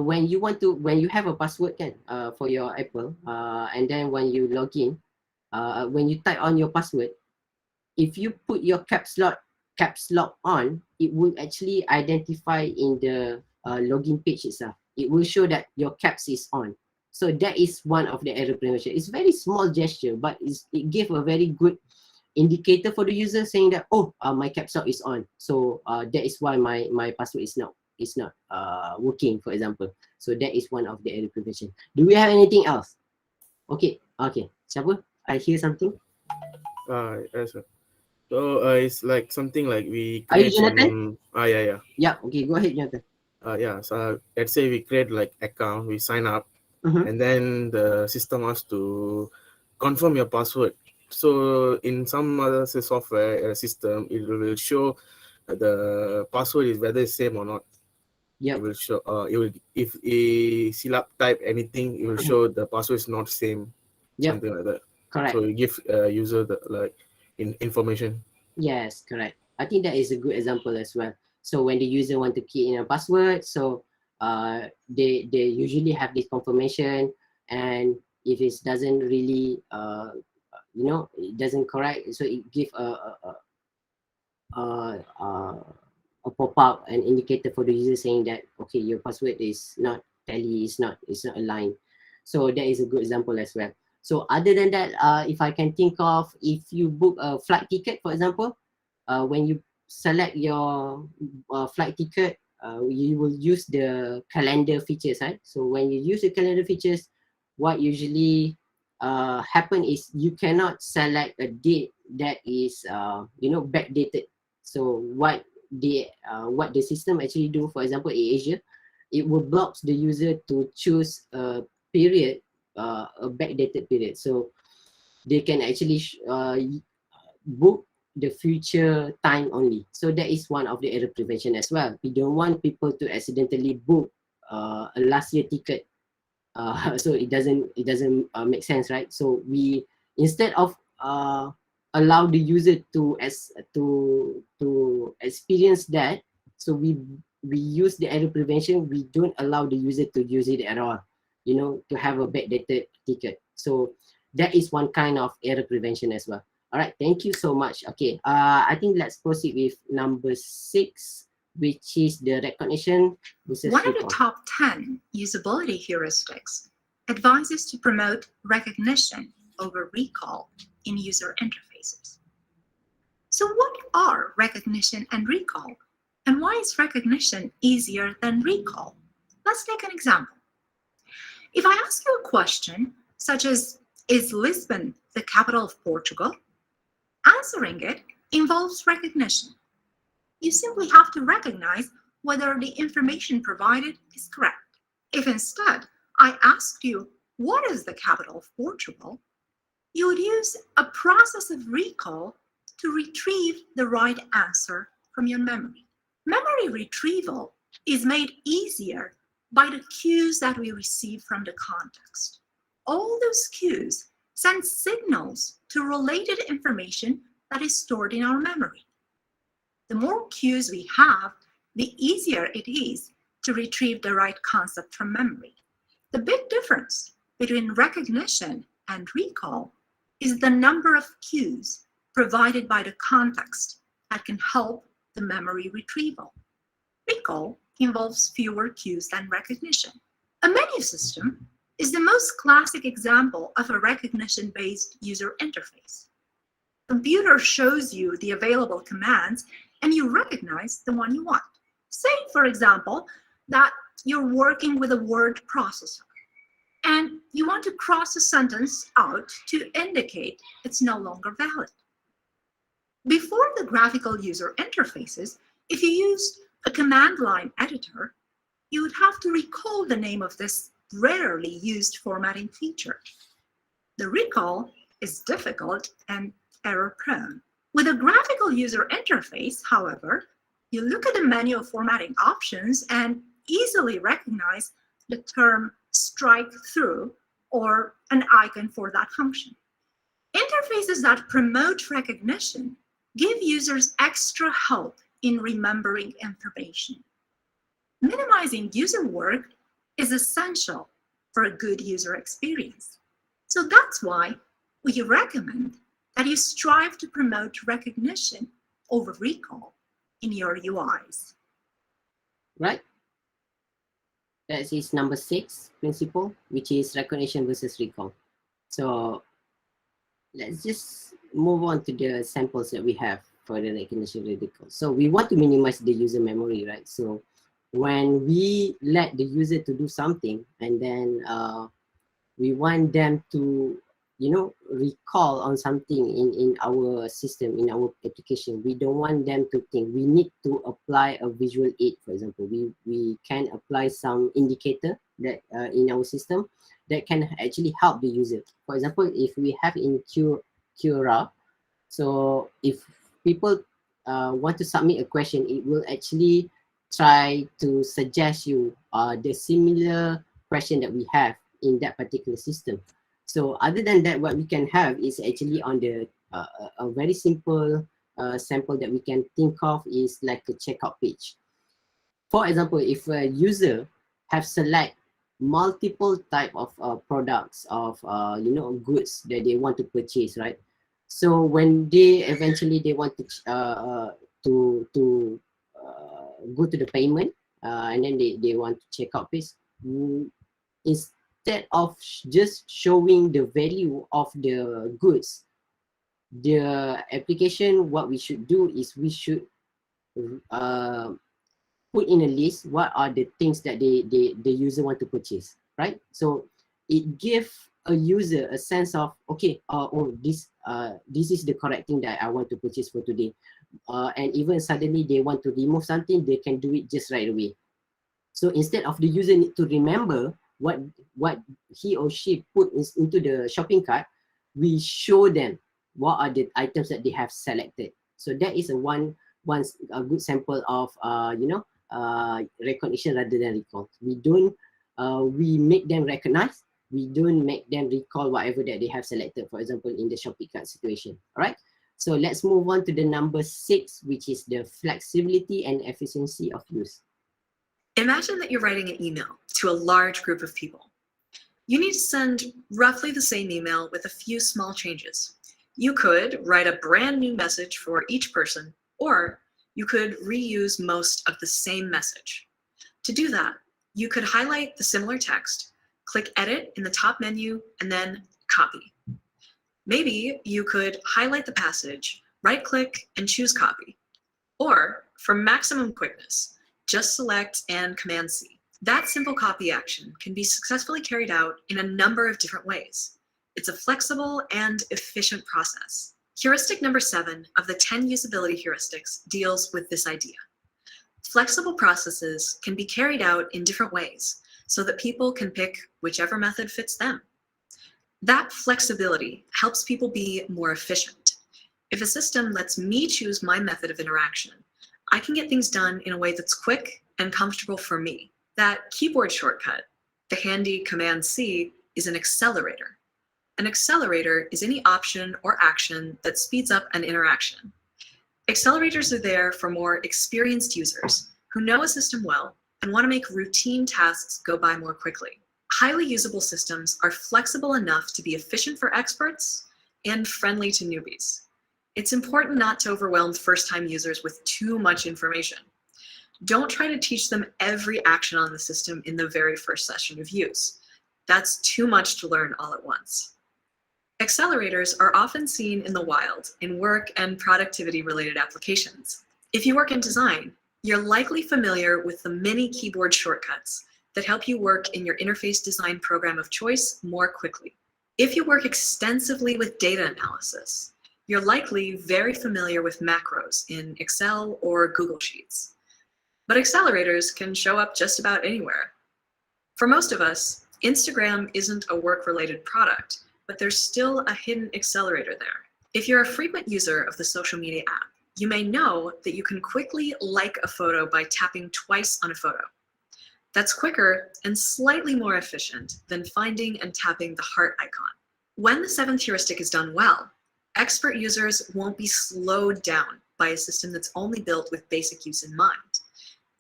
S3: When you have a password kan, for your Apple, and then when you log in, when you type on your password, if you put your caps lock on, it will actually identify in the login page itself. It will show that your caps is on. So that is one of the error prevention. It's very small gesture, but it gives a very good indicator for the user saying that, oh, my caps lock is on. So that is why my password is not working, for example. So that is one of the error prevention. Do we have anything else? Okay. Siapa? I hear something.
S9: Yes, sir. So it's like something like we
S3: Are you
S9: create
S3: Jonathan?
S9: Yeah.
S3: Yeah, okay, go ahead, Jonathan.
S9: So let's say we create like account, we sign up, and then the system has to confirm your password. So in some other software system, it will show the password is whether it's same or not.
S3: Yeah.
S9: It will show. If a silap type anything, it will show the password is not same. Something like that.
S3: Correct.
S9: So you give user the information.
S3: Yes, correct. I think that is a good example as well. So when the user want to key in a password, so they usually have this confirmation, and if it doesn't really it doesn't correct, so it give a pop-up, an indicator for the user saying that, okay, your password is not tally, it's not aligned. So that is a good example as well. So other than that, if I can think of, if you book a flight ticket, for example, when you select your flight ticket, you will use the calendar features, right? So when you use the calendar features, what usually happen is you cannot select a date that is backdated. So what the system actually do, for example, in Asia, it will block the user to choose a period, a backdated period. So they can actually book the future time only. So that is one of the error prevention as well. We don't want people to accidentally book a last year ticket. So it doesn't make sense, right? So we, instead of allow the user to experience that, so we use the error prevention. We don't allow the user to use it at all, to have a backdated ticket. So that is one kind of error prevention as well. All right, thank you so much. Okay, I think let's proceed with number 6, which is the recognition versus
S7: One of the
S3: recall.
S7: top 10 usability heuristics advises to promote recognition over recall in user interfaces. So what are recognition and recall? And why is recognition easier than recall? Let's take an example. If I ask you a question such as, is Lisbon the capital of Portugal? Answering it involves recognition. You simply have to recognize whether the information provided is correct. If instead I asked you, what is the capital of Portugal? You would use a process of recall to retrieve the right answer from your memory. Memory retrieval is made easier by the cues that we receive from the context. All those cues send signals to related information that is stored in our memory. The more cues we have, the easier it is to retrieve the right concept from memory. The big difference between recognition and recall is the number of cues provided by the context that can help the memory retrieval. Recall involves fewer cues than recognition. A menu system is the most classic example of a recognition-based user interface. Computer shows you the available commands and you recognize the one you want. Say, for example, that you're working with a word processor and you want to cross a sentence out to indicate it's no longer valid. Before the graphical user interfaces, if you used a command line editor, you would have to recall the name of this rarely used formatting feature. The recall is difficult and error-prone. With a graphical user interface, however, you look at the menu of formatting options and easily recognize the term strike through or an icon for that function. Interfaces that promote recognition give users extra help in remembering information. Minimizing user work is essential for a good user experience. So that's why we recommend that you strive to promote recognition over recall in your UIs.
S3: Right? That is number 6 principle, which is recognition versus recall. So let's just move on to the samples that we have for the recognition recall. So we want to minimize the user memory, right? So when we let the user to do something and then we want them to recall on something in our system, in our application, we don't want them to think. We need to apply a visual aid, for example. We can apply some indicator that in our system that can actually help the user. For example, if we have in Quora, so if people want to submit a question, it will actually try to suggest you the similar question that we have in that particular system. So other than that, what we can have is actually on the a very simple sample that we can think of is like a checkout page. For example, if a user have select multiple type of products of goods that they want to purchase, right? So when they eventually want to go to the payment and then they want to check out page, instead of just showing the value of the goods, the application, what we should do is we should put in a list what are the things that the user want to purchase, right? So it gives a user a sense of, okay, oh, this is the correct thing that I want to purchase for today. And even suddenly they want to remove something, they can do it just right away. So instead of the user need to remember what he or she put into the shopping cart, we show them what are the items that they have selected. So that is a good sample of recognition rather than recall. We make them recognize. We don't make them recall whatever that they have selected, for example, in the shopping cart situation. All right. So let's move on to the number 6, which is the flexibility and efficiency of use.
S7: Imagine that you're writing an email to a large group of people. You need to send roughly the same email with a few small changes. You could write a brand new message for each person, or you could reuse most of the same message. To do that, you could highlight the similar text, click Edit in the top menu, and then Copy. Maybe you could highlight the passage, right-click, and choose Copy. Or, for maximum quickness, just select and Command-C. That simple copy action can be successfully carried out in a number of different ways. It's a flexible and efficient process. Heuristic number 7 of the 10 usability heuristics deals with this idea. Flexible processes can be carried out in different ways so that people can pick whichever method fits them. That flexibility helps people be more efficient. If a system lets me choose my method of interaction, I can get things done in a way that's quick and comfortable for me. That keyboard shortcut, the handy Command-C, is an accelerator. An accelerator is any option or action that speeds up an interaction. Accelerators are there for more experienced users who know a system well and want to make routine tasks go by more quickly. Highly usable systems are flexible enough to be efficient for experts and friendly to newbies. It's important not to overwhelm first-time users with too much information. Don't try to teach them every action on the system in the very first session of use. That's too much to learn all at once. Accelerators are often seen in the wild in work and productivity-related applications. If you work in design, you're likely familiar with the many keyboard shortcuts that help you work in your interface design program of choice more quickly. If you work extensively with data analysis, you're likely very familiar with macros in Excel or Google Sheets. But accelerators can show up just about anywhere. For most of us, Instagram isn't a work-related product, but there's still a hidden accelerator there. If you're a frequent user of the social media app, you may know that you can quickly like a photo by tapping twice on a photo. That's quicker and slightly more efficient than finding and tapping the heart icon. When the 7th heuristic is done well, expert users won't be slowed down by a system that's only built with basic use in mind.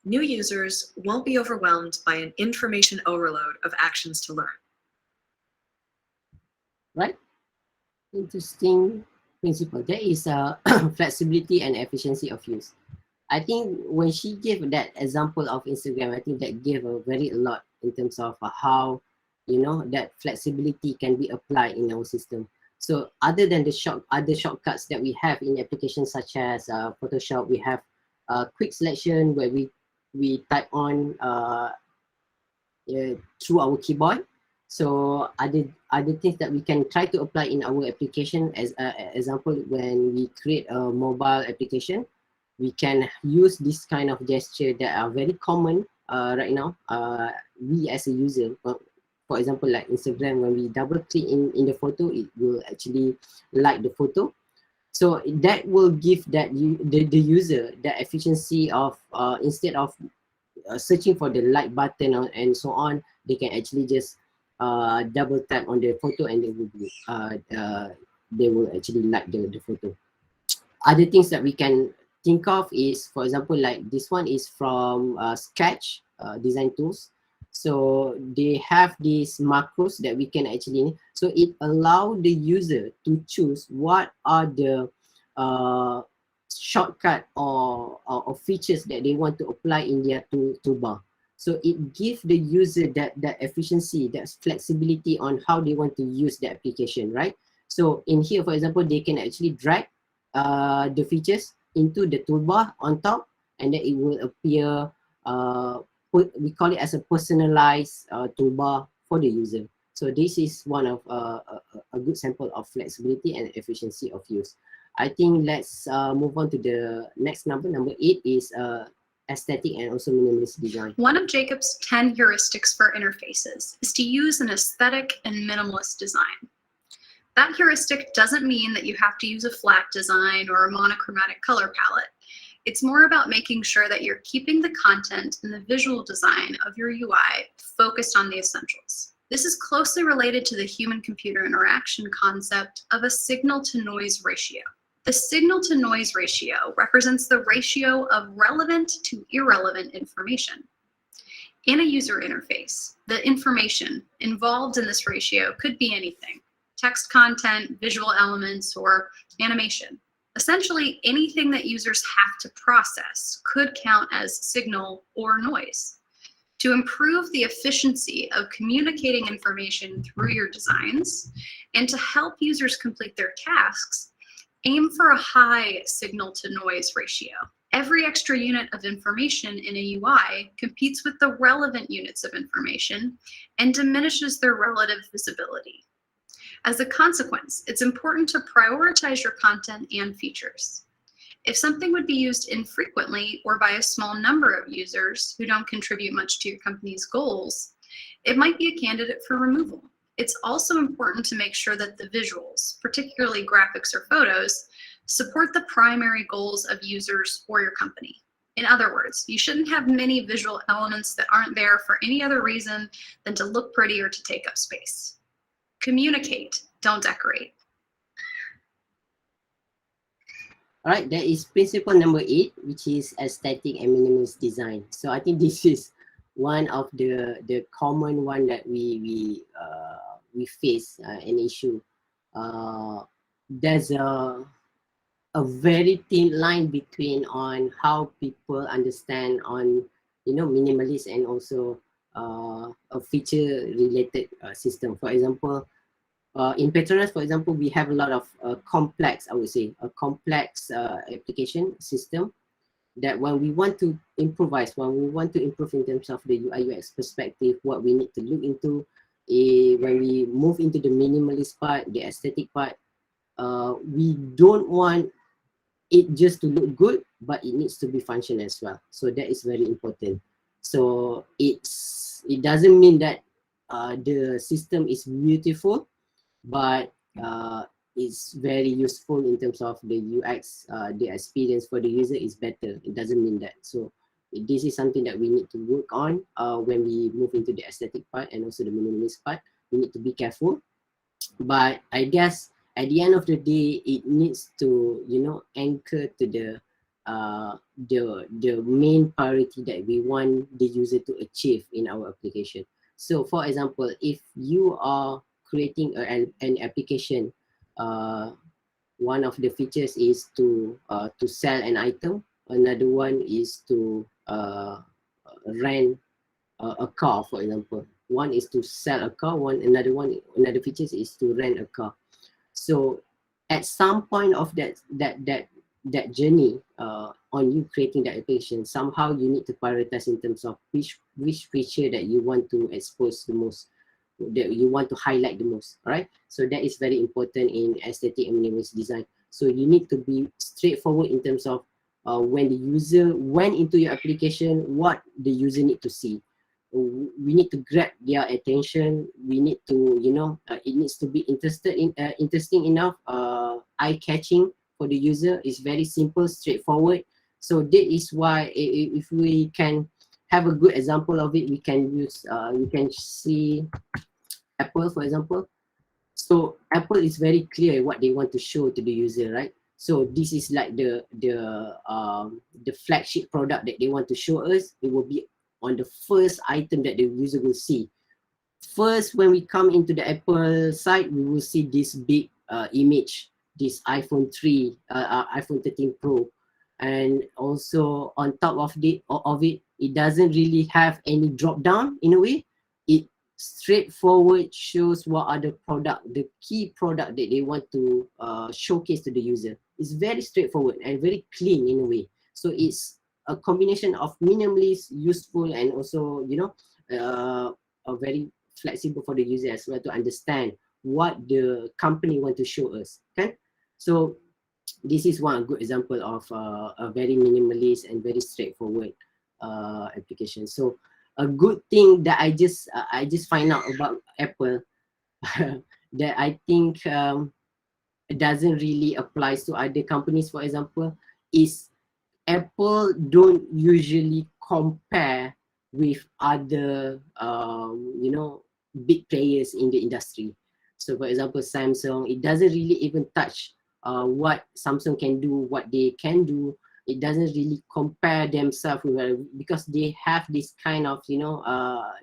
S7: New users won't be overwhelmed by an information overload of actions to learn.
S3: Right? Interesting principle. That is flexibility and efficiency of use. I think when she gave that example of Instagram, I think that gave a lot in terms of how, that flexibility can be applied in our system. So other than the other shortcuts that we have in applications such as Photoshop, we have quick selection where we type on through our keyboard. So other things that we can try to apply in our application, as example, when we create a mobile application, we can use this kind of gesture that are very common right now. We as a user, for example, like Instagram, when we double click in the photo, it will actually like the photo. So that will give the user the efficiency of instead of searching for the like button and so on, they can actually just double tap on the photo and they will actually like the photo. Other things that we can think of is, for example, like this one is from Sketch design tools. So they have these macros that we can actually, so it allows the user to choose what are the shortcut or features that they want to apply in their toolbar. So it gives the user that efficiency, that flexibility on how they want to use the application, right? So in here, for example, they can actually drag the features into the toolbar on top, and then it will appear, we call it as a personalized toolbar for the user. So this is one of a good sample of flexibility and efficiency of use. I think let's move on to the next number. Number 8 is aesthetic and also minimalist design.
S11: One of Jacob's 10 heuristics for interfaces is to use an aesthetic and minimalist design. That heuristic doesn't mean that you have to use a flat design or a monochromatic color palette. It's more about making sure that you're keeping the content and the visual design of your UI focused on the essentials. This is closely related to the human-computer interaction concept of a signal-to-noise ratio. The signal-to-noise ratio represents the ratio of relevant to irrelevant information. In a user interface, the information involved in this ratio could be anything: text content, visual elements, or animation. Essentially, anything that users have to process could count as signal or noise. To improve the efficiency of communicating information through your designs and to help users complete their tasks, aim for a high signal-to-noise ratio. Every extra unit of information in a UI competes with the relevant units of information and diminishes their relative visibility. As a consequence, it's important to prioritize your content and features. If something would be used infrequently or by a small number of users who don't contribute much to your company's goals, it might be a candidate for removal. It's also important to make sure that the visuals, particularly graphics or photos, support the primary goals of users or your company. In other words, you shouldn't have many visual elements that aren't there for any other reason than to look pretty or to take up space. Communicate, don't decorate.
S3: All right, that is principle number 8, which is aesthetic and minimalist design. So I think this is one of the common one that we face an issue. There's a very thin line between on how people understand on minimalist and also a feature related system. For example, in Petronas, for example, we have a lot of complex, I would say, a complex application system that when we want to improvise, when we want to improve in terms of the UI UX perspective, what we need to look into, when we move into the minimalist part, the aesthetic part, we don't want it just to look good, but it needs to be functional as well. So that is very important. So it doesn't mean that the system is beautiful, but it's very useful in terms of the UX, the experience for the user is better. It doesn't mean that. So this is something that we need to work on when we move into the aesthetic part and also the minimalist part. We need to be careful. But I guess at the end of the day, it needs to, anchor to the main priority that we want the user to achieve in our application. So for example, if you are creating an application, one of the features is to sell an item. Another one is to rent a car, for example. One is to sell a car. Another feature is to rent a car. So at some point of that journey on you creating that application, somehow you need to prioritize in terms of which feature that you want to expose the most, that you want to highlight the most, right? So that is very important in aesthetic and minimalist design. So you need to be straightforward in terms of when the user went into your application, what the user need to see. We need to grab their attention. We need to, it needs to be interesting enough, eye-catching for the user. It's very simple, straightforward. So that is why if we can have a good example of it, we can use, we can see Apple, for example. So Apple is very clear what they want to show to the user, right? So this is like the flagship product that they want to show us. It will be on the first item that the user will see. First, when we come into the Apple site, we will see this big image, this iPhone 13 Pro. And also on top of it, it doesn't really have any drop down in a way. It straightforward shows what are the key product that they want to showcase to the user. It's very straightforward and very clean in a way. So it's a combination of minimalist, useful, and also, you know, a very flexible for the user as well to understand what the company want to show us. Okay, so this is one good example of a very minimalist and very straightforward application. So a good thing that I just find out about Apple that I think doesn't really apply to other companies, for example, is Apple don't usually compare with other you know, big players in the industry. So for example, Samsung, it doesn't really even touch what Samsung can do, what they can do. It doesn't really compare themselves with, because they have this kind of, you know,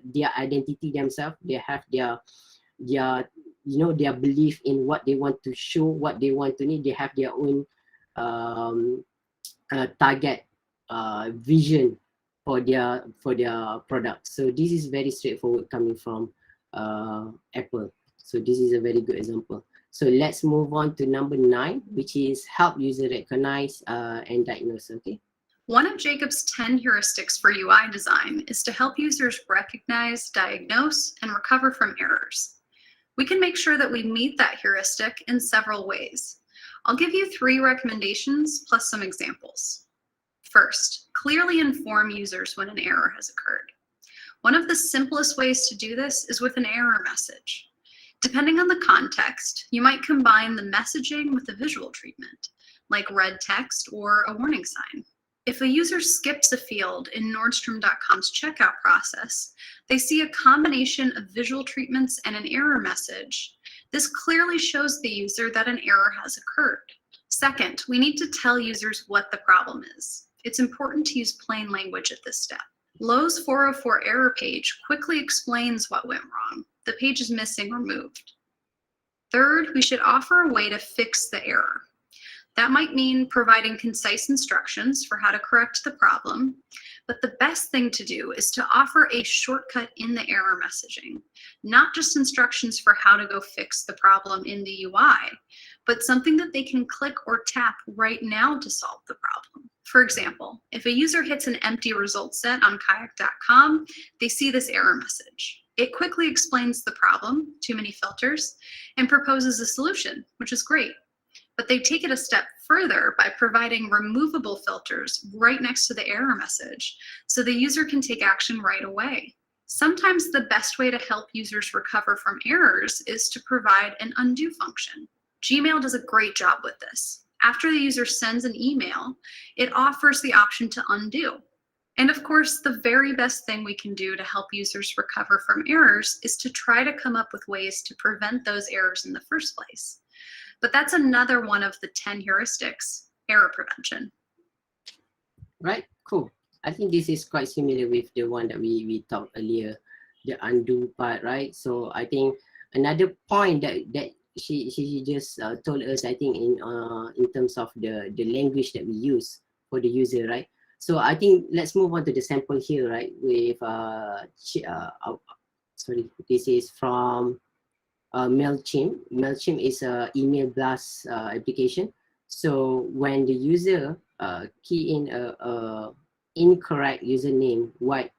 S3: their identity themselves. They have their you know, their belief in what they want to show, what they want to need. They have their own target vision for their product. So this is very straightforward coming from Apple. So this is a very good example. So let's move on to number 9, which is help user recognize and diagnose. Okay.
S11: One of Jacob's 10 heuristics for UI design is to help users recognize, diagnose, and recover from errors. We can make sure that we meet that heuristic in several ways. I'll give you 3 recommendations plus some examples. First, clearly inform users when an error has occurred. One of the simplest ways to do this is with an error message. Depending on the context, you might combine the messaging with a visual treatment, like red text or a warning sign. If a user skips a field in Nordstrom.com's checkout process, they see a combination of visual treatments and an error message. This clearly shows the user that an error has occurred. Second, we need to tell users what the problem is. It's important to use plain language at this step. Lowe's 404 error page quickly explains what went wrong. The page is missing or moved. Third, we should offer a way to fix the error. That might mean providing concise instructions for how to correct the problem, but the best thing to do is to offer a shortcut in the error messaging, not just instructions for how to go fix the problem in the UI, but something that they can click or tap right now to solve the problem. For example, if a user hits an empty result set on kayak.com, they see this error message. It quickly explains the problem, too many filters, and proposes a solution, which is great. But they take it a step further by providing removable filters right next to the error message, so the user can take action right away. Sometimes the best way to help users recover from errors is to provide an undo function. Gmail does a great job with this. After the user sends an email, it offers the option to undo. And of course, the very best thing we can do to help users recover from errors is to try to come up with ways to prevent those errors in the first place. But that's another one of the 10 heuristics, error prevention.
S3: Right, cool. I think this is quite similar with the one that we talked earlier, the undo part, right? So I think another point that she just told us, I think in terms of the language that we use for the user, right? So I think let's move on to the sample here, right? With sorry, this is from MailChimp. MailChimp is a email blast application. So when the user key in a incorrect username, what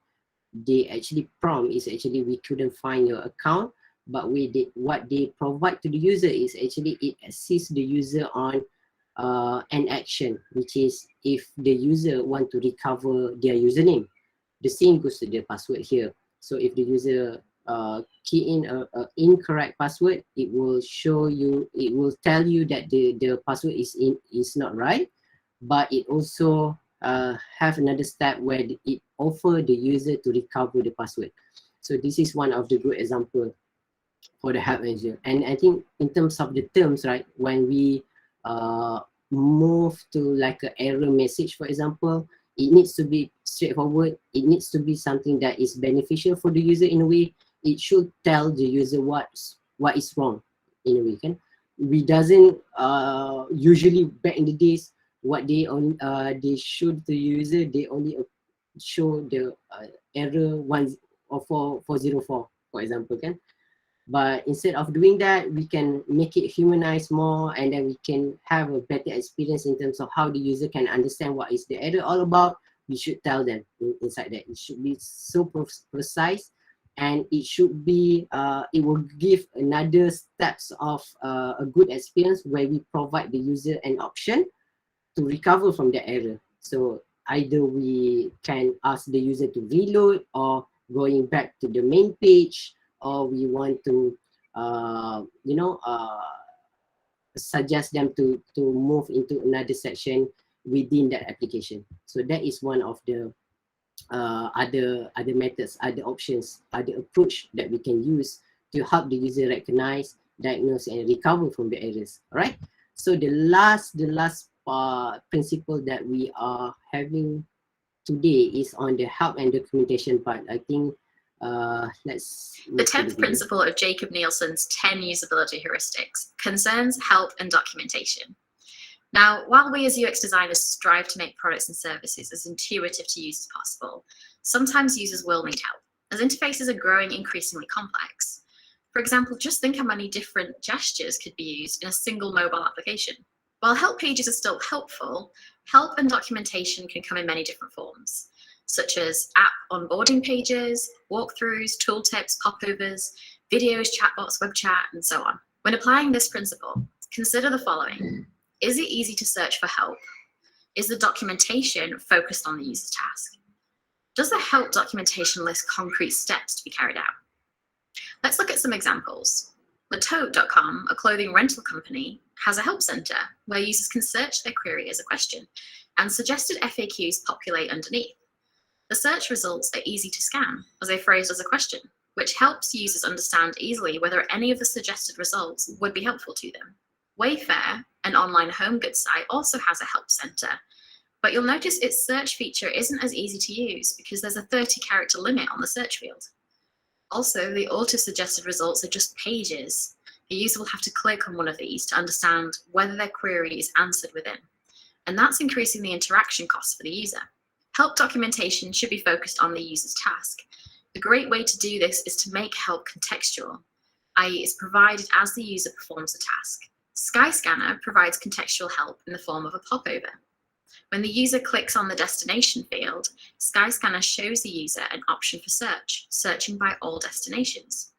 S3: they actually prompt is actually we couldn't find your account, but what they provide to the user is actually it assists the user on an action, which is if the user want to recover their username, the same goes to the password here. So if the user key in a incorrect password, it will show you, it will tell you that the password is not right, but it also have another step where it offer the user to recover the password. So this is one of the good example for the help user. And I think in terms of the terms, right, when we move to like an error message, for example, it needs to be straightforward. It needs to be something that is beneficial for the user in a way. It should tell the user what is wrong in a way. Kan? We doesn't usually back in the days what they show the user, they only show the error 1 or 404, for example, kan? But instead of doing that, we can make it humanized more, and then we can have a better experience in terms of how the user can understand what is the error all about. We should tell them inside that. It should be so precise, and it should be, it will give another steps of a good experience where we provide the user an option to recover from the error. So either we can ask the user to reload, or going back to the main page, or we want to suggest them to move into another section within that application. So that is one of the other methods, other options, other approach that we can use to help the user recognize, diagnose, and recover from the errors. All right. So the last principle that we are having today is on the help and documentation part. I think let's
S7: The 10th principle of Jacob Nielsen's 10 usability heuristics concerns help and documentation. Now, while we as UX designers strive to make products and services as intuitive to use as possible, sometimes users will need help, as interfaces are growing increasingly complex. For example, just think how many different gestures could be used in a single mobile application. While help pages are still helpful, help and documentation can come in many different forms, such as app onboarding pages, walkthroughs, tooltips, popovers, videos, chatbots, web chat, and so on. When applying this principle, consider the following. Is it easy to search for help? Is the documentation focused on the user's task? Does the help documentation list concrete steps to be carried out? Let's look at some examples. Latote.com, a clothing rental company, has a help center where users can search their query as a question, and suggested FAQs populate underneath. The search results are easy to scan as they phrased as a question, which helps users understand easily whether any of the suggested results would be helpful to them. Wayfair, an online home goods site, also has a help center, but you'll notice its search feature isn't as easy to use because there's a 30-character limit on the search field. Also, the auto-suggested results are just pages. The user will have to click on one of these to understand whether their query is answered within, and that's increasing the interaction costs for the user. Help documentation should be focused on the user's task. A great way to do this is to make help contextual, i.e. it's provided as the user performs the task. Skyscanner provides contextual help in the form of a popover. When the user clicks on the destination field, Skyscanner shows the user an option for search, searching by all destinations.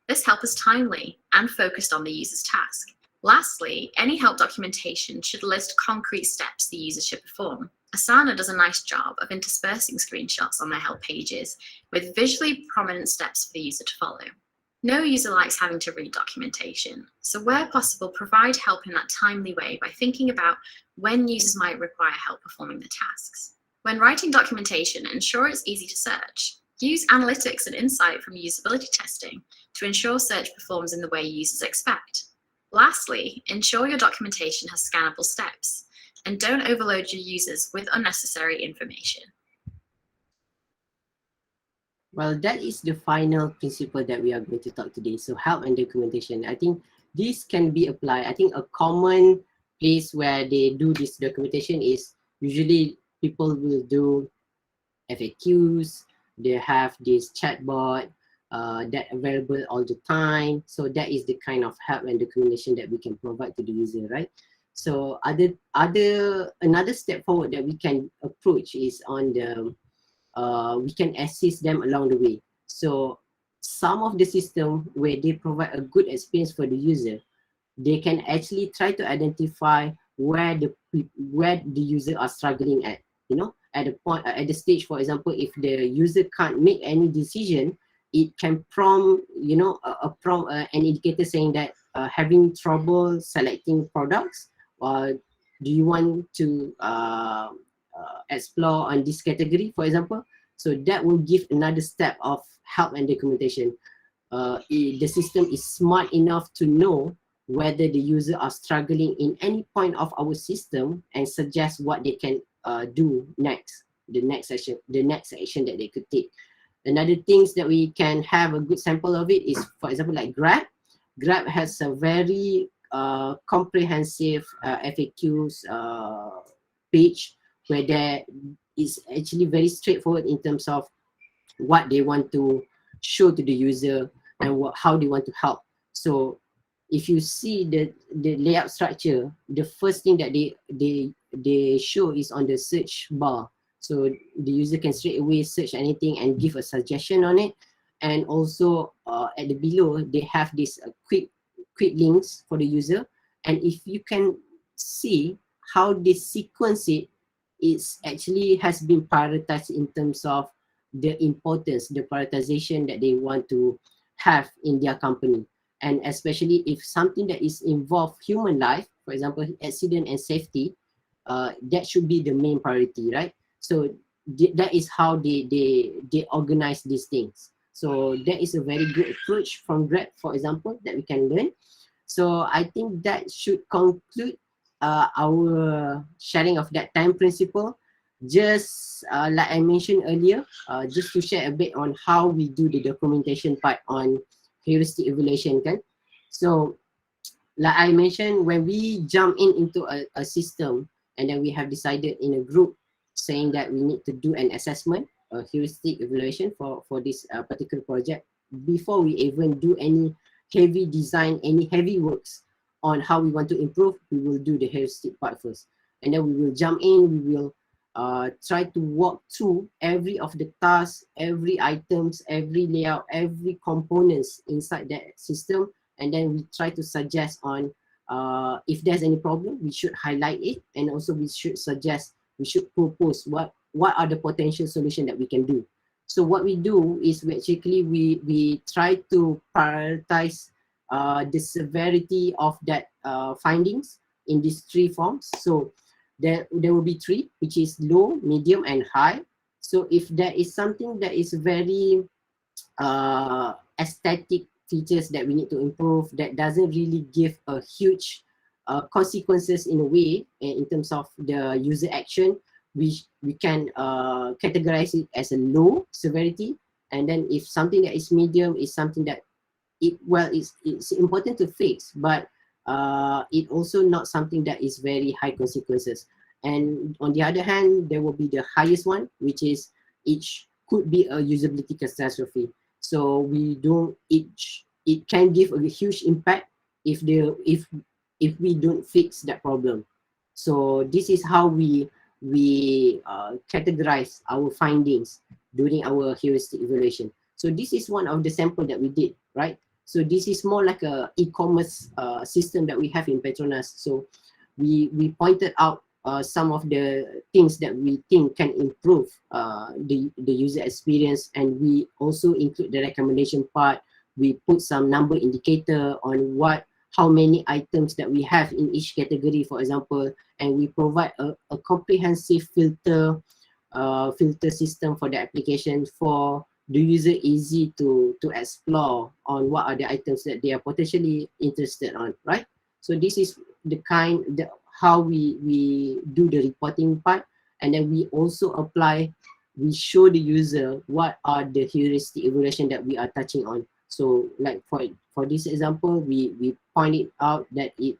S7: This help is timely and focused on the user's task. Lastly, any help documentation should list concrete steps the user should perform. Asana does a nice job of interspersing screenshots on their help pages with visually prominent steps for the user to follow. No user likes having to read documentation, so where possible, provide help in that timely way by thinking about when users might require help performing the tasks. When writing documentation, ensure it's easy to search. Use analytics and insight from usability testing to ensure search performs in the way users expect. Lastly, ensure your documentation has scannable steps, and don't overload your users with unnecessary information.
S3: Well, that is the final principle that we are going to talk today. So help and documentation. I think this can be applied. I think a common place where they do this documentation is usually people will do FAQs. They have this chatbot that available all the time. So that is the kind of help and documentation that we can provide to the user, right? So another step forward that we can approach is on the we can assist them along the way. So some of the system where they provide a good experience for the user, they can actually try to identify where the user are struggling at. You know, at the stage, for example, if the user can't make any decision, it can prompt, you know, an indicator saying that having trouble selecting products, or do you want to explore on this category, for example. So that will give another step of help and documentation. The system is smart enough to know whether the user are struggling in any point of our system and suggest what they can do next, the next action that they could take. Another things that we can have a good sample of it is, for example, like Grab. Grab has a very comprehensive FAQs page where is actually very straightforward in terms of what they want to show to the user and how they want to help. So if you see the layout structure, the first thing that they show is on the search bar. So the user can straight away search anything and give a suggestion on it. And also at the below, they have this quick links for the user. And if you can see how they sequence it, it's actually has been prioritized in terms of the importance, the prioritization that they want to have in their company. And especially if something that is involved human life, for example, accident and safety, that should be the main priority, right? So that is how they organize these things. So that is a very good approach from Grab, for example, that we can learn. So I think that should conclude our sharing of that time principle. Just like I mentioned earlier, just to share a bit on how we do the documentation part on heuristic evaluation, kan? So like I mentioned, when we jump into a system and then we have decided in a group saying that we need to do an assessment, a heuristic evaluation for this particular project, before we even do any heavy design, any heavy works on how we want to improve, we will do the heuristic part first. And then we will jump in, we will try to walk through every of the tasks, every items, every layout, every components inside that system, and then we try to suggest on if there's any problem, we should highlight it, and also we should suggest, we should propose what are the potential solutions that we can do. So what we do is we try to prioritize the severity of that findings in these three forms. So there will be three, which is low, medium, and high. So if there is something that is very aesthetic features that we need to improve, that doesn't really give a huge consequences in a way in terms of the user action, we can categorize it as a low severity. And then if something that is medium is something that it's important to fix, but it also not something that is very high consequences. And on the other hand, there will be the highest one, which is it could be a usability catastrophe. So it can give a huge impact if we don't fix that problem. So this is how we categorize our findings during our heuristic evaluation. So this is one of the sample that we did, right? So this is more like a e-commerce system that we have in Petronas. So we pointed out some of the things that we think can improve the user experience, and we also include the recommendation part. We put some number indicator on how many items that we have in each category, for example, and we provide a comprehensive filter system for the application for the user easy to explore on what are the items that they are potentially interested on, right? So this is how we do the reporting part, and then we also we show the user what are the heuristic evaluation that we are touching on. So like for this example, we pointed out that it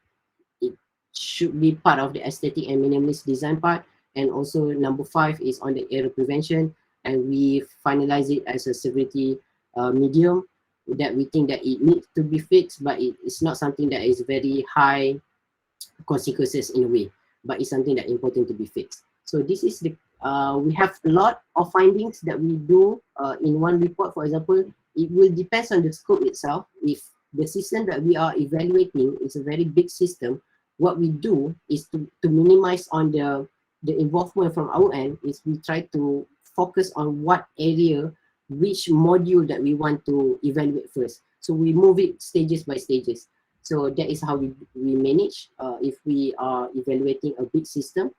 S3: should be part of the aesthetic and minimalist design part, and also number 5 is on the error prevention, and we finalize it as a severity medium, that we think that it needs to be fixed, but it's not something that is very high consequences in a way, but it's something that important to be fixed. So this is the we have a lot of findings that we do in one report. For example, it will depend on the scope itself. If the system that we are evaluating is a very big system, what we do is to minimize on the involvement from our end, is we try to focus on what area, which module that we want to evaluate first. So we move it stages by stages. So that is how we manage if we are evaluating a big system,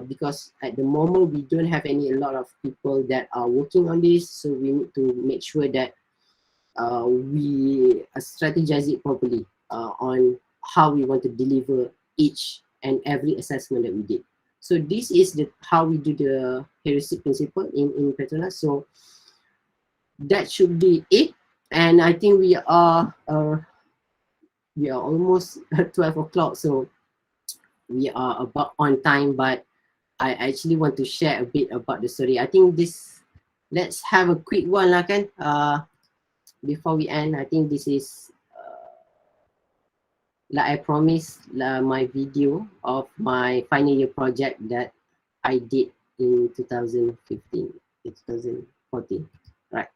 S3: because at the moment we don't have a lot of people that are working on this. So we need to make sure that we strategize it properly on how we want to deliver each and every assessment that we did. So this is how we do the heuristic principle in Petronas. So that should be it. And I think we are almost at 12 o'clock. So we are about on time, but I actually want to share a bit about the story. I think this, let's have a quick one lah kan. Before we end, I think this is like I promised my video of my final year project that I did in 2015, 2014, right?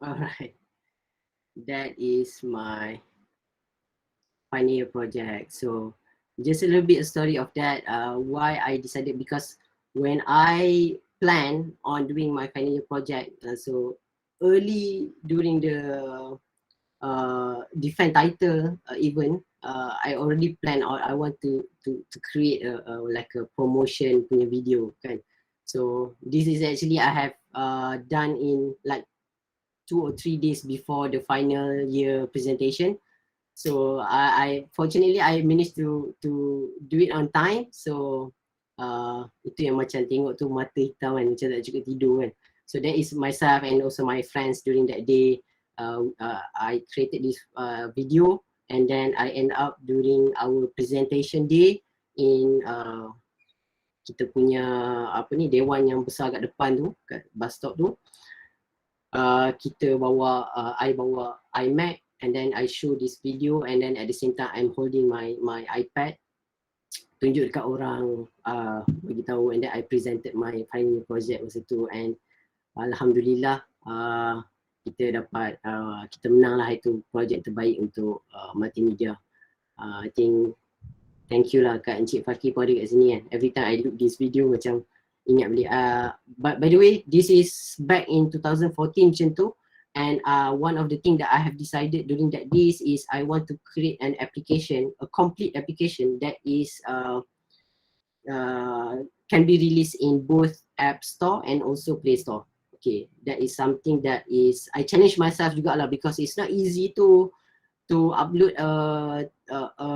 S3: Alright, that is my final year project. So just a little bit of story of that. Why I decided, because when I plan on doing my final year project, so early during the defense title event, I already planned, or I want to create like a promotion punya video kan. So this is actually I have done in like 2 or 3 days before the final year presentation. So I fortunately I managed to do it on time. So itu yang macam tengok tu mata hitam kan, macam tak cukup tidur kan. So that is myself and also my friends during that day. I created this video, and then I end up during our presentation day in kita punya apa ni, dewan yang besar kat depan tu, kat bus stop tu. Kita bawa I bawa iMac, and then I show this video, and then at the same time I'm holding my iPad tunjuk dekat orang, bagi tahu, and then I presented my final year project masa tu, and alhamdulillah kita dapat kita menang lah itu projek terbaik untuk multimedia. I think thank you lah Kak Encik Fakir pun ada kat sini kan. Every time I look this video macam ingat balik. But by the way, this is back in 2014 macam tu, and one of the thing that I have decided during that days is I want to create an application, a complete application that is can be released in both App Store and also Play Store. Okay, that is something that is I challenge myself juga lah, because it's not easy to upload a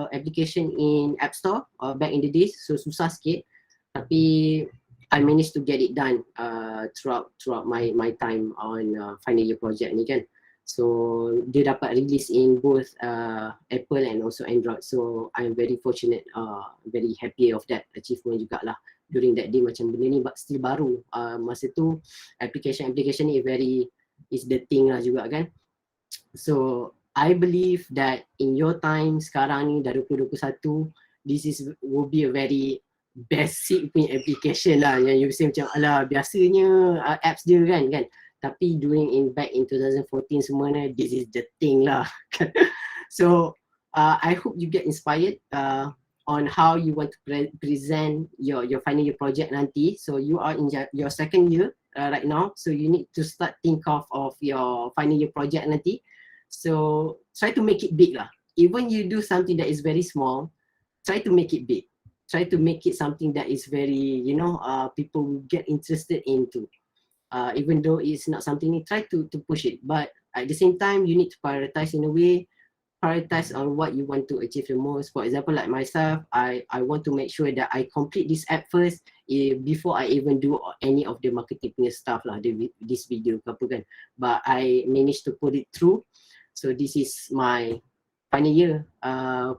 S3: application in App Store back in the days, so susah sikit, tapi I managed to get it done throughout my time on final year project ni kan. So dia dapat release in both Apple and also Android, so I'm very fortunate, very happy of that achievement jugalah during that day. Macam benda ni still baru, masa tu application ni is the thing lah juga kan. So I believe that in your time sekarang ni dah 2021, this will be a very basic punya application lah, yang you say macam alah biasanya apps dia kan. Tapi back in 2014 semua ni, this is the thing lah. So I hope you get inspired on how you want to present your final year project nanti. So you are in your second year right now, so you need to start think of your final year project nanti. So try to make it big lah. Even you do something that is very small, try to make it big. Try to make it something that is very, people will get interested into. Even though it's not something you try to push it, but at the same time you need to prioritize in a way, prioritize on what you want to achieve the most. For example, like myself, I want to make sure that I complete this app first before I even do any of the marketing punya stuff lah, this video ke apa kan. But I managed to put it through. So this is my final year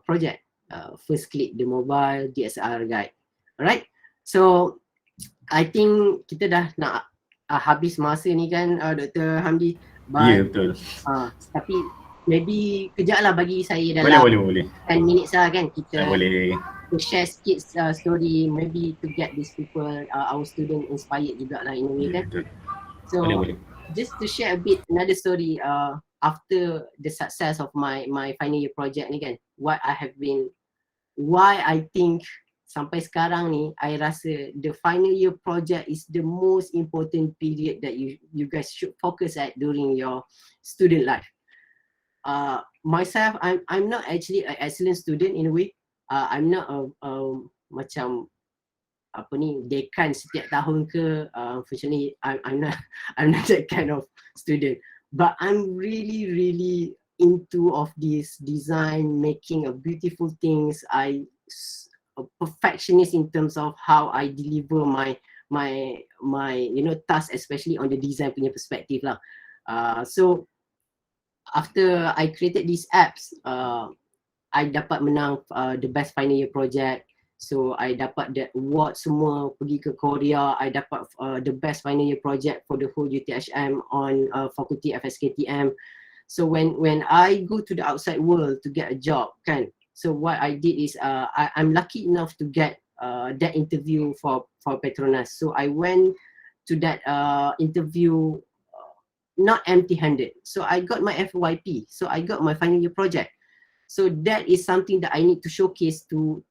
S3: project, first click the mobile DSLR guide. Alright, so I think kita dah nak habis masa ni kan, Dr. Hamdi.
S1: Ya, betul.
S3: Tapi maybe kejap lah bagi saya dalam
S1: boleh.
S3: 10 minutes lah kan, kita
S1: boleh
S3: to share sikit story, maybe to get these people, our student inspired juga lah in a way kan. So
S1: boleh.
S3: Just to share a bit another story, after the success of my final year project ni kan, why I think sampai sekarang ni I rasa the final year project is the most important period that you guys should focus at during your student life. Myself, I'm not actually an excellent student in a way. I'm not macam apa ni, dekan setiap tahun ke. Unfortunately, I'm not that kind of student. But I'm really into of this design, making a beautiful things. I a perfectionist in terms of how I deliver my task, especially on the design punya perspective lah. So after I created these apps, I dapat menang the best final year project. So I dapat that award semua, pergi ke Korea. I dapat the best final year project for the whole UTHM on faculty FSKTM. So when I go to the outside world to get a job kan, so what I did is I'm lucky enough to get that interview for Petronas. So I went to that interview not empty-handed. So I got my FYP. So I got my final year project. So that is something that I need to showcase to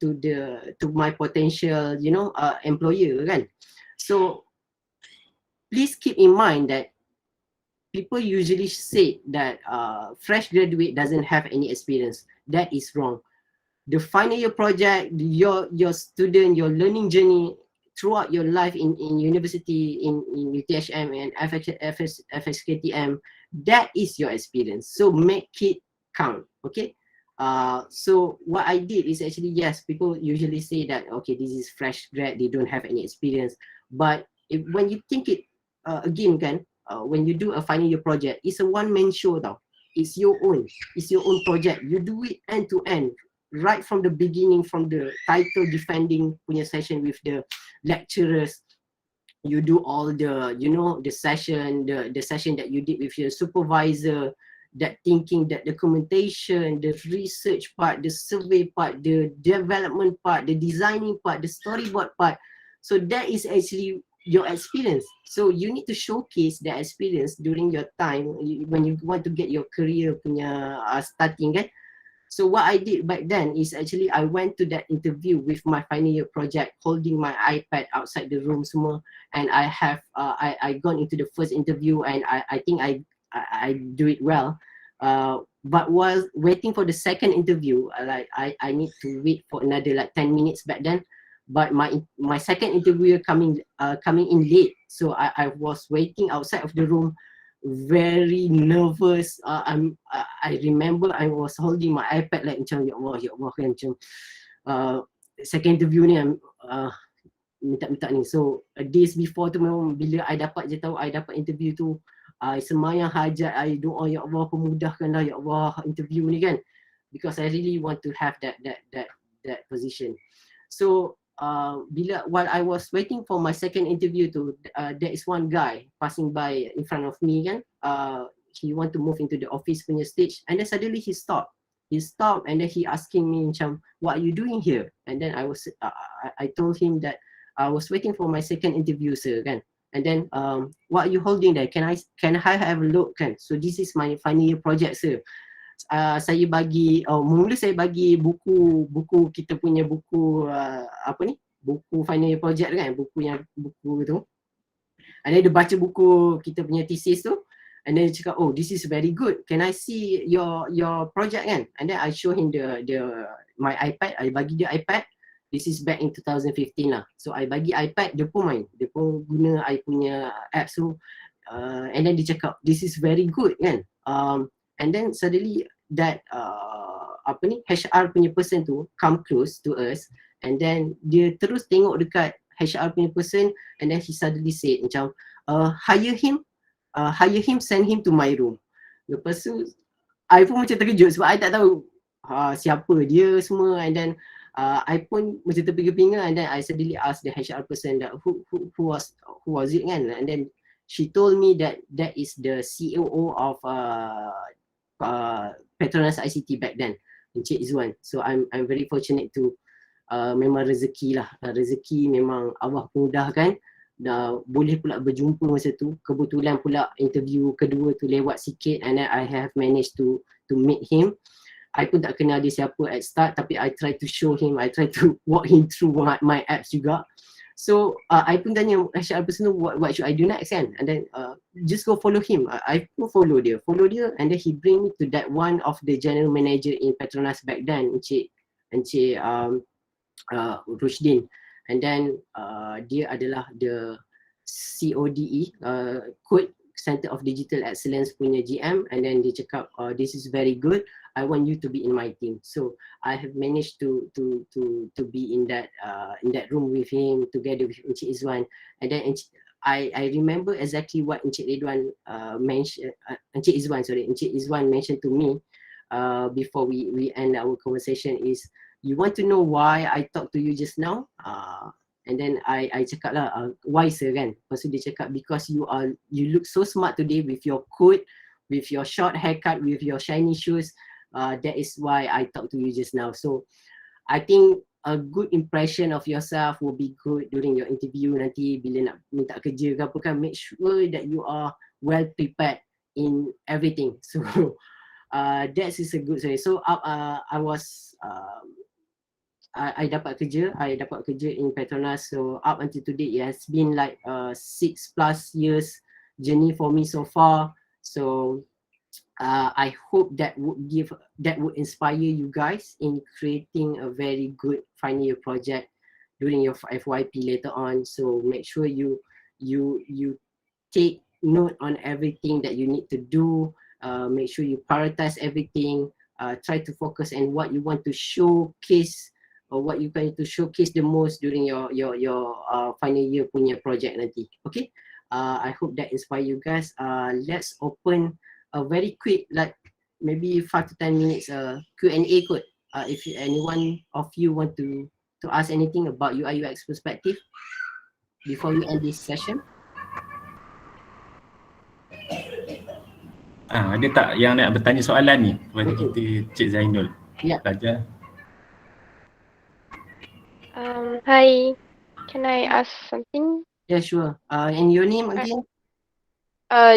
S3: my potential, employer kan. So please keep in mind that people usually say that fresh graduate doesn't have any experience. That is wrong. The final year project, your student, your learning journey throughout your life in university, in UTHM and FSKTM, that is your experience. So make it count, okay? So what I did is actually, yes, people usually say that, okay, this is fresh grad, they don't have any experience. But when you think it again kan, when you do a final year project, it's a one-man show tau. It's your own project. You do it end to end, right from the beginning, from the title defending punya session with the lecturers. You do all the, the session, the session that you did with your supervisor, that thinking, that documentation, the research part, the survey part, the development part, the designing part, the storyboard part. So that is actually your experience. So you need to showcase that experience during your time when you want to get your career punya starting kan. So what I did back then is actually I went to that interview with my final year project, holding my iPad outside the room semua, and I have I gone into the first interview, and I think I do it well. But while waiting for the second interview, like I need to wait for another like 10 minutes back then. But my second interviewer coming in late, so I was waiting outside of the room, very nervous. I remember I was holding my iPad like macam ya Allah kan, macam second interview ni minta ni. So days before tu memang bila I dapat je tahu I dapat interview tu, I semayang hajat, I doa ya Allah pemudahkanlah ya Allah interview ni kan, because I really want to have that position. So while I was waiting for my second interview tu, there is one guy passing by in front of me kan. He want to move into the office punya stage, and then suddenly he stopped, and then he asking me macam, what are you doing here? And then I told him that I was waiting for my second interview sir kan. And then what are you holding there? Can I have a look kan? So this is my final year project sir. Saya bagi mula saya bagi buku kita punya buku buku final year project kan, buku tu. And then dia baca buku kita punya thesis tu, and then dia cakap, oh this is very good, can I see your project kan. And then I show him my iPad, I bagi dia iPad. This is back in 2015 lah. So I bagi iPad, dia pun main, dia pun guna I punya apps tu. And then dia cakap this is very good kan. And then suddenly that HR punya person tu come close to us, and then dia terus tengok dekat HR punya person, and then he suddenly said macam hire him, send him to my room. Lepas tu I pun macam terkejut sebab I tak tahu siapa dia semua, and then I pun macam terpinga-pinga, and then I suddenly asked the HR person that who was it kan, and then she told me that is the COO of Petronas ICT back then, Encik Izwan. So I'm very fortunate to memang rezeki lah, rezeki memang Allah mudahkan. Boleh pula berjumpa masa tu, kebetulan pula interview kedua tu lewat sikit, and then I have managed to meet him. I pun tak kenal dia siapa at start, tapi I try to show him, I try to walk him through my apps juga. So I pun tanya HR person, what should I do next kan, and then just go follow him. I pun follow dia, and then he bring me to that one of the general manager in Petronas back then, Encik Rushdin. And then dia adalah the CODE, Code Center of Digital Excellence punya GM, and then dia cakap this is very good, I want you to be in my team. So I have managed to be in that room with him together with Encik Izwan. And then I remember exactly what Encik Izwan mentioned to me before we end our conversation is, you want to know why I talk to you just now? And then I cakap lah, why sir kan? Lepas tu dia cakap, because you look so smart today with your coat, with your short haircut, with your shiny shoes. That is why I talk to you just now. So I think a good impression of yourself will be good during your interview nanti bila nak minta kerja ke apa kan. Make sure that you are well prepared in everything. So that is a good story. So I dapat kerja in Petronas. So up until today, it has been like 6+ years journey for me so far. So I hope that would inspire you guys in creating a very good final year project during your FYP later on. So make sure you take note on everything that you need to do. Make sure you prioritize everything. Try to focus on what you want to showcase, or what you going to showcase the most during your final year punya project nanti. Okay, I hope that inspire you guys. Let's open a very quick, like maybe 5 to 10 minutes Q&A code. If anyone of you want to ask anything about UI UX perspective before we end this session.
S1: Ada tak yang nak bertanya soalan ni kepada kita Cik Zainul?
S3: Ya.
S1: Pelajar.
S13: Hi, can I ask something?
S3: Yeah, sure. And your name again?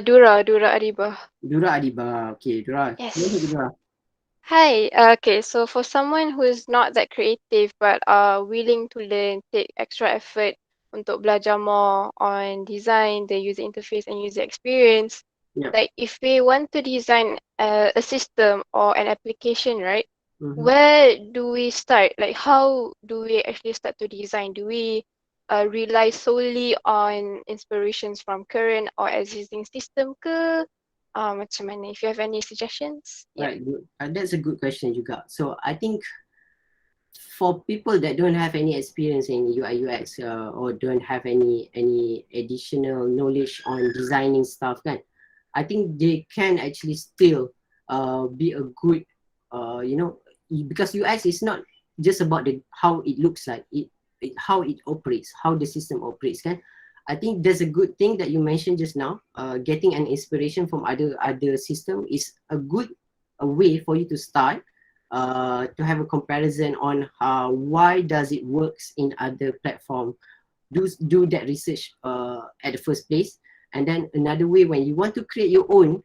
S13: Dura Adibah.
S3: Dura Adiba. Okay, Dura.
S13: Yes.
S3: Go ahead, Dura.
S13: Hi. Okay, so for someone who is not that creative but are willing to learn, take extra effort untuk belajar more on design, the user interface and user experience,
S3: Yeah.
S13: like if we want to design a system or an application, right?
S3: Mhm.
S13: Where do we start? Like, how do we actually start to design? Do we rely solely on inspirations from current or existing system ke? Macam mana? If you have any suggestions? Yeah.
S3: Right, good. That's a good question juga. So I think for people that don't have any experience in UI UX or don't have any additional knowledge on designing stuff kan, I think they can actually still be a good because UX is not just about how it looks like, how it operates, how the system operates kan. I think there's a good thing that you mentioned just now. Getting an inspiration from other system is a good way for you to start. To have a comparison on why does it works in other platform. Do that research at the first place. And then another way, when you want to create your own,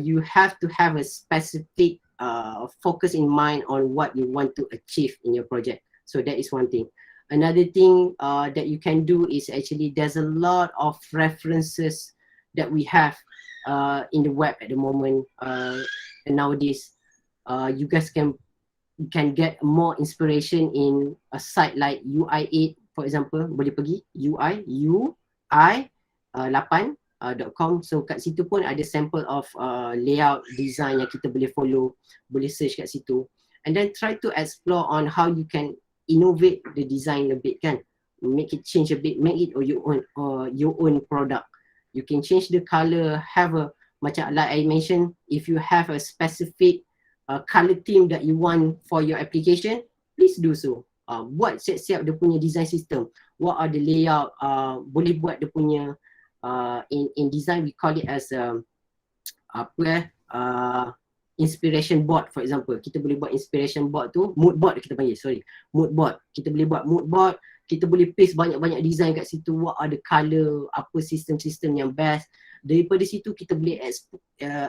S3: you have to have a specific focus in mind on what you want to achieve in your project. So that is one thing. Another thing that you can do is actually there's a lot of references that we have in the web at the moment nowadays. You guys can get more inspiration in a site like UI8 for example. Boleh pergi UI8.com. So kat situ pun ada sample of layout design yang kita boleh follow, boleh search kat situ. And then try to explore on how you can innovate the design a bit kan, make it change a bit, make it your own product. You can change the color, have a macam like I mentioned, if you have a specific color theme that you want for your application, please do so. Buat siap-siap dia punya design system. What are the layout? Boleh buat dia punya in design we call it as inspiration board for example. Kita boleh buat inspiration board tu, mood board kita panggil, mood board. Kita boleh buat mood board, kita boleh paste banyak-banyak design kat situ, what are the colour, apa sistem-sistem yang best. Daripada situ kita boleh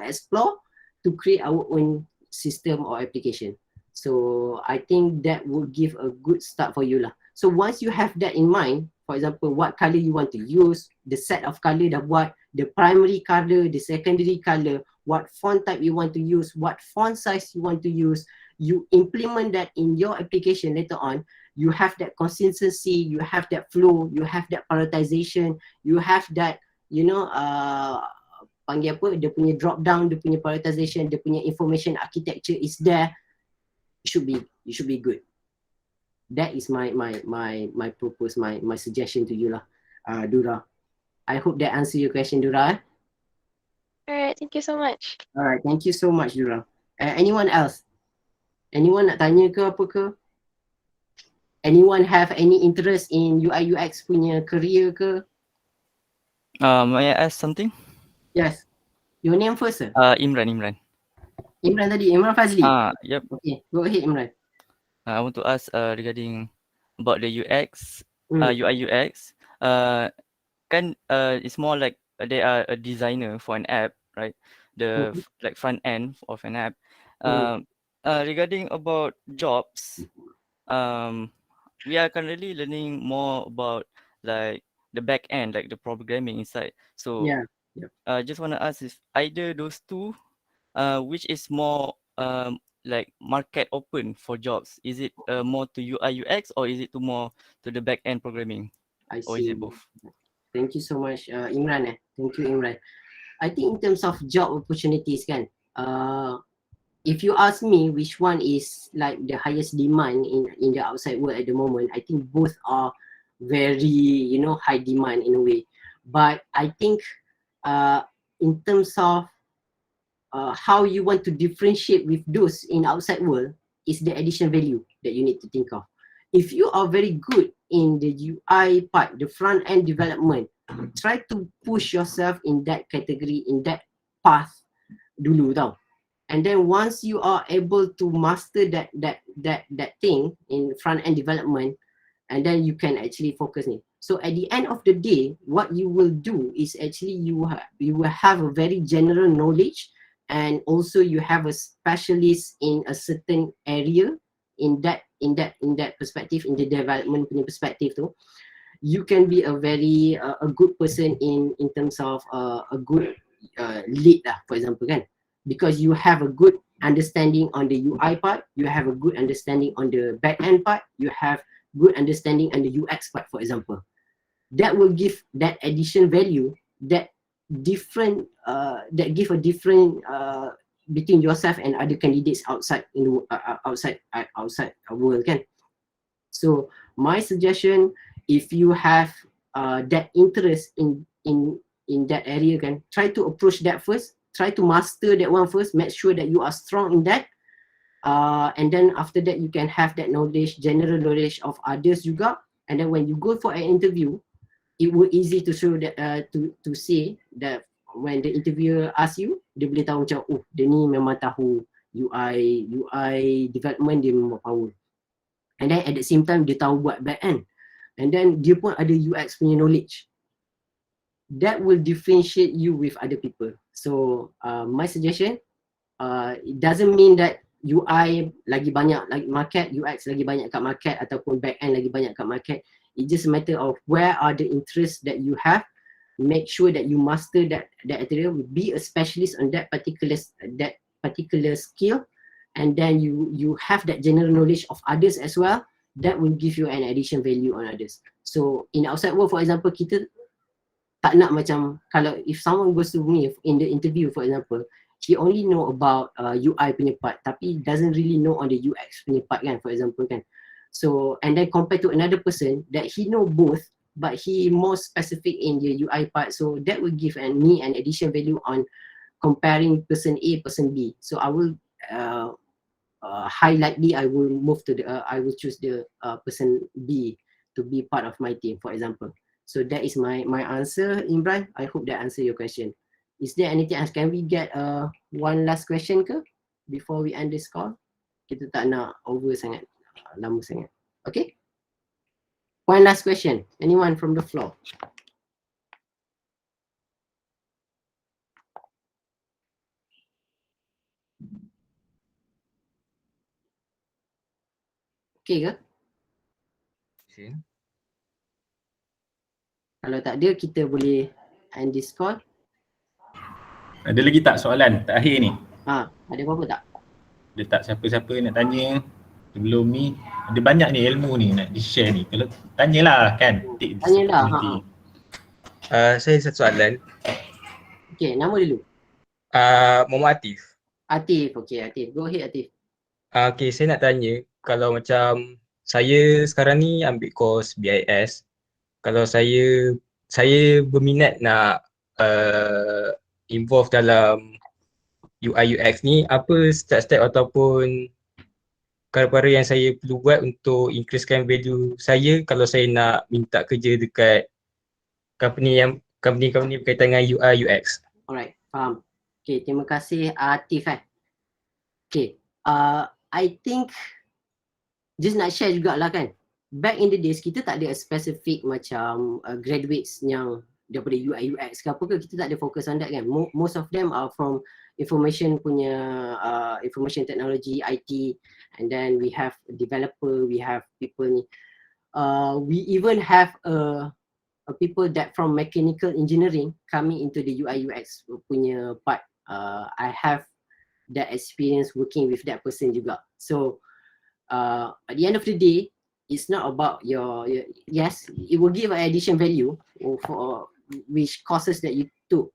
S3: explore to create our own system or application. So I think that would give a good start for you lah. So once you have that in mind, for example, what color you want to use, the set of color dah buat, the primary color, the secondary color, what font type you want to use, what font size you want to use, you implement that in your application later on, you have that consistency, you have that flow, you have that prioritization, you have that, panggil apa, dia punya drop down, dia punya prioritization, dia punya information architecture is there. You should be good. That is my purpose, my suggestion to you lah, Dura. I hope that answer your question, Dura.
S13: Alright, thank you so much.
S3: Alright, thank you so much, Dura. Anyone else? Anyone nak tanya ke apa ke? Anyone have any interest in UI UX punya career ke?
S5: May I ask something?
S3: Yes. Your name first, sir?
S5: Imran.
S3: Imran tadi, Imran Fazli.
S5: Yep.
S3: Okay, go ahead, Imran.
S5: I want to ask regarding about the UX, UI UX. Kan it's more like they are a designer for an app, right? The like front end of an app. Regarding about jobs, we are currently learning more about like the back end, like the programming inside. So I just want to ask if either those two, which is more like market open for jobs? Is it more to UI UX or is it to more to the back end programming?
S3: I see.
S5: Or is it both?
S3: Thank you so much, Imran. Thank you, Imran. I think in terms of job opportunities kan, if you ask me which one is like the highest demand in the outside world at the moment, I think both are very high demand in a way. But I think in terms of how you want to differentiate with those in outside world is the addition value that you need to think of. If you are very good in the UI part, the front end development, try to push yourself in that category, in that path. dulu tau. And then once you are able to master that thing in front end development, and then you can actually focus ni. So at the end of the day, what you will do is actually you will have a very general knowledge, and also you have a specialist in a certain area in that perspective, in the development punya perspective tu. You can be a very a good person in terms of a good lead lah, for example kan, because you have a good understanding on the UI part, you have a good understanding on the back end part, you have good understanding on the UX part, for example. That will give that addition value, that different that give a different between yourself and other candidates outside in the outside world kan. So my suggestion, if you have that interest in that area kan, try to approach that first, try to master that one first, make sure that you are strong in that, and then after that you can have that knowledge, general knowledge of others juga, and then when you go for an interview, it will easy to show that to say that when the interviewer ask you, dia boleh tahu macam, oh dia ni memang tahu UI development, dia memang power. And then at the same time dia tahu buat back end, and then dia pun ada UX punya knowledge. That will differentiate you with other people. So my suggestion, it doesn't mean that UI lagi banyak lagi market, UX lagi banyak kat market, ataupun back end lagi banyak kat market. It's just a matter of where are the interests that you have. Make sure that you master that area, be a specialist on that particular skill, and then you have that general knowledge of others as well. That will give you an addition value on others. So in outside world, for example, kita tak nak macam, kalau if someone goes to me in the interview, for example, he only know about UI punya part, tapi doesn't really know on the UX punya part kan, for example kan. So and then compared to another person that he know both, but he more specific in the UI part, so that will give me an additional value on comparing person A, person B. So I will highlightly I will move to I will choose the person B to be part of my team, for example. So that is my answer, Imran. I hope that answer your question. Is there anything else? Can we get one last question ke before we end this call? Kita tak nak over sangat, lama sangat. Okay? One last question. Anyone from the floor? Okay ke? Kalau tak ada, kita boleh end this call.
S1: Ada lagi tak soalan terakhir ni?
S3: Ada apa-apa tak?
S1: Ada tak siapa-siapa nak tanya sebelum ni? Ada banyak ni ilmu ni nak di-share ni. Kalau tanyalah kan.
S3: Tanyalah.
S14: Saya satu soalan.
S3: Okay, nama dulu.
S14: Muhammad Atif.
S3: Atif, okay Atif. Go ahead Atif.
S14: Okay, saya nak tanya, kalau macam saya sekarang ni ambil course BIS, kalau saya berminat nak involve dalam UI UX ni, apa step-step ataupun perkara yang saya perlu buat untuk increasekan value saya kalau saya nak minta kerja dekat company berkaitan dengan UI UX?
S3: Alright, faham. Okay, terima kasih Atif Okay, I think just nak share jugalah kan. Back in the days, kita tak ada a specific macam graduates yang daripada UI UX ke apa ke, kita tak ada fokus on that kan. Most of them are from information punya information technology, IT, and then we have a developer, we have people ni. We even have people that from mechanical engineering coming into the UI UX punya part. I have that experience working with that person juga. So at the end of the day, it's not about your yes, it will give an addition value for which courses that you took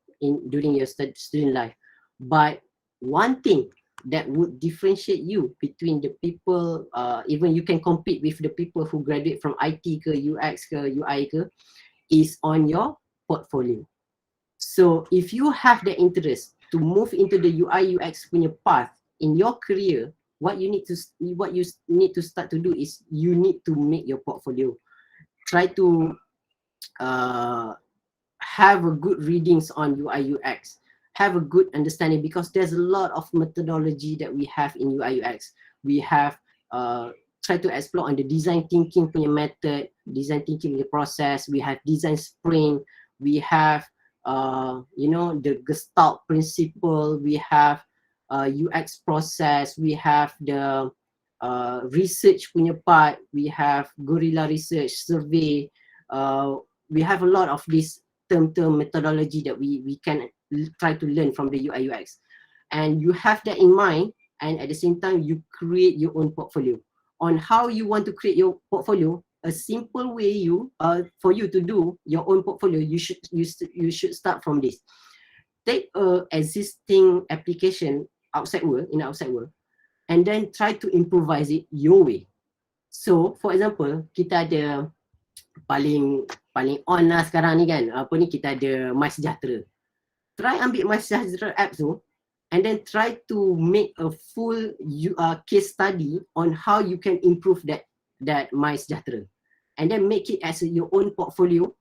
S3: during your student life. But one thing that would differentiate you between the people, even you can compete with the people who graduate from IT ke, UX ke, UI ke, is on your portfolio. So if you have the interest to move into the UI UX punya path in your career, what you need to start to do is you need to make your portfolio. Try to have a good readings on UI UX. have a good understanding, because there's a lot of methodology that we have in UI UX. We have try to explore on the design thinking punya method, design thinking punya process. We have design sprint. We have you know, the Gestalt principle. We have UX process. We have the research punya part. We have guerrilla research, survey. We have a lot of this term methodology that we can try to learn from the UI UX. And you have that in mind, and at the same time you create your own portfolio. On how you want to create your portfolio, a simple way for you to do your own portfolio, you should start from this. Take a existing application outside world, and then try to improvise it your way. So for example, kita ada paling on lah sekarang ni kan, kita ada MySejahtera. Try ambil MySejahtera apps tu, and then try to make a full case study on how you can improve that MySejahtera, and then make it as your own portfolio.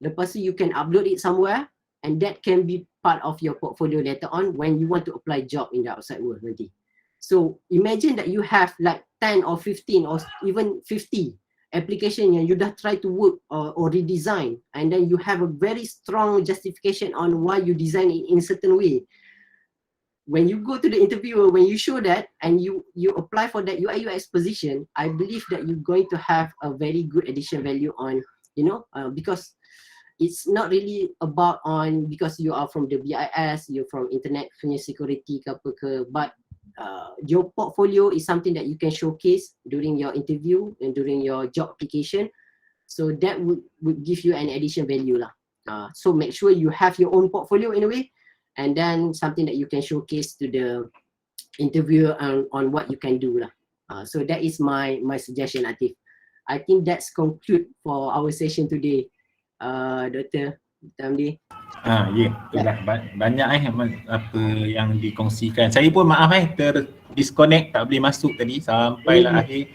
S3: Lepas tu you can upload it somewhere, and that can be part of your portfolio later on when you want to apply job in the outside world nanti. So imagine that you have like 10 or 15 or even 50 application yang you dah try to work or redesign, and then you have a very strong justification on why you design it in a certain way. When you go to the interviewer, when you show that and you apply for that UI UX position, I believe that you're going to have a very good addition value on, you know, because it's not really about on because you are from the BIS, you're from internet punya security ke apa ke, but your portfolio is something that you can showcase during your interview and during your job application. So that would give you an addition value lah. So make sure you have your own portfolio in a way, and then something that you can showcase to the interviewer on what you can do lah. So that is my suggestion, Atif. I think that's conclude for our session today, Dr. Tamdi.
S1: Itulah banyak apa yang dikongsikan. Saya pun maaf disconnect, tak boleh masuk tadi sampailah akhir.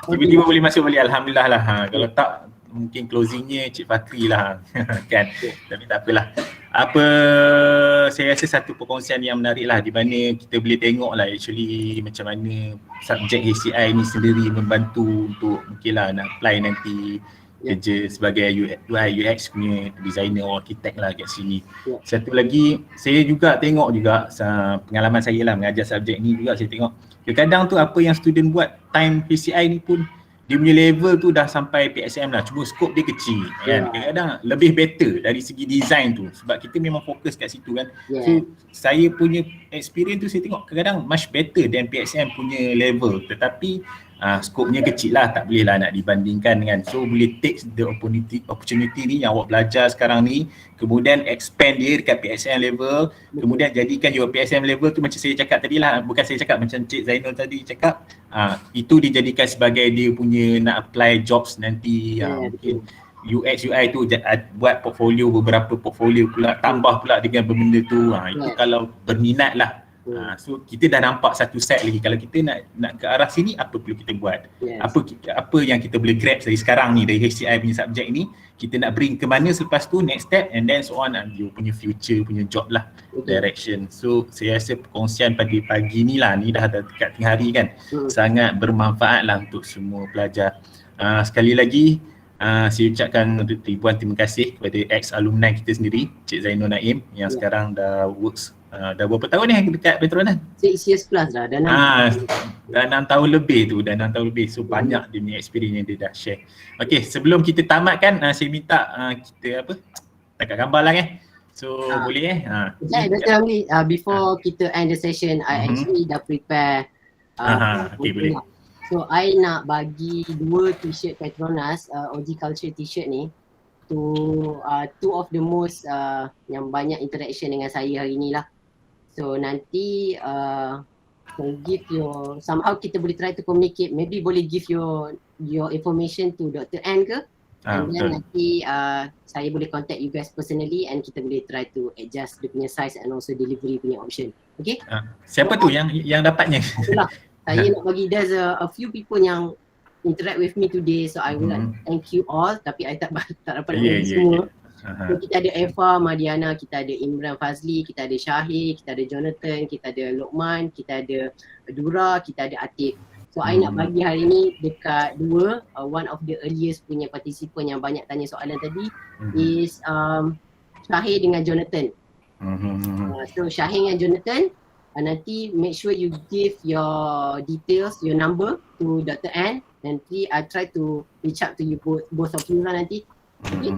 S1: Tiba-tiba boleh masuk balik, alhamdulillah lah. Kalau tak mungkin closingnya Cik Fakri lah kan. Tapi tak apalah. Saya rasa satu perkongsian yang menarik lah, di mana kita boleh tengok lah actually macam mana subjek HCI ni sendiri membantu untuk mungkin lah nak apply nanti kerja sebagai UI UX punya designer or architect lah kat sini. Satu lagi, saya juga tengok juga pengalaman saya lah mengajar subjek ni juga, saya tengok kadang-kadang tu apa yang student buat time PCI ni pun dia punya level tu dah sampai PSM lah, cuma skop dia kecil kan. Kadang-kadang lebih better dari segi design tu, sebab kita memang fokus kat situ kan. So saya punya experience tu saya tengok kadang-kadang much better than PSM punya level, tetapi skopnya kecil lah, tak boleh lah nak dibandingkan kan. So boleh take the opportunity ni yang awak belajar sekarang ni, kemudian expand dia dekat PSM level, kemudian jadikan your PSM level tu macam saya cakap tadi lah, bukan saya cakap, macam Cik Zainul tadi cakap, itu dijadikan sebagai dia punya nak apply jobs nanti. Mungkin UX UI tu buat portfolio, beberapa portfolio pula, tambah pula dengan benda tu. Itu kalau berminat lah. So kita dah nampak satu set lagi, kalau kita nak ke arah sini, apa perlu kita buat, apa yang kita boleh grab dari sekarang ni, dari HCI punya subjek ni, kita nak bring ke mana selepas tu, next step, and then so on, you punya future punya job lah, direction. So saya rasa perkongsian pada pagi ni lah, ni dah dekat tengah hari kan, sangat bermanfaat lah untuk semua pelajar. Sekali lagi saya ucapkan ribuan terima kasih kepada ex-alumni kita sendiri, Cik Zainul Naim, yang sekarang dah works dah berapa tahun ni dekat Petronas?
S3: 6 years plus dah, dah 6
S1: tahun lebih tu, So banyak dia punya experience yang dia dah share. Okay, sebelum kita tamatkan, saya minta kita tangkap gambar lah So boleh
S3: Dr. Hamli, before kita end the session, I actually dah prepare
S1: okay, boleh.
S3: So I nak bagi 2 t-shirt Petronas, OG Culture t-shirt ni, to two of the most yang banyak interaction dengan saya hari ni lah. So nanti give your, somehow kita boleh try to communicate, maybe boleh give your information to Dr. Ann ke, and then nanti saya boleh contact you guys personally, and kita boleh try to adjust dia punya size and also delivery punya option. Okay?
S1: Siapa tu yang dapatnya?
S3: Itulah, saya nak bagi, there's a few people yang interact with me today, so I would like thank you all, tapi I tak dapat bagi semua. So kita ada Eva, Madiana, kita ada Imran Fazli, kita ada Syahir, kita ada Jonathan, kita ada Lokman, kita ada Dura, kita ada Atif. So I nak bagi hari ni dekat dua, one of the earliest punya participant yang banyak tanya soalan tadi is Syahir dengan Jonathan. So Syahir dengan Jonathan, nanti make sure you give your details, your number to Dr. Ann. Nanti I try to reach out to you both of you lah nanti. Okay?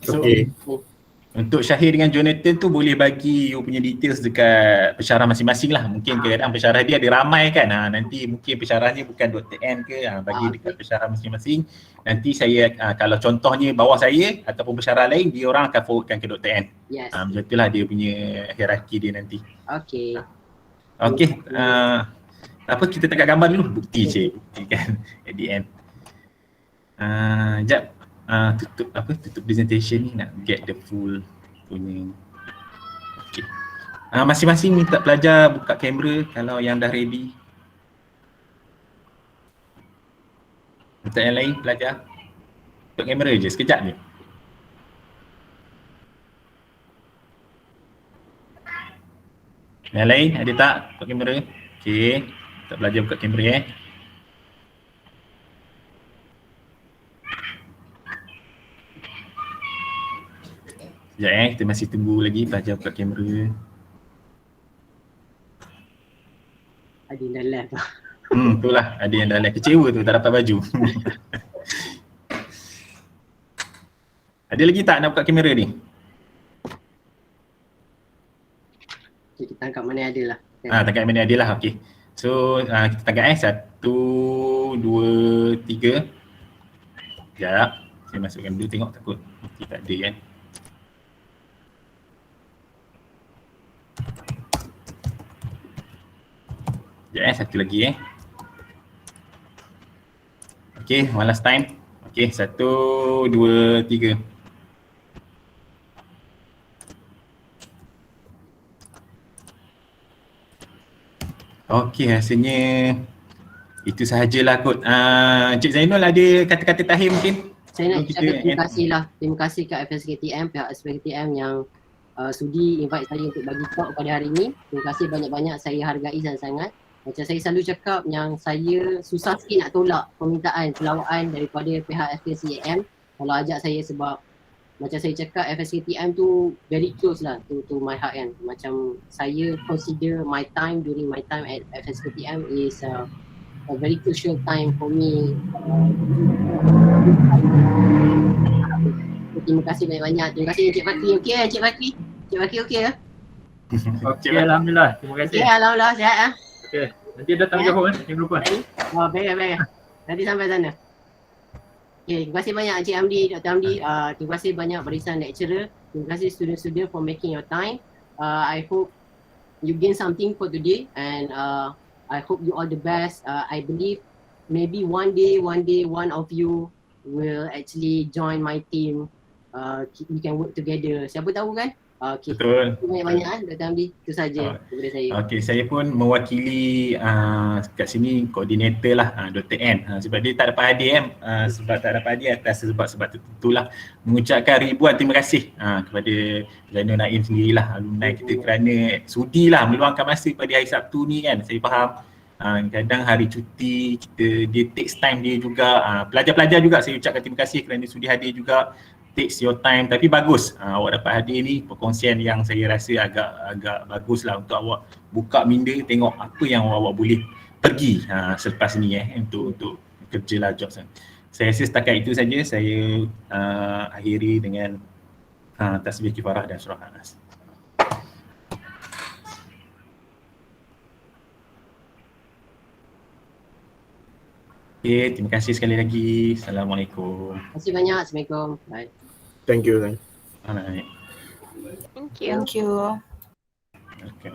S1: So, untuk Syahir dengan Jonathan tu boleh bagi you punya details dekat pensyarah masing-masing lah. Mungkin kadang-kadang pensyarah dia ada ramai kan. Nanti mungkin pensyarahnya bukan Dr. N ke, bagi dekat pensyarah masing-masing. Nanti saya kalau contohnya bawah saya ataupun pensyarah lain, dia orang akan forwardkan ke Dr. N.
S3: Yes.
S1: Macam itulah dia punya hierarki dia nanti.
S3: Okay.
S1: Okay. Apa kita tengok gambar dulu? Bukti je. Bukti kan at the end. Sekejap. Tutup presentation ni nak get the full punya. Okay. Masing-masing minta pelajar buka kamera kalau yang dah ready. Minta yang lain pelajar buka kamera je sekejap je. Yang lain ada tak buka kamera? Okay, tak pelajar buka kamera Sekejap kita masih tunggu lagi pelajar buka kamera.
S3: Ada yang dah live lah.
S1: Itulah ada yang dah live. Kecewa tu tak dapat baju. Ada lagi tak nak buka kamera ni?
S3: Okay, kita tangkap mana ada lah.
S1: Tangkap mana ada lah, okay. So kita tangkap 1, 2, 3. Sekejap, saya masukkan dulu tengok takut okay, tak ada kan. Sekejap satu lagi Okay, one last time. Okay, 1, 2, 3. Okay, rasanya itu sahajalah kot. Encik Zainul ada kata-kata terakhir mungkin?
S3: Saya nak ucapkan terima kasih lah. Terima kasih kat FSKTM, pihak FSKTM yang sudi invite saya untuk bagi talk pada hari ini. Terima kasih banyak-banyak, saya hargai sangat-sangat. Macam saya selalu cakap yang saya susah sikit nak tolak permintaan pelawaan daripada pihak FSKTM kalau ajak saya sebab macam saya cakap FSKTM tu very close lah to my heart kan. Macam saya consider my time during my time at FSKTM is a very crucial time for me. Terima kasih banyak-banyak. Terima kasih Encik Fakri. Okey Encik Fakri? Encik Fakri okey ya?
S2: Okey, alhamdulillah. Terima kasih.
S3: Okey, alhamdulillah sihat ah.
S2: Okey, nanti datang Johor jangan lupa.
S3: Oh, baik. Nanti sampai sana. Okay, terima kasih banyak Encik Hamdi, Dr. Hamdi. Terima kasih banyak barisan lecturer. Terima kasih student-student for making your time. I hope you gain something for today and I hope you all the best. I believe maybe one day one of you will actually join my team. We can work together. Siapa tahu kan? Okay.
S1: Betul.
S3: Banyak-banyak Dr. Hamdi. Itu saja daripada saya.
S1: Okay, saya pun mewakili kat sini koordinator lah Dr. N. Sebab dia tak dapat hadir sebab tak dapat hadir atas sebab tertentulah mengucapkan ribuan terima kasih kepada Zainul Naim sendirilah, alumni kita kerana sudilah meluangkan masa pada hari Sabtu ni kan. Saya faham kadang hari cuti dia takes time dia juga. Pelajar-pelajar juga saya ucapkan terima kasih kerana sudi hadir juga. Takes your time tapi bagus awak dapat hadir ni, perkongsian yang saya rasa agak bagus lah untuk awak buka minda tengok apa yang awak boleh pergi selepas ni untuk kerja lah job sana. Saya rasa setakat itu saja saya akhiri dengan tasbih kifarah dan surah An-Nas. Okay, terima kasih sekali lagi. Assalamualaikum.
S3: Terima kasih banyak. Assalamualaikum. Bye.
S9: Thank you.
S1: Alright.
S13: Thank you.
S1: Okay.